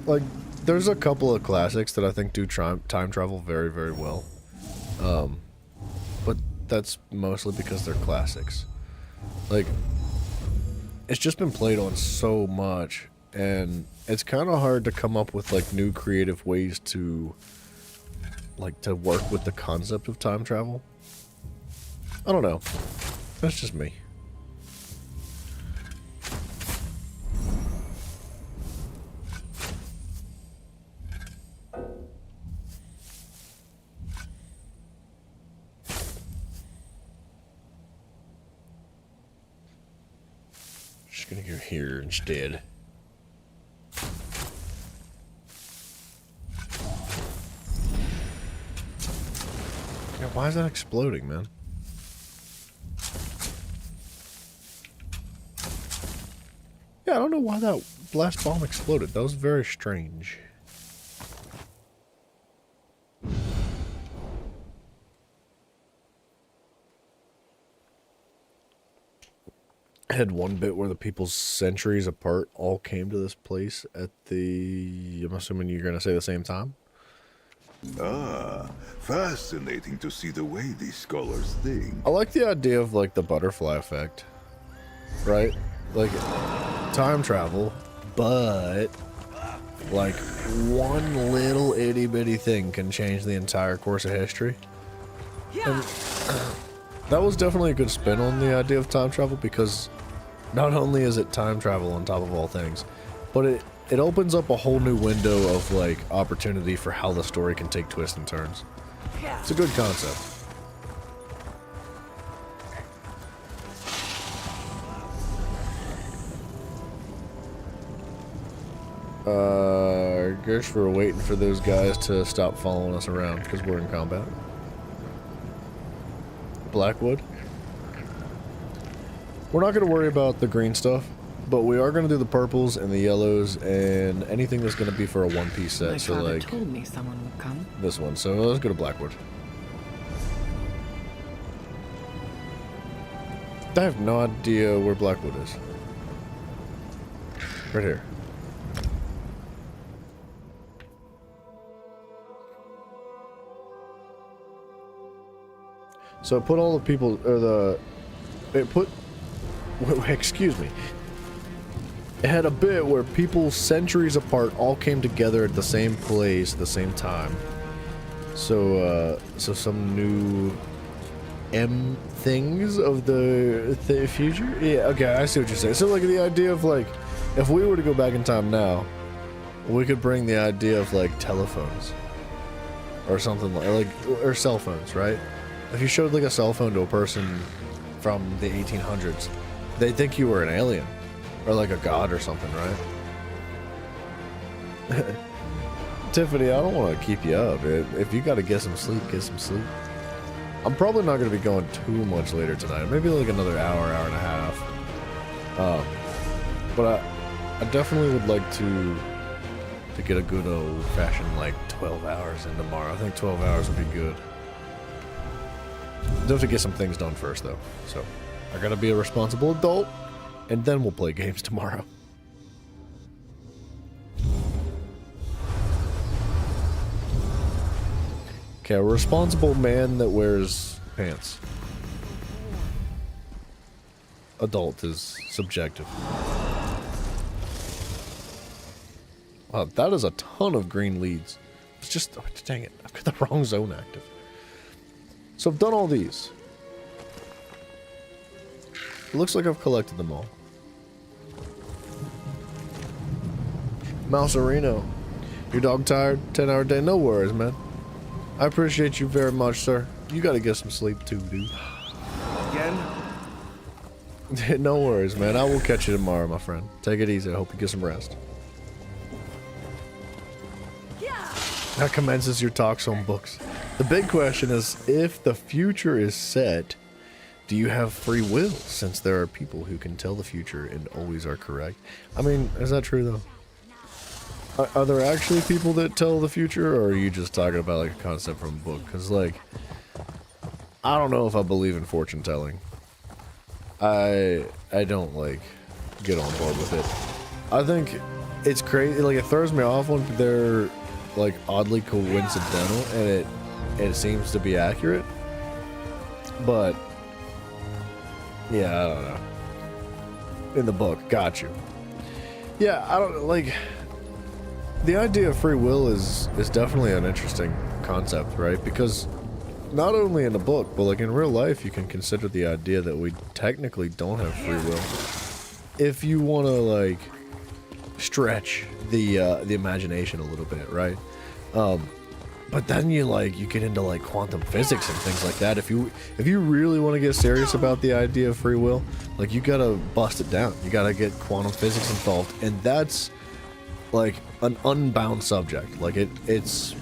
Like, there's a couple of classics that I think do time travel very, very well. But that's mostly because they're classics. Like, it's just been played on so much, and it's kind of hard to come up with like new creative ways to like to work with the concept of time travel. I don't know. That's just me. Just gonna go here instead. Yeah, why is that exploding, man? Yeah, I don't know why that blast bomb exploded. That was very strange. I had one bit where the people's centuries apart all came to this place at the... I'm assuming you're going to say the same time? Ah, fascinating to see the way these scholars think. I like the idea of, like, the butterfly effect. Right? Like, time travel, but, like, one little itty-bitty thing can change the entire course of history. And that was definitely a good spin on the idea of time travel, because not only is it time travel on top of all things, but it opens up a whole new window of, like, opportunity for how the story can take twists and turns. It's a good concept. I guess we're waiting for those guys to stop following us around because we're in combat. Blackwood. We're not going to worry about the green stuff, but we are going to do the purples and the yellows and anything that's going to be for a one-piece set. My So father like told me someone would come. this one. So let's go to Blackwood. I have no idea where Blackwood is. Right here. So it put all the people, or excuse me. It had a bit where people centuries apart all came together at the same place at the same time. So, so some new M things of the future? Yeah, okay, I see what you're saying. So like the idea of like, if we were to go back in time now, we could bring the idea of like telephones. Or something like or cell phones, right? If you showed like a cell phone to a person from the 1800s, they'd think you were an alien or like a god or something, right? Tiffany, I don't want to keep you up. If you got to get some sleep, get some sleep. I'm probably not going to be going too much later tonight. Maybe like another hour, hour and a half. But I definitely would like to get a good old-fashioned like 12 hours in tomorrow. I think 12 hours would be good. Do have to get some things done first though. So I gotta be a responsible adult, and then we'll play games tomorrow. Okay, a responsible man that wears pants. Adult is subjective. Wow, that is a ton of green leads. It's just, oh, dang it, I've got the wrong zone active. So I've done all these. It looks like I've collected them all. Mouserino, your dog tired? 10-hour day? No worries, man. I appreciate you very much, sir. You gotta get some sleep too, dude. Again? No worries, man. I will catch you tomorrow, my friend. Take it easy. I hope you get some rest. That commences your talks on books. The big question is, if the future is set, do you have free will, since there are people who can tell the future and always are correct? I mean, is that true, though? Are there actually people that tell the future, or are you just talking about, like, a concept from a book? Because, like, I don't know if I believe in fortune telling. I don't, like, get on board with it. I think it's crazy. Like, it throws me off when they're, like, oddly coincidental, and it seems to be accurate. But, yeah, I don't know. In the book, got you. Yeah, I don't, like... The idea of free will is definitely an interesting concept, right? Because not only in the book, but like in real life, you can consider the idea that we technically don't have free will. If you want to like stretch the imagination a little bit, right? But then you get into like quantum physics and things like that. If you really want to get serious about the idea of free will, like you gotta bust it down. You gotta get quantum physics involved, and that's like an unbound subject. Like it's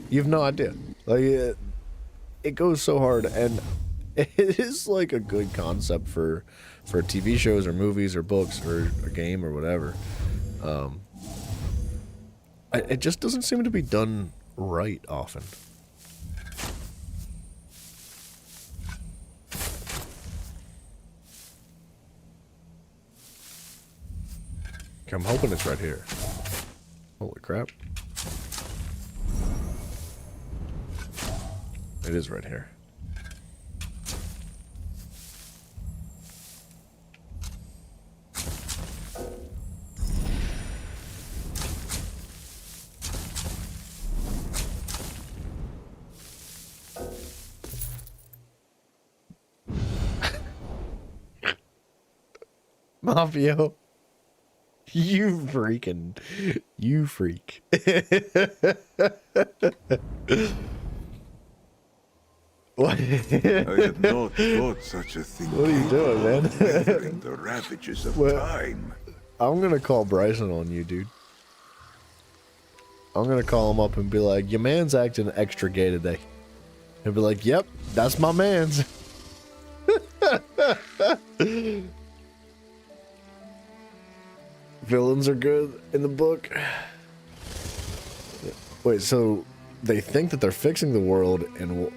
you have no idea. Like it goes so hard, and it is like a good concept for TV shows or movies or books or a game or whatever. It just doesn't seem to be done right often. Okay, I'm hoping it's right here. Holy crap. It is right here. Mafio. You freak. What? I had not thought such a thing. What are you doing, man? Weathering the ravages of time. I'm gonna call Bryson on you, dude. I'm gonna call him up and be like, your man's acting extra gay today. He'll be like, yep, that's my man's. Villains are good in the book. Wait, so they think that they're fixing the world and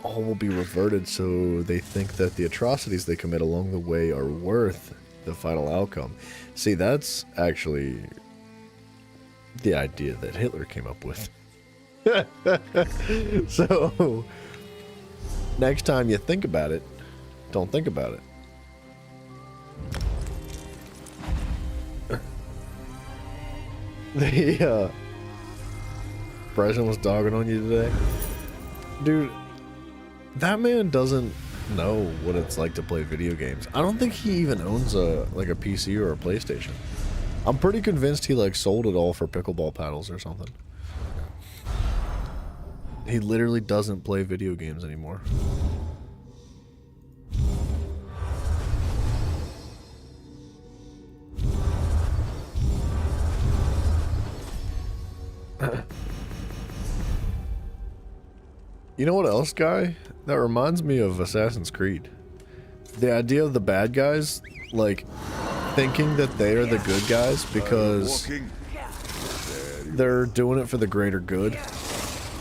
all will be reverted, so they think that the atrocities they commit along the way are worth the final outcome. See, that's actually the idea that Hitler came up with. So, next time you think about it, don't think about it. Bryson was dogging on you today. Dude, that man doesn't know what it's like to play video games. I don't think he even owns a PC or a PlayStation. I'm pretty convinced he sold it all for pickleball paddles or something. He literally doesn't play video games anymore. You know what else, guy? That reminds me of Assassin's Creed. The idea of the bad guys, like, thinking that they are the good guys because Walking. they're doing it for the greater good,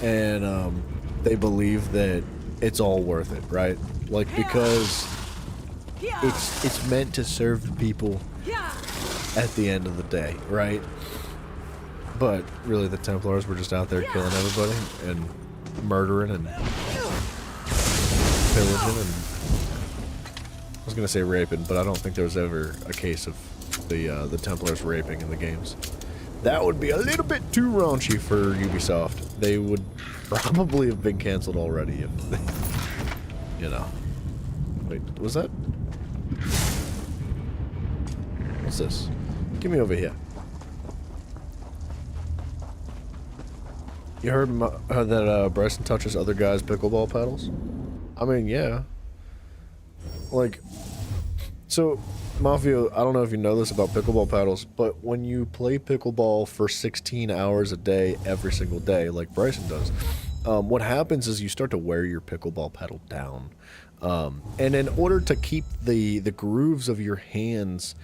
and they believe that it's all worth it, right? Like, because it's meant to serve the people at the end of the day, right? But really, the Templars were just out there killing everybody and murdering and pillaging and I was gonna say raping, but I don't think there was ever a case of the Templars raping in the games. That would be a little bit too raunchy for Ubisoft. They would probably have been canceled already if they, you know. Wait, was that? What's this? Give me over here. You heard that Bryson touches other guys' pickleball paddles? I mean, yeah. Like, so, Mafia, I don't know if you know this about pickleball paddles, but when you play pickleball for 16 hours a day, every single day, like Bryson does, what happens is you start to wear your pickleball paddle down. And in order to keep the grooves of your hands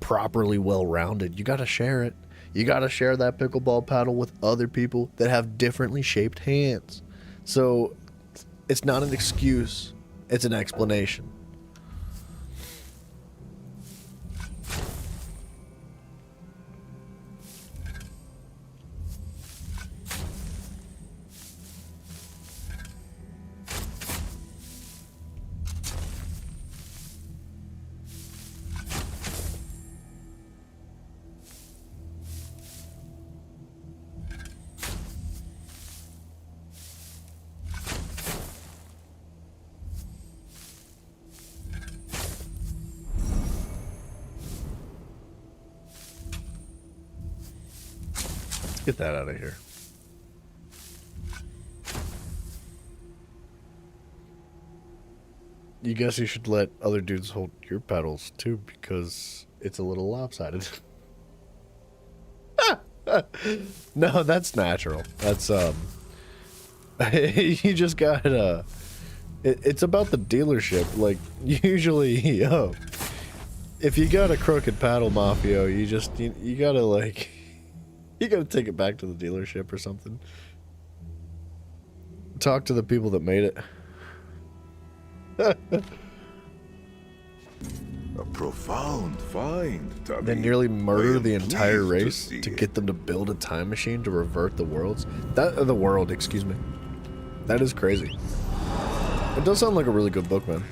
properly well-rounded, you gotta share it. You gotta share that pickleball paddle with other people that have differently shaped hands. So, it's not an excuse, it's an explanation. Get that out of here. You guess you should let other dudes hold your pedals too, because it's a little lopsided. No, that's natural. That's you just gotta. It's about the dealership. Like usually, if you got a crooked paddle, Mafia, you gotta like. You gotta take it back to the dealership or something. Talk to the people that made it. A profound find, Tommy. They nearly I murder am the entire pleased race see to it. get them to build a time machine to revert the world, excuse me. That is crazy. It does sound like a really good book, man.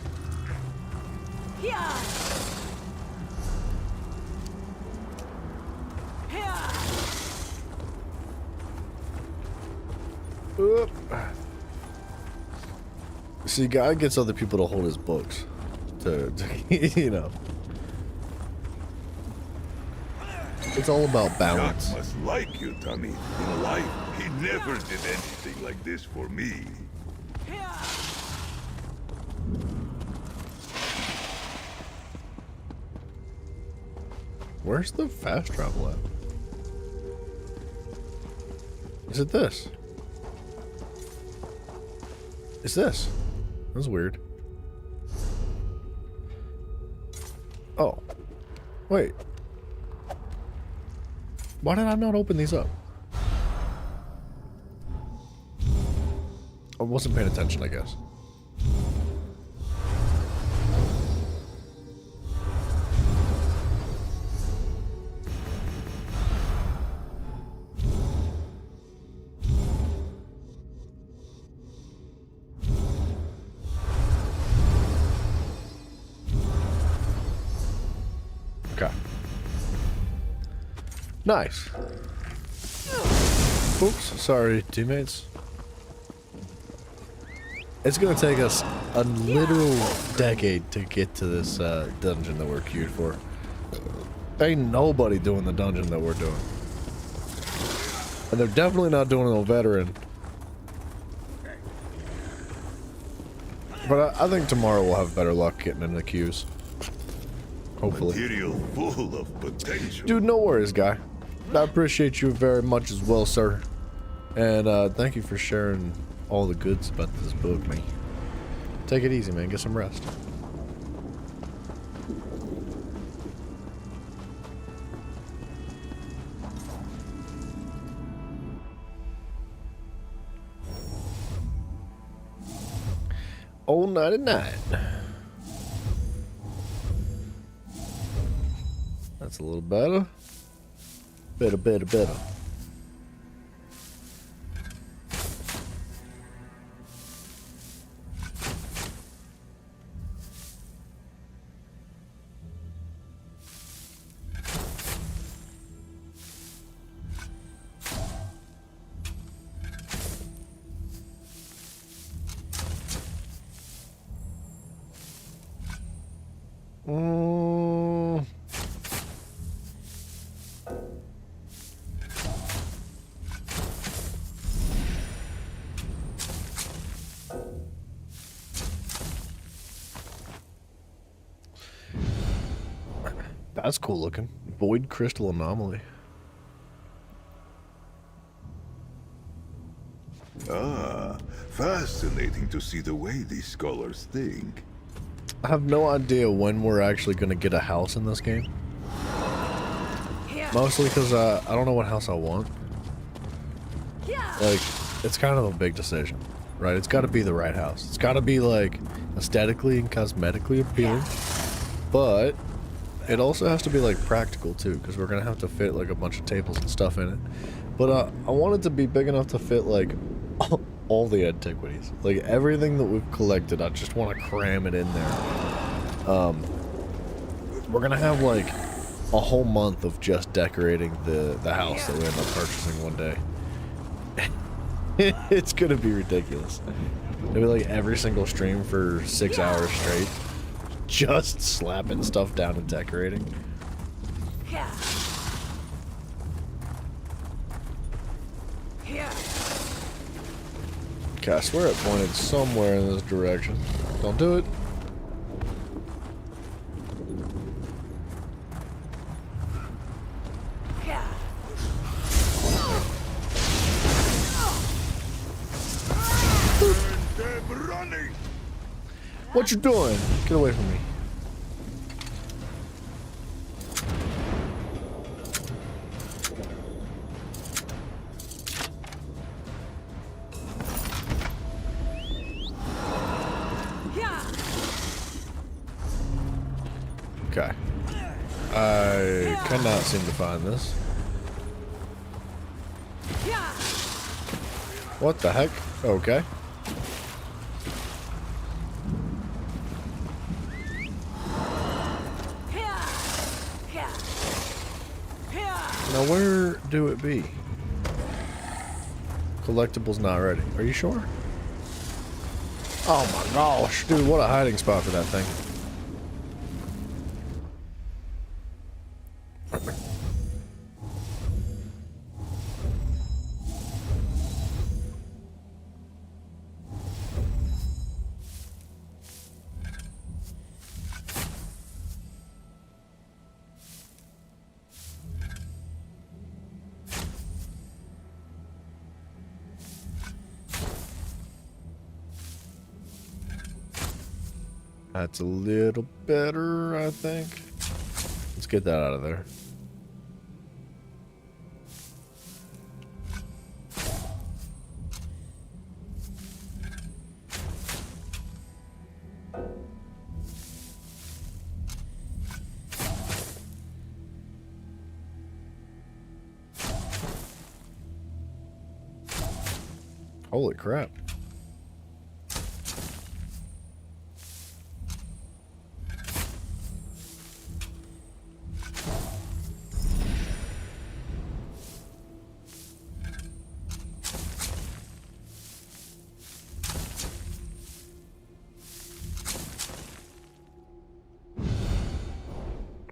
Oop. See, guy gets other people to hold his books. To you know. It's all about balance. Jack must like you, Tommy. In life, he never did anything like this for me. Where's the fast travel at? Is it this? It's this. That's weird. Oh. Wait. Why did I not open these up? I wasn't paying attention, I guess. Okay. Nice. Oops, sorry, teammates. It's gonna take us a literal decade to get to this dungeon that we're queued for. Ain't nobody doing the dungeon that we're doing. And they're definitely not doing it on veteran. But I think tomorrow we'll have better luck getting in the queues. Hopefully. Material full of potential. Dude, no worries, guy. I appreciate you very much as well, sir. And thank you for sharing all the goods about this book, man. Take it easy, man. Get some rest. Old 99. That's a little better. Better. That's cool looking. Void crystal anomaly. Ah, fascinating to see the way these scholars think. I have no idea when we're actually going to get a house in this game. Mostly because I don't know what house I want. Like, it's kind of a big decision, right? It's got to be the right house. It's got to be, like, aesthetically and cosmetically appealing. But it also has to be, like, practical, too, because we're going to have to fit, like, a bunch of tables and stuff in it. But I want it to be big enough to fit, like, all the antiquities. Like, everything that we've collected, I just want to cram it in there. We're going to have, like, a whole month of just decorating the house that we end up purchasing one day. It's going to be ridiculous. It'll be, like, every single stream for 6 hours straight. Just slapping stuff down and decorating. Okay, I swear it pointed somewhere in this direction. Don't do it. What you doing? Get away from me. Okay. I cannot seem to find this. What the heck? Okay. Now where do it be? Collectibles not ready. Are you sure? Oh my gosh, dude, what a hiding spot for that thing. That's a little better, I think. Let's get that out of there. Holy crap.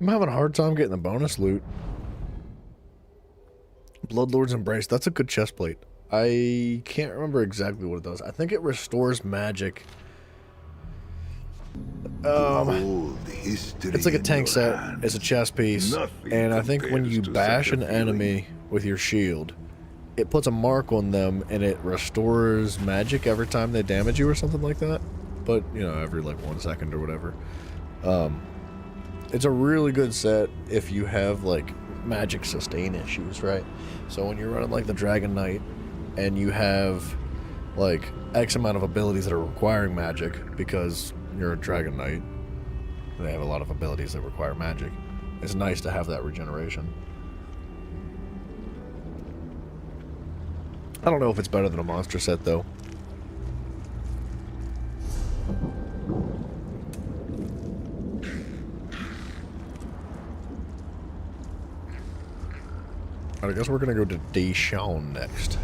I'm having a hard time getting the bonus loot. Bloodlord's Embrace. That's a good chest plate. I can't remember exactly what it does. I think it restores magic. It's like a tank set. It's a chest piece. And I think when you bash an enemy with your shield, it puts a mark on them and it restores magic every time they damage you or something like that. but you know, every like 1 second or whatever. It's a really good set if you have like magic sustain issues, right? So when you're running like the Dragon Knight and you have like X amount of abilities that are requiring magic because you're a Dragon Knight, they have a lot of abilities that require magic. It's nice to have that regeneration. I don't know if it's better than a monster set though. I guess we're gonna go to Deshaun next.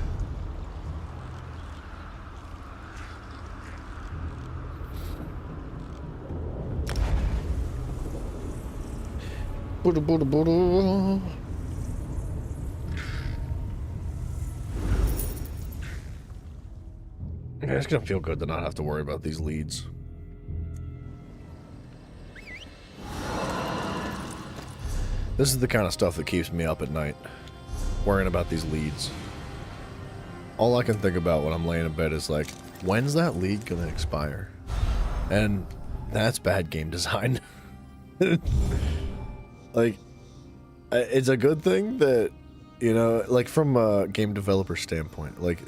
Yeah, it's gonna feel good to not have to worry about these leads. This is the kind of stuff that keeps me up at night. Worrying about these leads. All I can think about when I'm laying in bed is like, when's that lead gonna expire? And that's bad game design. Like, it's a good thing that, you know, like from a game developer standpoint, like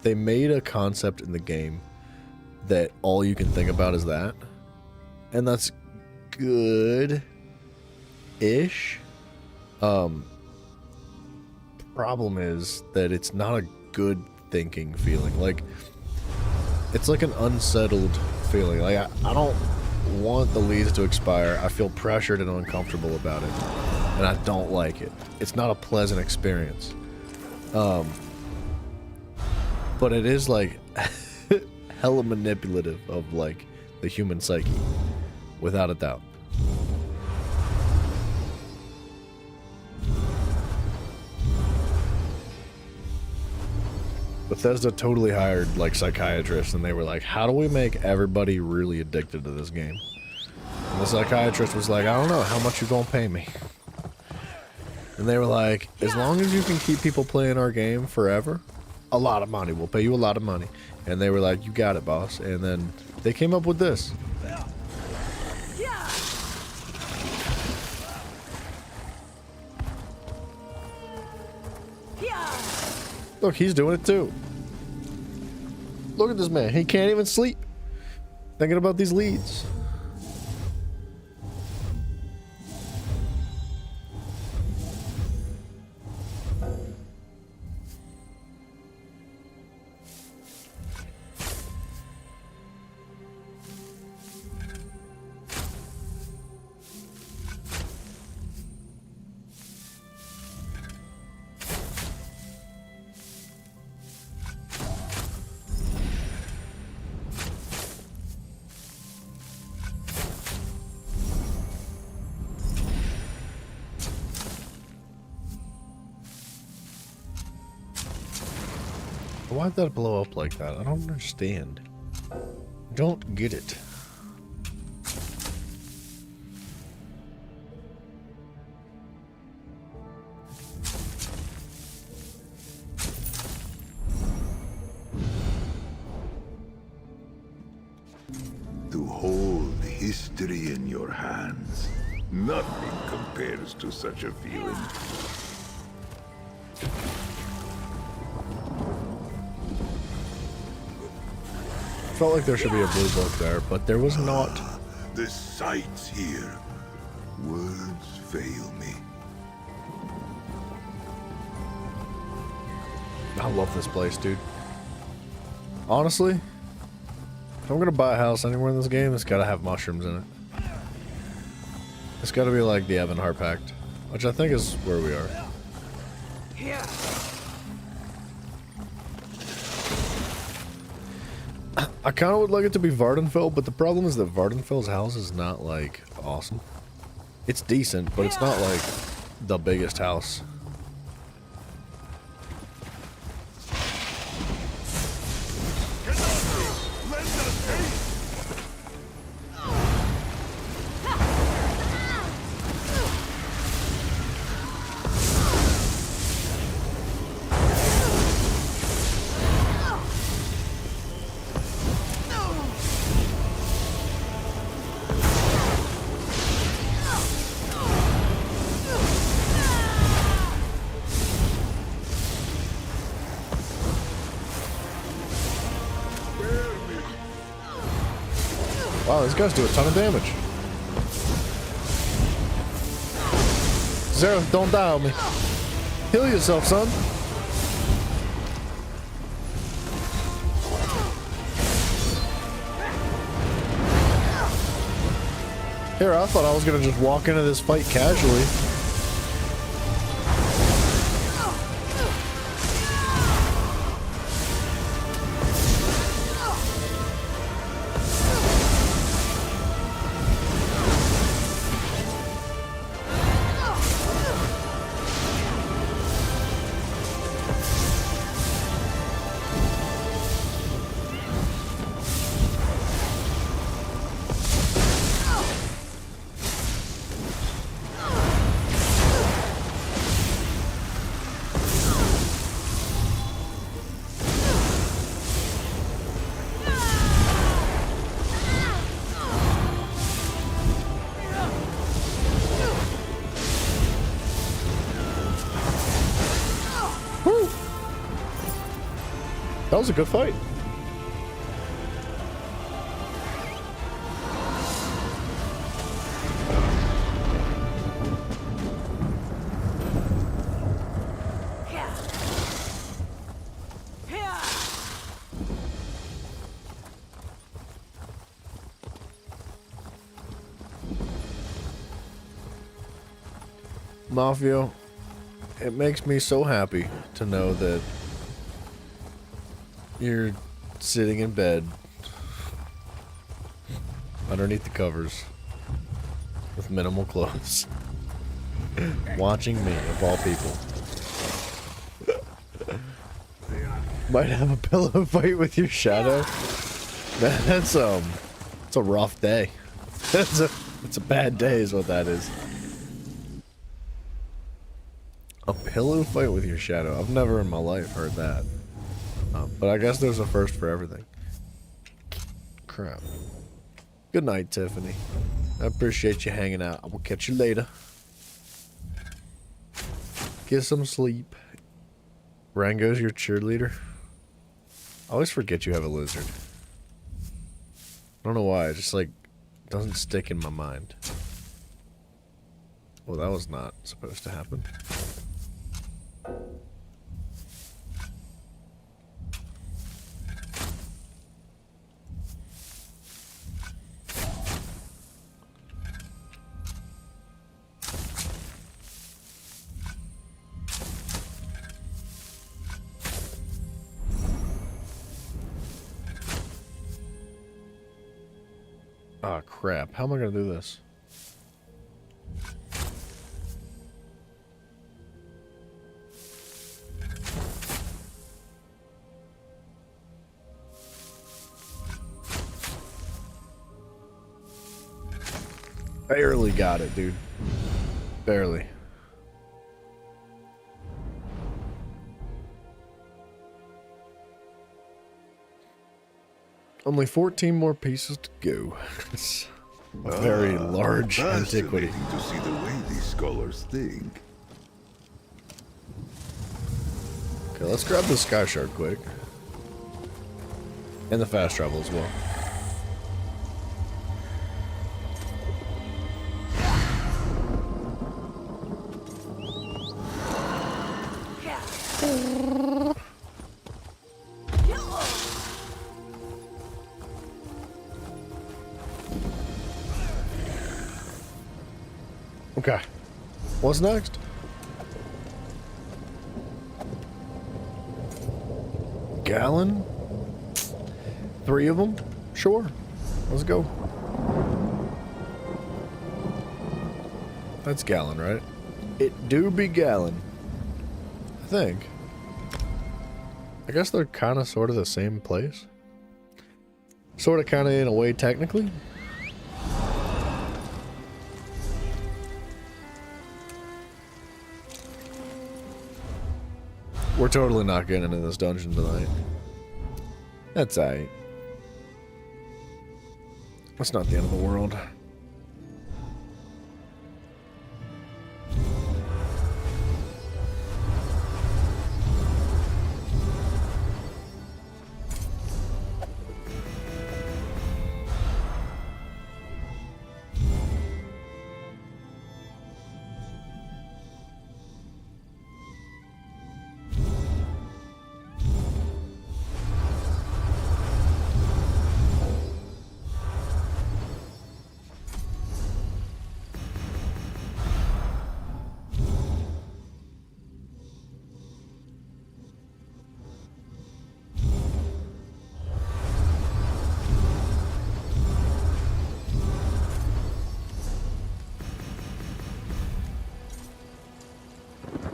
they made a concept in the game that all you can think about is that, and that's good-ish. Problem is that it's not a good thinking feeling. Like, it's like an unsettled feeling. Like, I don't want the leads to expire. I feel pressured and uncomfortable about it, and I don't like it. It's not a pleasant experience. But it is like hella manipulative of like the human psyche, without a doubt. Bethesda totally hired like psychiatrists, and they were like, how do we make everybody really addicted to this game? And the psychiatrist was like, I don't know, how much you gonna pay me? And they were like, as long as you can keep people playing our game forever, a lot of money, we'll pay you a lot of money. And they were like, you got it, boss. And then they came up with this. Look, he's doing it too. Look at this man. He can't even sleep. Thinking about these leads. Why'd that blow up like that? I don't understand. Don't get it. To hold history in your hands, nothing compares to such a feeling. Felt like there should be a blue book there, but there was not. The sights here. Words fail me. I love this place, dude. Honestly, if I'm gonna buy a house anywhere in this game, it's gotta have mushrooms in it. It's gotta be like the Evanhart Pact, which I think is where we are. I kind of would like it to be Vardenfell, but the problem is that Vardenfell's house is not, like, awesome. It's decent, but it's not, like, the biggest house. Wow, these guys do a ton of damage. Zero, don't die on me. Heal yourself, son. Here, I thought I was gonna just walk into this fight casually. That was a good fight. Mafia, it makes me so happy to know that you're sitting in bed underneath the covers with minimal clothes watching me, of all people. Might have a pillow fight with your shadow. Man, that's it's a rough day. It's a bad day is what that is. A pillow fight with your shadow. I've never in my life heard that. But I guess there's a first for everything. Crap. Good night, Tiffany. I appreciate you hanging out. I will catch you later. Get some sleep. Rango's your cheerleader. I always forget you have a lizard. I don't know why. It just like doesn't stick in my mind. Well, that was not supposed to happen. Ah, crap. How am I gonna do this? Barely got it, dude. Barely. Only 14 more pieces to go. It's a very large antiquity. Fascinating to see the way these scholars think. Okay, let's grab the Sky Shard quick. And the fast travel as well. Okay. What's next? Gallon? 3 of them? Sure. Let's go. That's Gallon, right? It do be Gallon. I think. I guess they're kind of sort of the same place. Sort of kind of in a way technically. We're totally not getting into this dungeon tonight. That's aight. That's not the end of the world.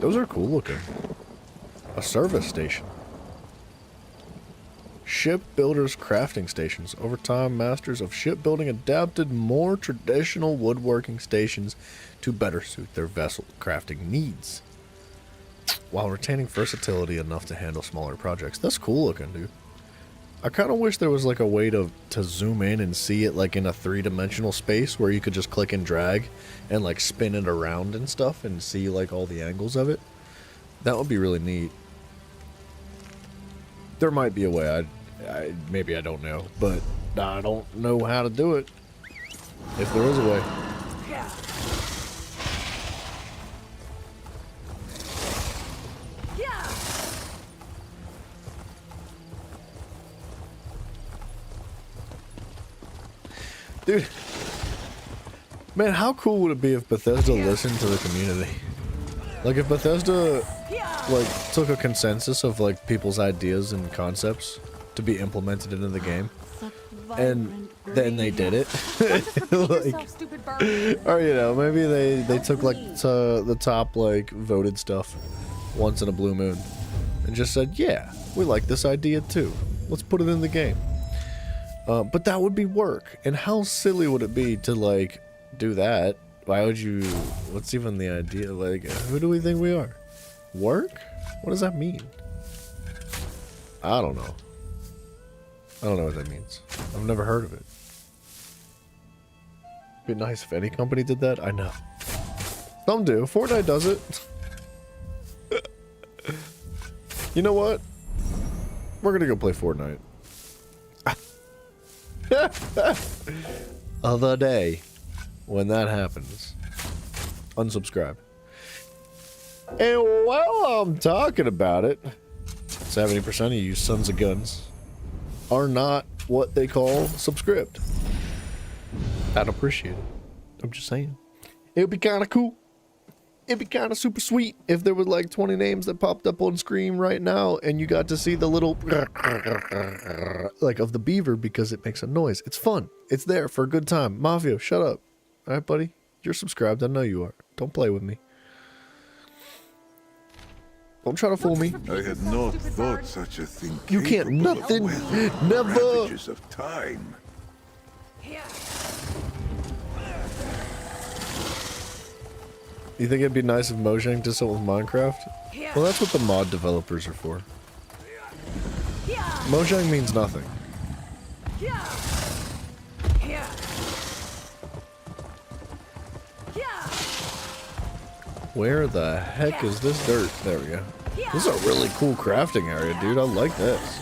Those are cool looking. A service station. Shipbuilders crafting stations. Over time, masters of shipbuilding adapted more traditional woodworking stations to better suit their vessel crafting needs, while retaining versatility enough to handle smaller projects. That's cool looking, dude. I kind of wish there was like a way to zoom in and see it like in a 3-dimensional space where you could just click and drag and like spin it around and stuff and see like all the angles of it. That would be really neat. There might be a way. Maybe I don't know, but I don't know how to do it. If there is a way. Dude, man, how cool would it be if Bethesda listened to the community? Like, if Bethesda, like, took a consensus of, like, people's ideas and concepts to be implemented into the game, and then they did it. Like, or, you know, maybe they took, like, the top, like, voted stuff once in a blue moon and just said, yeah, we like this idea, too. Let's put it in the game. But that would be work. And how silly would it be to, like, do that? Why would you... What's even the idea? Like, who do we think we are? Work? What does that mean? I don't know. I don't know what that means. I've never heard of it. It'd be nice if any company did that. I know. Some do. Fortnite does it. You know what? We're gonna go play Fortnite. Other day when that happens, unsubscribe. And while I'm talking about it, 70% of you sons of guns are not what they call subscribed. I'd appreciate it. I'm just saying. It would be kind of cool. It'd be kind of super sweet if there was like 20 names that popped up on screen right now and you got to see the little like of the beaver because it makes a noise. It's fun. It's there for a good time. Mafia, shut up. All right, buddy? You're subscribed. I know you are. Don't play with me. Don't try to fool me. I had not thought such a thing. You can't nothing. Never. Ravages of time. You think it'd be nice if Mojang did something with Minecraft? Well, that's what the mod developers are for. Mojang means nothing. Where the heck is this dirt? There we go. This is a really cool crafting area, dude. I like this.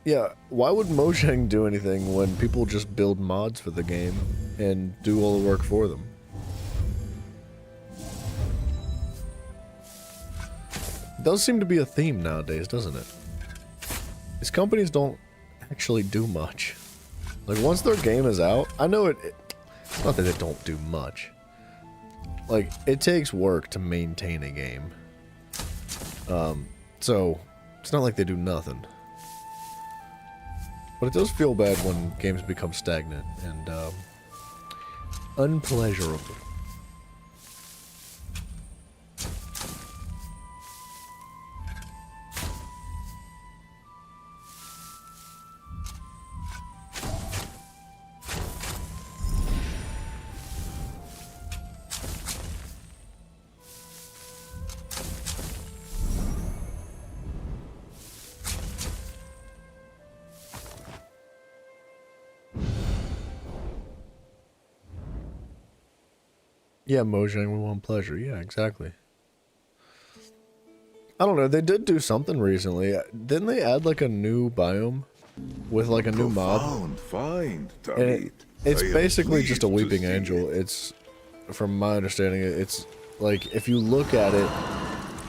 Yeah, why would Mojang do anything when people just build mods for the game and do all the work for them? It does seem to be a theme nowadays, doesn't it? These companies don't actually do much. Like, once their game is out, I know it's not that they don't do much. Like, it takes work to maintain a game. So, it's not like they do nothing. But it does feel bad when games become stagnant and unpleasurable. Yeah, Mojang, we want pleasure. Yeah, exactly. I don't know. They did do something recently. Didn't they add like a new biome with like a new mob? Find, And it's basically just a weeping angel. It's, from my understanding, it's like if you look at it,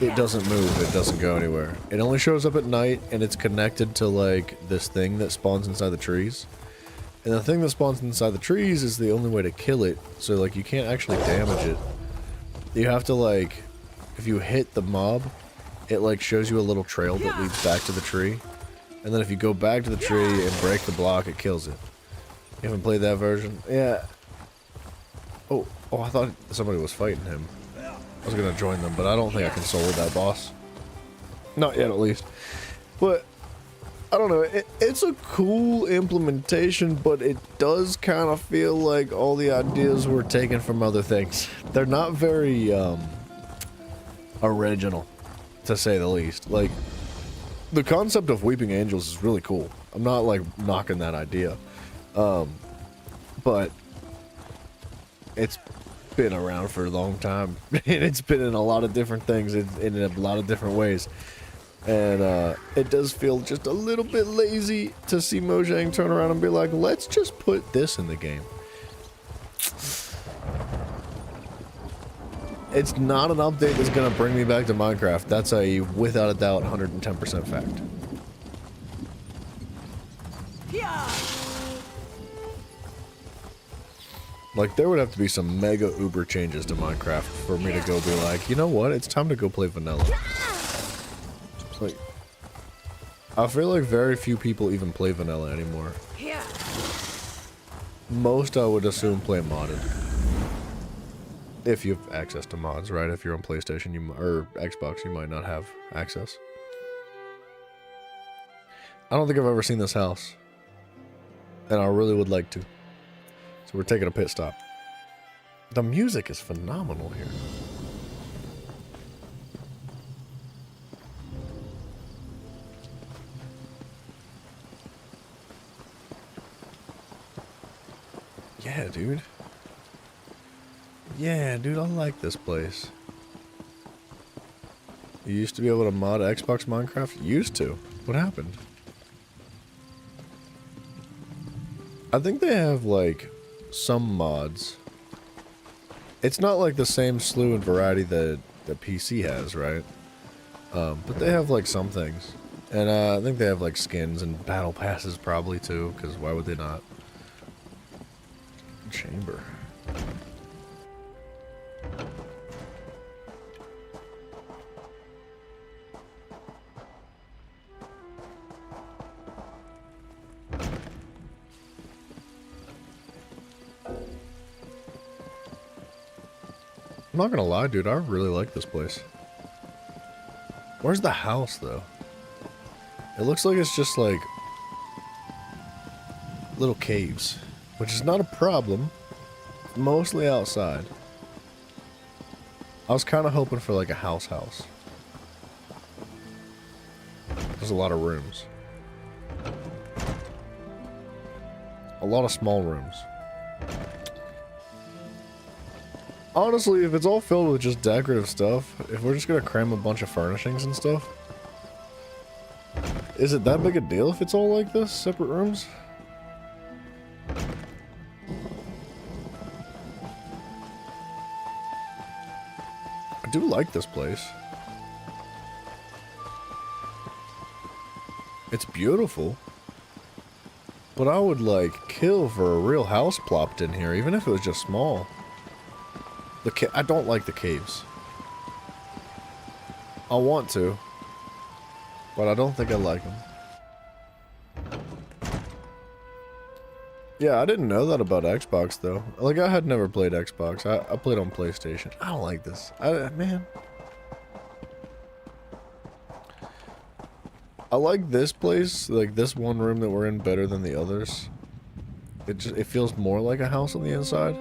it doesn't move. It doesn't go anywhere. It only shows up at night, and it's connected to like this thing that spawns inside the trees. And the thing that spawns inside the trees is the only way to kill it, so like you can't actually damage it. You have to like, if you hit the mob, it like shows you a little trail that leads back to the tree. And then if you go back to the tree and break the block, it kills it. You haven't played that version? Yeah. Oh, I thought somebody was fighting him. I was gonna join them, but I don't think I can solo that boss. Not yet, at least. But I don't know. It's a cool implementation, but it does kind of feel like all the ideas were taken from other things. They're not very original, to say the least. Like, the concept of Weeping Angels is really cool. I'm not like knocking that idea, but it's been around for a long time, and it's been in a lot of different things in a lot of different ways. And it does feel just a little bit lazy to see Mojang turn around and be like, let's just put this in the game. It's not an update that's going to bring me back to Minecraft. That's a, without a doubt, 110% fact. Like, there would have to be some mega uber changes to Minecraft for me to go be like, you know what, it's time to go play vanilla. Like, I feel like very few people even play vanilla anymore. Most, I would assume, play modded. If you have access to mods, right? If you're on PlayStation or Xbox, you might not have access. I don't think I've ever seen this house, and I really would like to. So we're taking a pit stop. The music is phenomenal here. Yeah, dude. Yeah, dude, I like this place. You used to be able to mod Xbox Minecraft? Used to. What happened? I think they have, like, some mods. It's not like the same slew and variety that the PC has, right? But they have, like, some things. And I think they have, like, skins and battle passes probably, too, because why would they not? Chamber. I'm not gonna lie, dude, I really like this place. Where's the house, though? It looks like it's just, like, little caves, which is not a problem. Mostly outside. I was kind of hoping for, like, a house. There's a lot of rooms. A lot of small rooms. Honestly, if it's all filled with just decorative stuff, if we're just gonna cram a bunch of furnishings and stuff, is it that big a deal if it's all like this? Separate rooms? I do like this place. It's beautiful. But I would, like, kill for a real house plopped in here, even if it was just small. I don't like the caves. I want to, but I don't think I like them. Yeah, I didn't know that about Xbox, though. Like, I had never played Xbox. I played on PlayStation. I don't like this. Man. I like this place, like this one room that we're in, better than the others. It feels more like a house on the inside.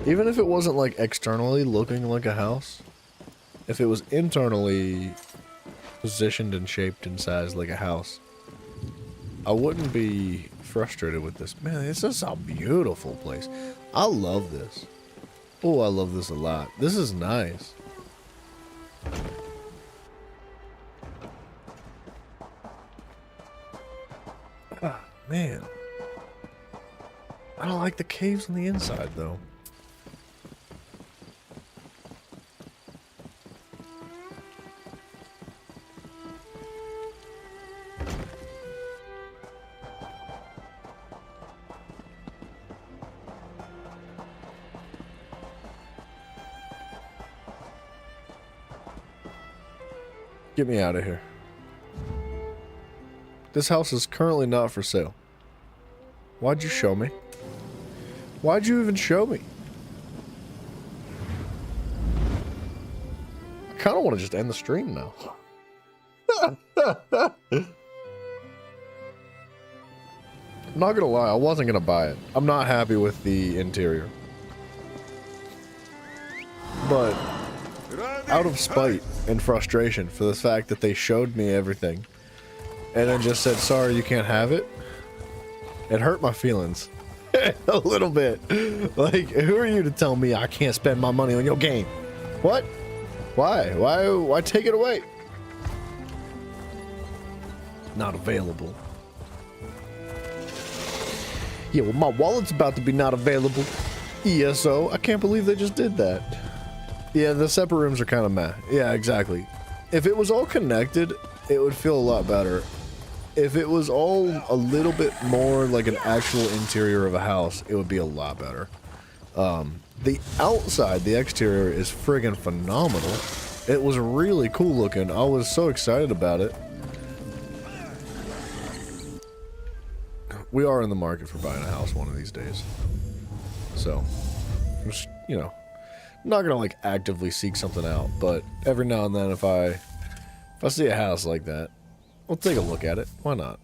Even if it wasn't, like, externally looking like a house, if it was internally positioned and shaped and sized like a house, I wouldn't be frustrated with this. Man, it's just a beautiful place. I love this. Oh, I love this a lot. This is nice. Ah, man. I don't like the caves on the inside, though. Get me out of here. This house is currently not for sale. Why'd you show me? Why'd you even show me? I kind of want to just end the stream now. I'm not gonna lie, I wasn't gonna buy it. I'm not happy with the interior. But out of spite and frustration for the fact that they showed me everything and then just said, sorry, you can't have it, it hurt my feelings. A little bit. Like, who are you to tell me I can't spend my money on your game? What? Why? Why take it away? Not available. Yeah, well, my wallet's about to be not available. ESO. I can't believe they just did that. Yeah, the separate rooms are kind of meh. Yeah, exactly. If it was all connected, it would feel a lot better. If it was all a little bit more like an actual interior of a house, it would be a lot better. The outside, the exterior is friggin' phenomenal. It was really cool looking. I was so excited about it. We are in the market for buying a house one of these days. So, just, you know, I'm not gonna like actively seek something out, but every now and then if I see a house like that, we'll take a look at it. Why not?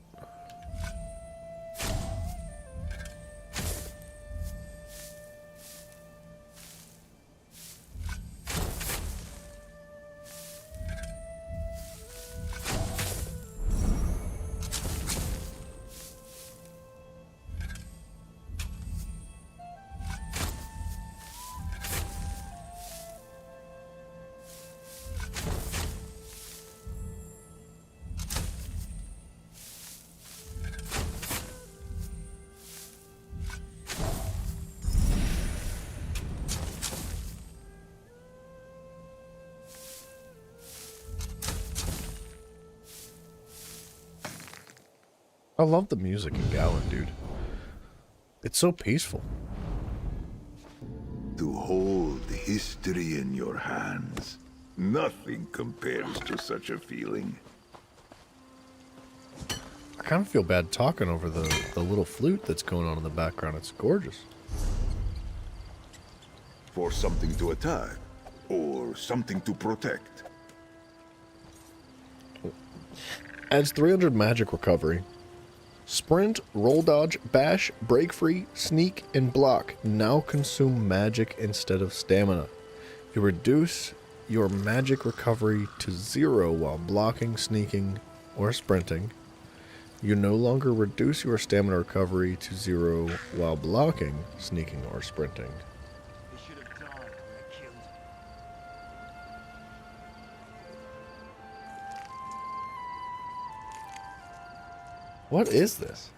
I love the music in Galan, dude. It's so peaceful. To hold history in your hands, nothing compares to such a feeling. I kind of feel bad talking over the little flute that's going on in the background. It's gorgeous. For something to attack, or something to protect. Adds 300 magic recovery. Sprint, roll dodge, bash, break free, sneak, and block now consume magic instead of stamina. You reduce your magic recovery to 0 while blocking, sneaking, or sprinting. You no longer reduce your stamina recovery to 0 while blocking, sneaking, or sprinting. What is this?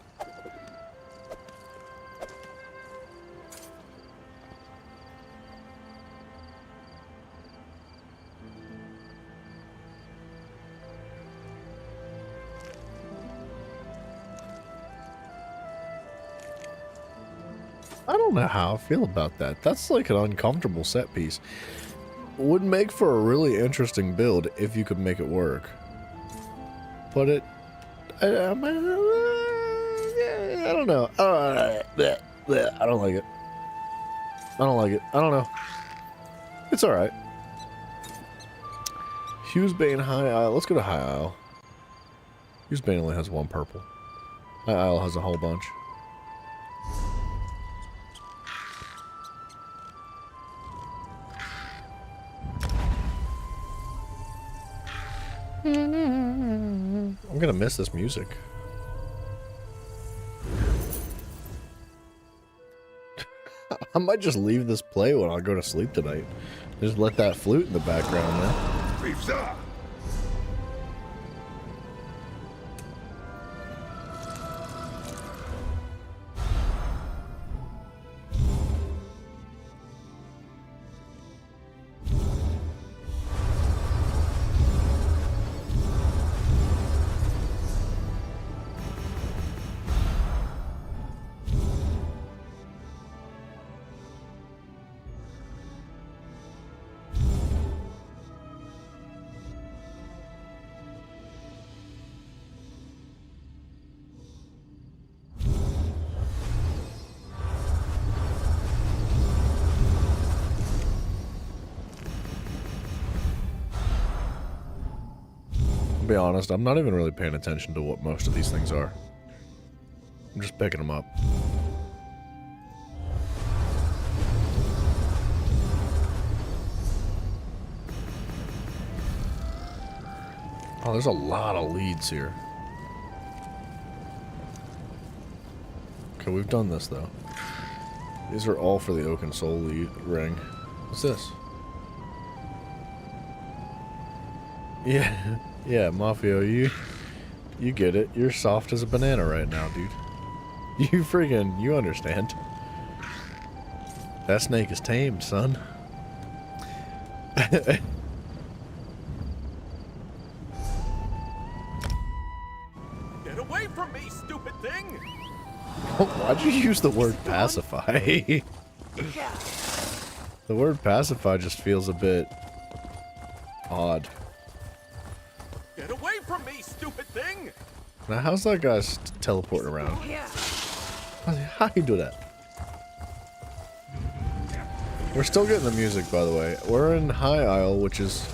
I don't know how I feel about that. That's like an uncomfortable set piece. Would make for a really interesting build if you could make it work. But it... I don't know. I don't like it. I don't like it. I don't know. It's alright. Hughesbane High Isle. Let's go to High Isle. Hughesbane only has one purple. High Isle has a whole bunch. I'm gonna miss this music. I might just leave this play when I go to sleep tonight. Just let that flute in the background now. Pizza! be honest, I'm not even really paying attention to what most of these things are. I'm just picking them up. Oh, there's a lot of leads here. Okay, we've done this though. These are all for the Oaken Soul ring. What's this? Yeah, yeah, Mafio, you get it. You're soft as a banana right now, dude. You understand. That snake is tamed, son. Get away from me, stupid thing! Why'd you use the word pacify? The word pacify just feels a bit odd. Get away from me, stupid thing! Now, how's that guy teleporting around? How you do that? We're still getting the music, by the way. We're in High Isle, which is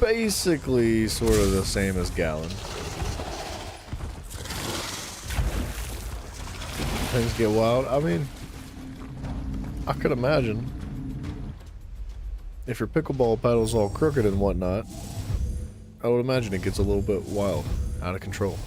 basically sort of the same as Gallon. Things get wild. I mean, I could imagine if your pickleball paddle's all crooked and whatnot, I would imagine it gets a little bit wild, out of control.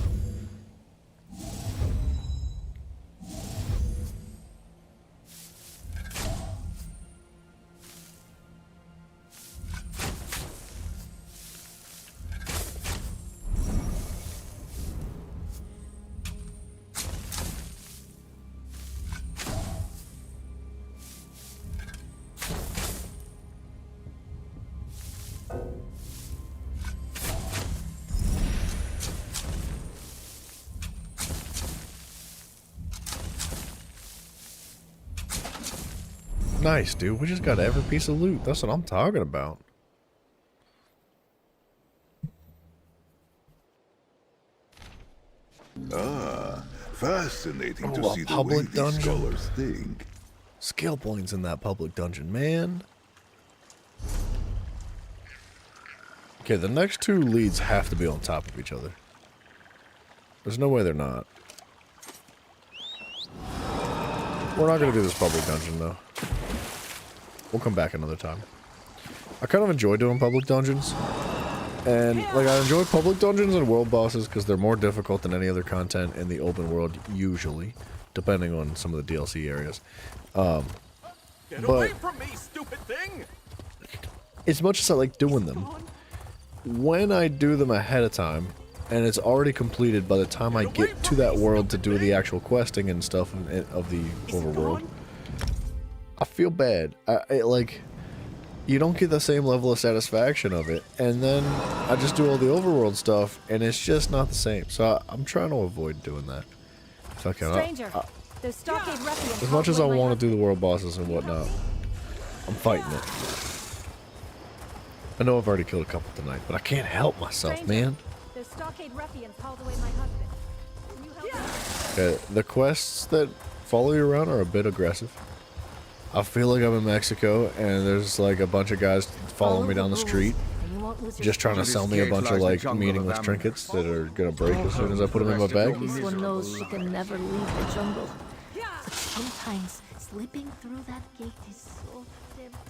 Nice, dude. We just got every piece of loot. That's what I'm talking about. Ah, fascinating to Oh, a see the way public these dungeon? scholars think. Skill points in that public dungeon, man. Okay, the next two leads have to be on top of each other. There's no way they're not. We're not going to do this public dungeon, though. We'll come back another time. I kind of enjoy doing public dungeons. And, like, I enjoy public dungeons and world bosses because they're more difficult than any other content in the open world, usually. Depending on some of the DLC areas. Get away from me, stupid thing! As much as I like doing them, when I do them ahead of time, and it's already completed by the time I get to that world to do the actual questing and stuff of the overworld, I feel bad. Like, you don't get the same level of satisfaction of it, and then I just do all the overworld stuff, and it's just not the same. So I'm trying to avoid doing that. If I can. Stranger, the stockade ruffian As much as I called want my to do the world bosses and whatnot, I'm fighting it. I know I've already killed a couple tonight, but I can't help myself, man. The stockade ruffian called away my husband. Can you help me? Okay, the quests that follow you around are a bit aggressive. I feel like I'm in Mexico and there's like a bunch of guys following me down the street, just trying to sell me a bunch of like meaningless trinkets that are gonna break as soon as I put them in my bag. This one knows she can never leave the jungle. But sometimes slipping through that gate is so tempting.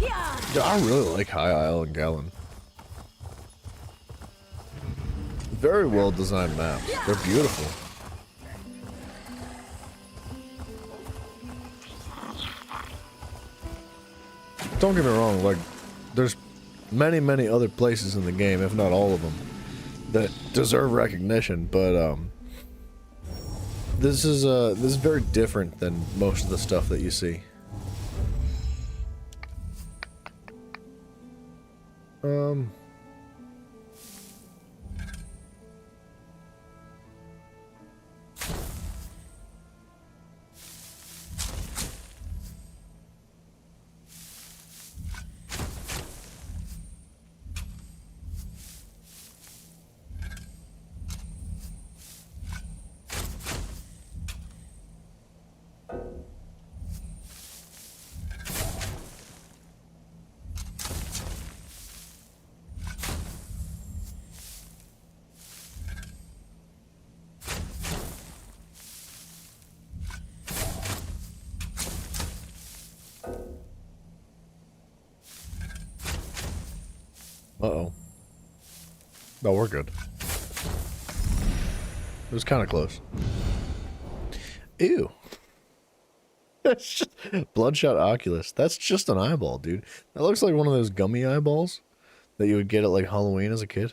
Yeah, I really like High Isle and Gallon. Very well designed maps. They're beautiful. Don't get me wrong, like, there's many, many other places in the game, if not all of them, that deserve recognition, but, this is very different than most of the stuff that you see. Uh-oh. No, we're good. It was kind of close. Ew. That's just Bloodshot Oculus. That's just an eyeball, dude. That looks like one of those gummy eyeballs that you would get at like Halloween as a kid.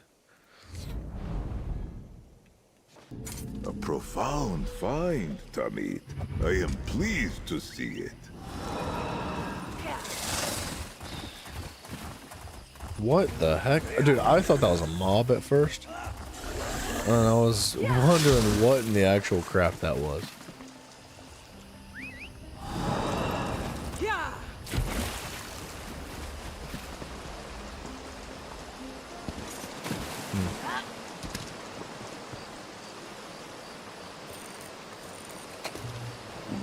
A profound find, Tamid. I am pleased to see it. What the heck? Dude, I thought that was a mob at first. And I was wondering what in the actual crap that was.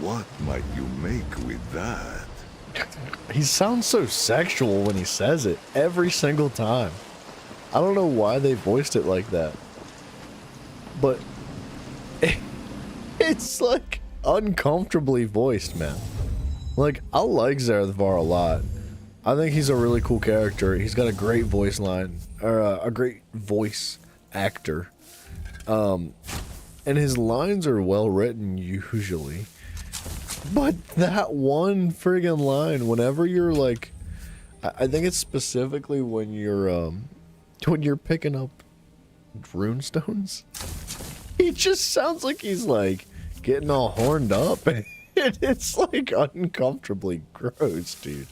What might you make with that? He sounds so sexual when he says it every single time. I don't know why they voiced it like that. But it's like uncomfortably voiced, man. Like, I like Zerethvar a lot. I think he's a really cool character. He's got a great voice line, or a great voice actor. And his lines are well written usually. But that one friggin' line, whenever you're like, I think it's specifically when you're picking up runestones, he just sounds like he's like getting all horned up, and it's like uncomfortably gross, dude.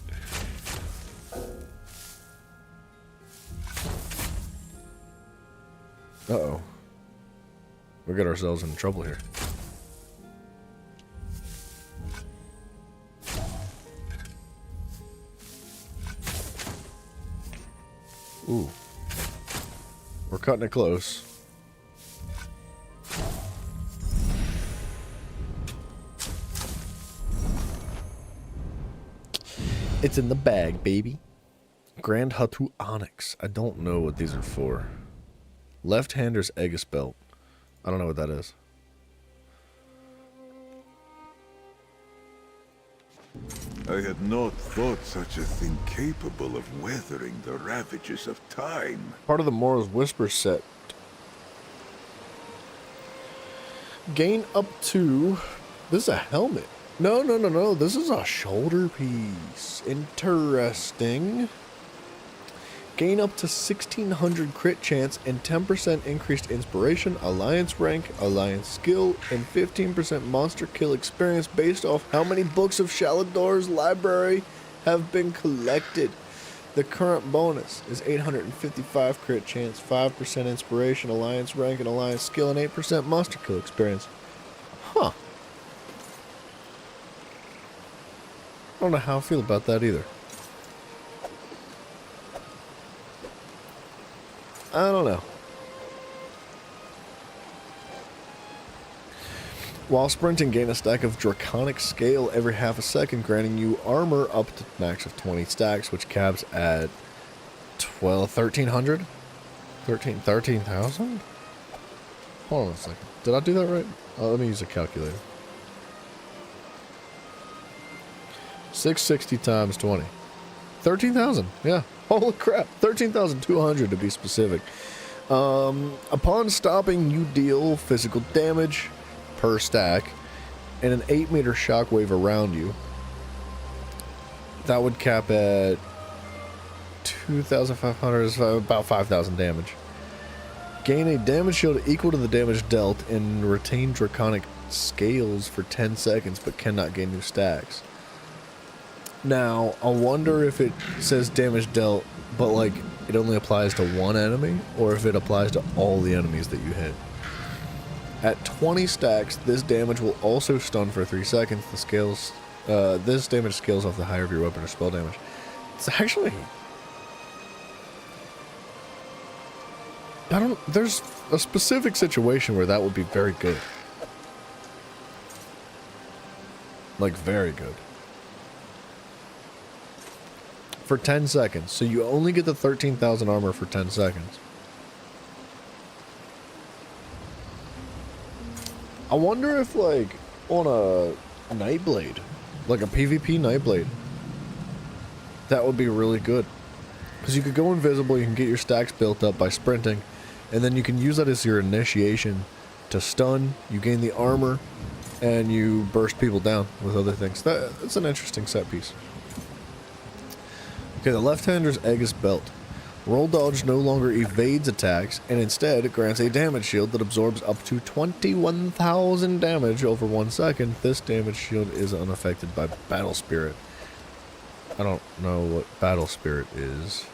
Uh-oh. We got ourselves in trouble here. Ooh. We're cutting it close. It's in the bag, baby. Grand Hatu Onyx. I don't know what these are for. Left-hander's Aegis belt. I don't know what that is. I had not thought such a thing capable of weathering the ravages of time. Part of the Mora's Whisper set. Gain up to... This is a helmet. No. This is a shoulder piece. Interesting. Gain up to 1600 crit chance and 10% increased inspiration, alliance rank, alliance skill, and 15% monster kill experience based off how many books of Shalador's library have been collected. The current bonus is 855 crit chance, 5% inspiration, alliance rank, and alliance skill, and 8% monster kill experience. Huh. I don't know how I feel about that either. I don't know. While sprinting, gain a stack of Draconic Scale every half a second, granting you armor up to max of 20 stacks, which caps at 1,300? 13,000? Hold on a second. Did I do that right? Let me use a calculator. 660 times 20. 13,000, yeah. Holy crap, 13,200 to be specific. Upon stopping, you deal physical damage per stack and an 8-meter shockwave around you. That would cap at 2,500, is about 5,000 damage. Gain a damage shield equal to the damage dealt and retain Draconic Scales for 10 seconds, but cannot gain new stacks. Now, I wonder if it says damage dealt, but like it only applies to one enemy, or if it applies to all the enemies that you hit. At 20 stacks, this damage will also stun for 3 seconds. The scales, this damage scales off the higher of your weapon or spell damage. It's actually, there's a specific situation where that would be very good. Like, very good. For 10 seconds. So you only get the 13,000 armor for 10 seconds. I wonder if, like, on a Nightblade, like a PvP Nightblade, that would be really good. Because you could go invisible, you can get your stacks built up by sprinting, and then you can use that as your initiation to stun, you gain the armor, and you burst people down with other things. That's an interesting set piece. Okay, the left-hander's Aegis belt. Roll dodge no longer evades attacks, and instead it grants a damage shield that absorbs up to 21,000 damage over 1 second. This damage shield is unaffected by battle spirit. I don't know what battle spirit is.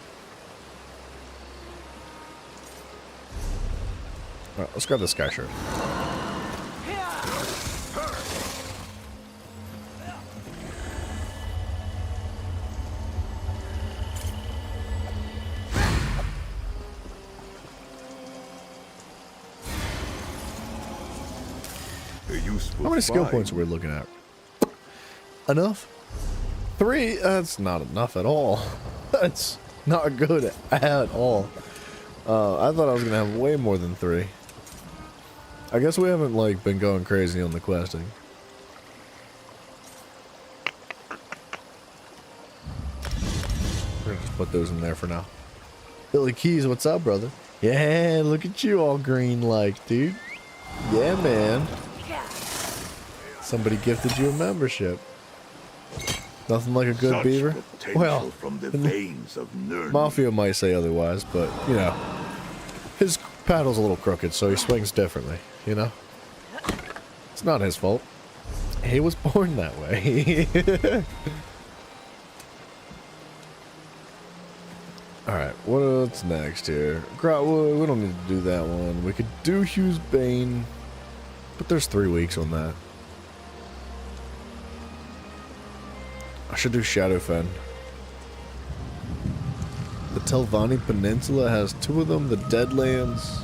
Alright, let's grab this guy shirt. How many skill points are we looking at? Enough? 3? That's not enough at all. That's not good at all. I thought I was gonna have way more than 3. I guess we haven't like been going crazy on the questing. We're gonna just put those in there for now. Billy Keys, what's up, brother? Yeah, look at you all green like, dude. Yeah, man. Somebody gifted you a membership. Nothing like a good Such beaver. potential Well, from the veins of Nirn. Mafia might say otherwise, but you know, his paddle's a little crooked, so he swings differently. You know, it's not his fault. He was born that way. All right, what's next here? We don't need to do that one. We could do Hugh's Bane, but there's 3 weeks on that. I should do Shadowfen. The Telvanni Peninsula has 2 of them. The Deadlands.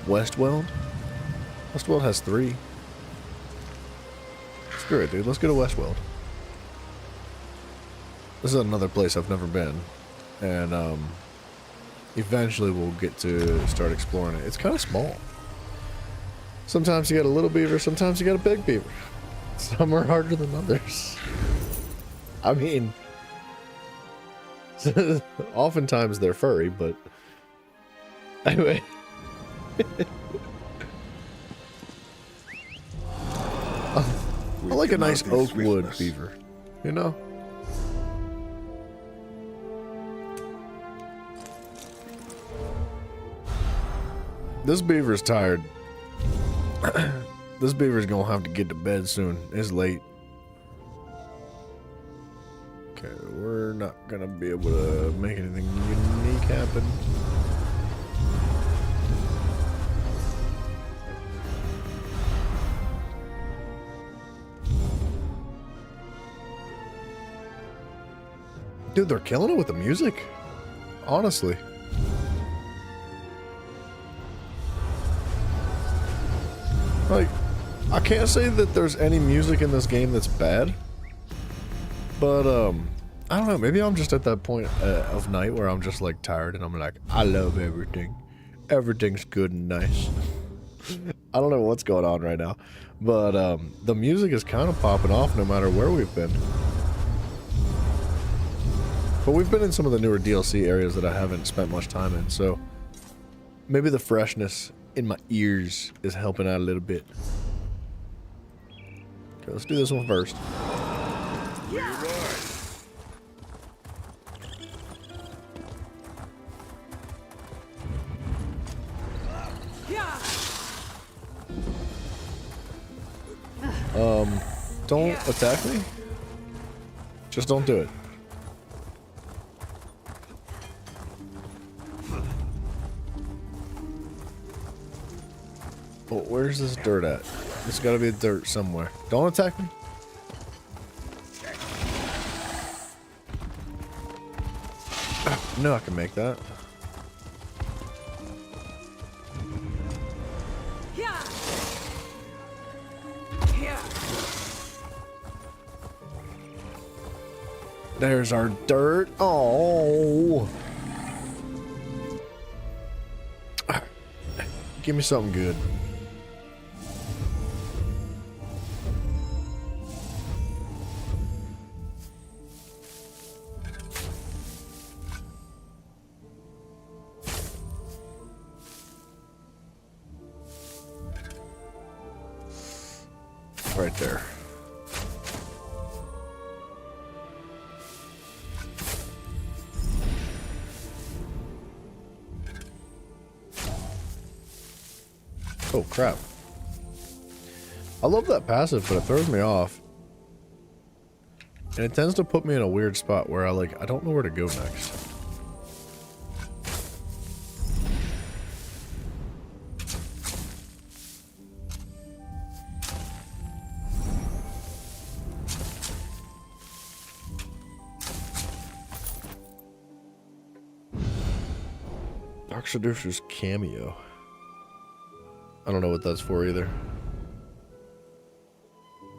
Westweld? Westweld has 3. Screw it, dude. Let's go to Westweld. This is another place I've never been. And, eventually we'll get to start exploring it. It's kind of small. Sometimes you got a little beaver, sometimes you got a big beaver. Some are harder than others. I mean, oftentimes they're furry, but anyway. I like a nice oak wood beaver, you know? This beaver's tired. This beaver's gonna have to get to bed soon. It's late. Okay, we're not gonna be able to make anything unique happen. Dude, they're killing it with the music. Honestly. Like, I can't say that there's any music in this game that's bad, but I don't know, maybe I'm just at that point of night where I'm just like tired and I'm like, I love everything. Everything's good and nice. I don't know what's going on right now, but the music is kind of popping off no matter where we've been. But we've been in some of the newer DLC areas that I haven't spent much time in, so maybe the freshness in my ears is helping out a little bit. Okay, let's do this one first. Don't attack me. Just don't do it. Oh, where's this dirt at? There's gotta be dirt somewhere. Don't attack me. I know I can make that. There's our dirt. Oh. Give me something good. right there. Oh, crap. I love that passive, but it throws me off. And it tends to put me in a weird spot where I don't know where to go next. Dark Seducer's cameo. I don't know what that's for either.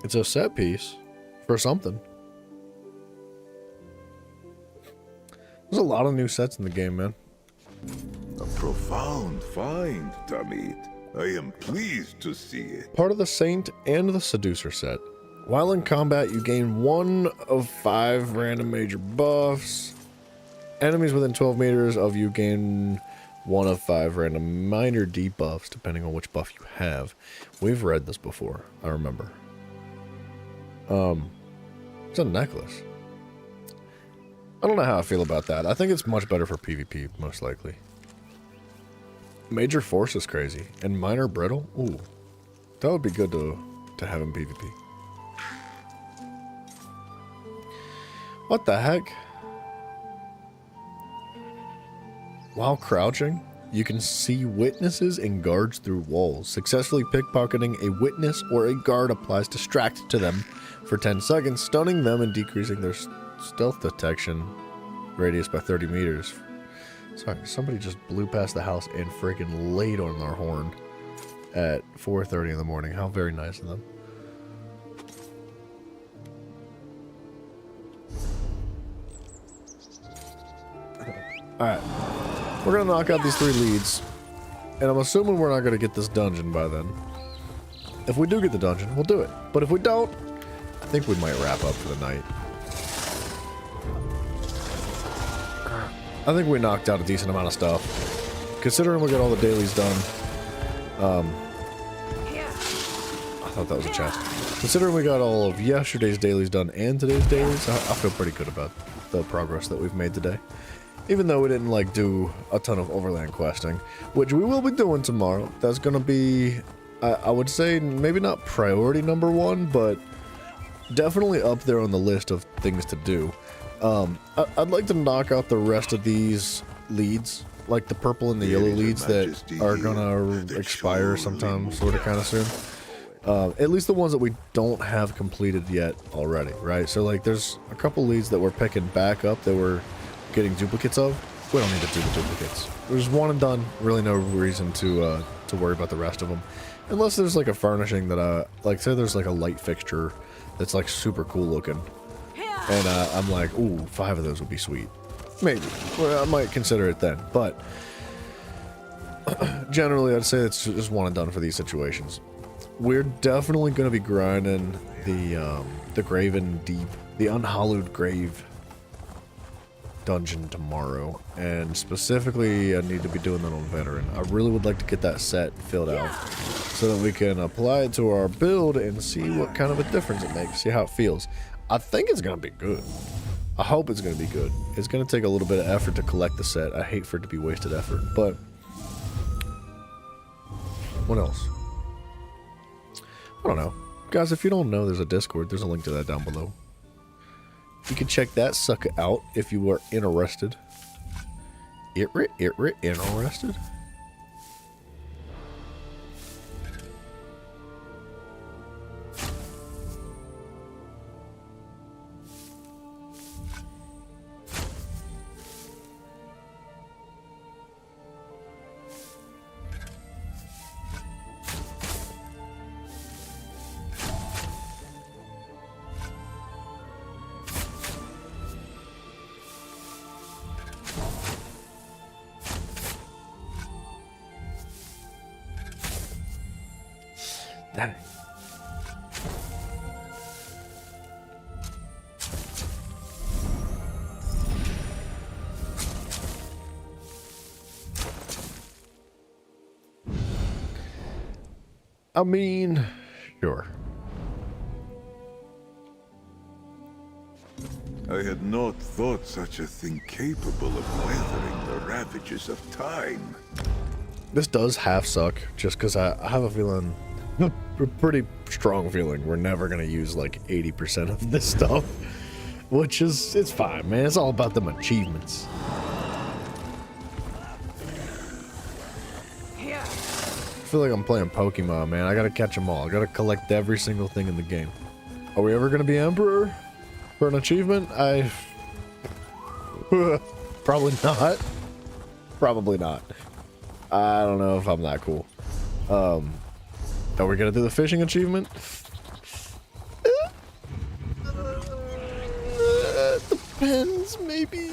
It's a set piece for something. There's a lot of new sets in the game, man. A profound find, Tamid. I am pleased to see it. Part of the Saint and the Seducer set. While in combat, you gain 1 of 5 random major buffs. Enemies within 12 meters of you gain 1 of 5 random minor debuffs, depending on which buff you have. We've read this before, I remember. It's a necklace. I don't know how I feel about that. I think it's much better for PvP, most likely. Major Force is crazy. And Minor Brittle? Ooh. That would be good to have in PvP. What the heck? While crouching, you can see witnesses and guards through walls. Successfully pickpocketing a witness or a guard applies distract to them for 10 seconds, stunning them and decreasing their stealth detection radius by 30 meters. Sorry, somebody just blew past the house and freaking laid on their horn at 4:30 in the morning. How very nice of them. Alright. We're gonna knock out these 3 leads. And I'm assuming we're not gonna get this dungeon by then. If we do get the dungeon, we'll do it. But if we don't, I think we might wrap up for the night. I think we knocked out a decent amount of stuff. Considering we got all the dailies done. I thought that was a chest. Considering we got all of yesterday's dailies done and today's dailies, I feel pretty good about the progress that we've made today. Even though we didn't like do a ton of overland questing, which we will be doing tomorrow. That's gonna be, I would say, maybe not priority number 1, but definitely up there on the list of things to do. I'd like to knock out the rest of these leads, like the purple and the yellow leads that are gonna expire sometime sort of kind of soon. At least the ones that we don't have completed yet already, right? So like there's a couple leads that we're picking back up that we're getting duplicates of. We don't need to do the duplicates. There's one and done. Really no reason to worry about the rest of them. Unless there's like a furnishing that like say there's like a light fixture that's like super cool looking. And I'm like, ooh, 5 of those would be sweet. Maybe. Well, I might consider it then. But generally I'd say it's just one and done for these situations. We're definitely going to be grinding the Graven Deep, the Unhallowed Grave dungeon tomorrow, and specifically I need to be doing that on Veteran. I really would like to get that set filled out so that we can apply it to our build and see what kind of a difference it makes, see how it feels. I think it's gonna be good. I hope it's gonna be good. It's gonna take a little bit of effort to collect the set. I hate for it to be wasted effort, but what else? I don't know. Guys, if you don't know, there's a Discord. There's a link to that down below. You can check that sucker out if you are interested. Interested? Dang. I mean, sure. I had not thought such a thing capable of weathering the ravages of time. This does half suck, just because I have a feeling, a pretty strong feeling, we're never going to use like 80% of this stuff. Which is, it's fine, man. It's all about them achievements. I feel like I'm playing Pokemon, man. I gotta catch them all. I gotta collect every single thing in the game. Are we ever gonna be Emperor for an achievement? Probably not. Probably not. I don't know if I'm that cool. Are we gonna do the fishing achievement? Depends, maybe.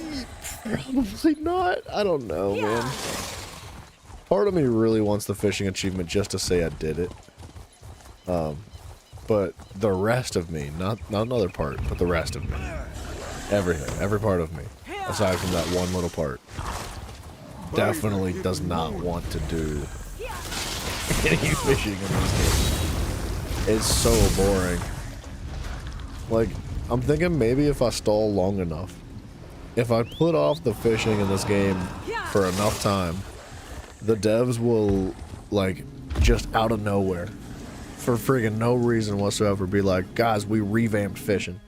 Probably not. I don't know, man. Part of me really wants the fishing achievement just to say I did it. But the rest of me, not another part, but the rest of me, everything, every part of me, aside from that one little part, definitely does not want to do any fishing in this game. It's so boring. Like, I'm thinking maybe if I stall long enough, if I put off the fishing in this game for enough time, the devs will, like, just out of nowhere, for friggin' no reason whatsoever, be like, guys, we revamped fishing.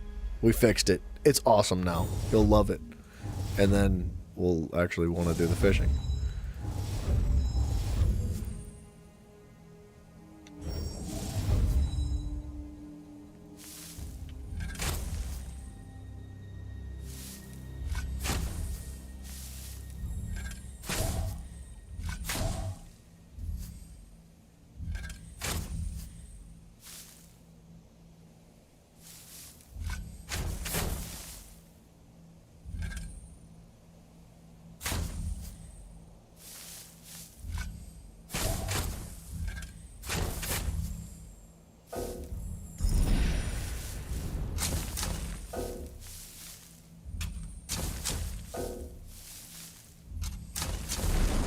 We fixed it. It's awesome now. You'll love it. And then we'll actually want to do the fishing.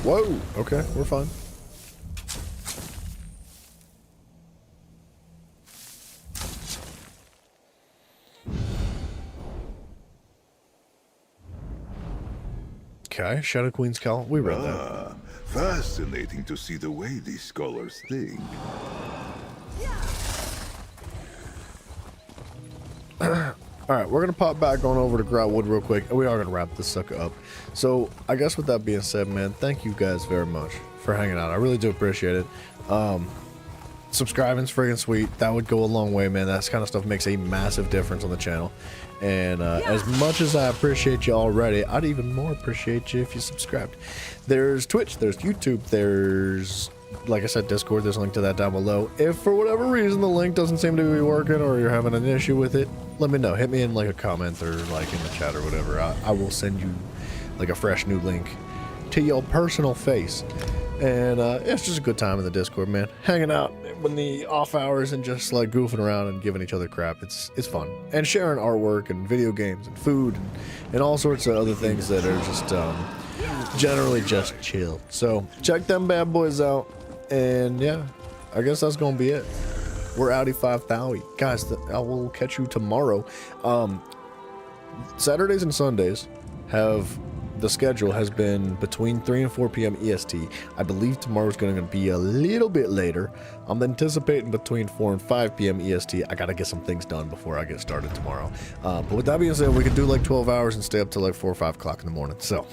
Whoa, okay, we're fine. Okay, Shadow Queen's Call. We read that. Fascinating to see the way these scholars think. Alright, we're gonna pop back on over to Groutwood real quick, and we are gonna wrap this sucker up. So, I guess with that being said, man, thank you guys very much for hanging out. I really do appreciate it. Subscribing's friggin' sweet. That would go a long way, man. That kind of stuff makes a massive difference on the channel. And as much as I appreciate you already, I'd even more appreciate you if you subscribed. There's Twitch, there's YouTube, there's, like I said, Discord. There's a link to that down below. If for whatever reason the link doesn't seem to be working or you're having an issue with it, let me know. Hit me in like a comment or like in the chat or whatever. I will send you like a fresh new link to your personal face. And it's just a good time in the Discord, man. Hanging out when the off hours and just like goofing around and giving each other crap. It's fun. And sharing artwork and video games and food and all sorts of other things that are just generally just chill. So check them bad boys out. And yeah, I guess that's gonna be it. We're outie 5,000. Guys, I will catch you tomorrow. Saturdays and Sundays the schedule has been between 3 and 4 p.m. EST. I believe tomorrow's going to be a little bit later. I'm anticipating between 4 and 5 p.m. EST. I got to get some things done before I get started tomorrow. But with that being said, we could do like 12 hours and stay up till like 4 or 5 o'clock in the morning. So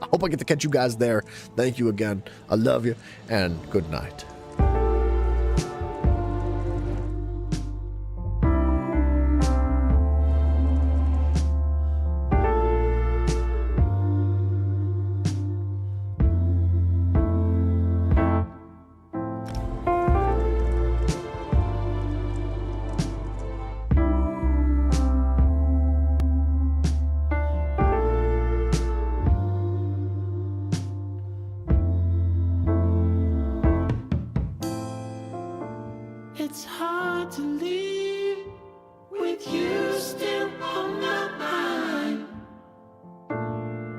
I hope I get to catch you guys there. Thank you again. I love you, and good night. It's hard to leave with you still on my mind.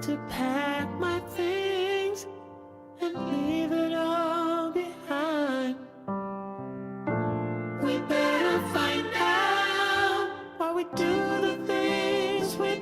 To pack my things and leave it all behind. We better find out why we do the things we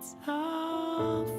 it's all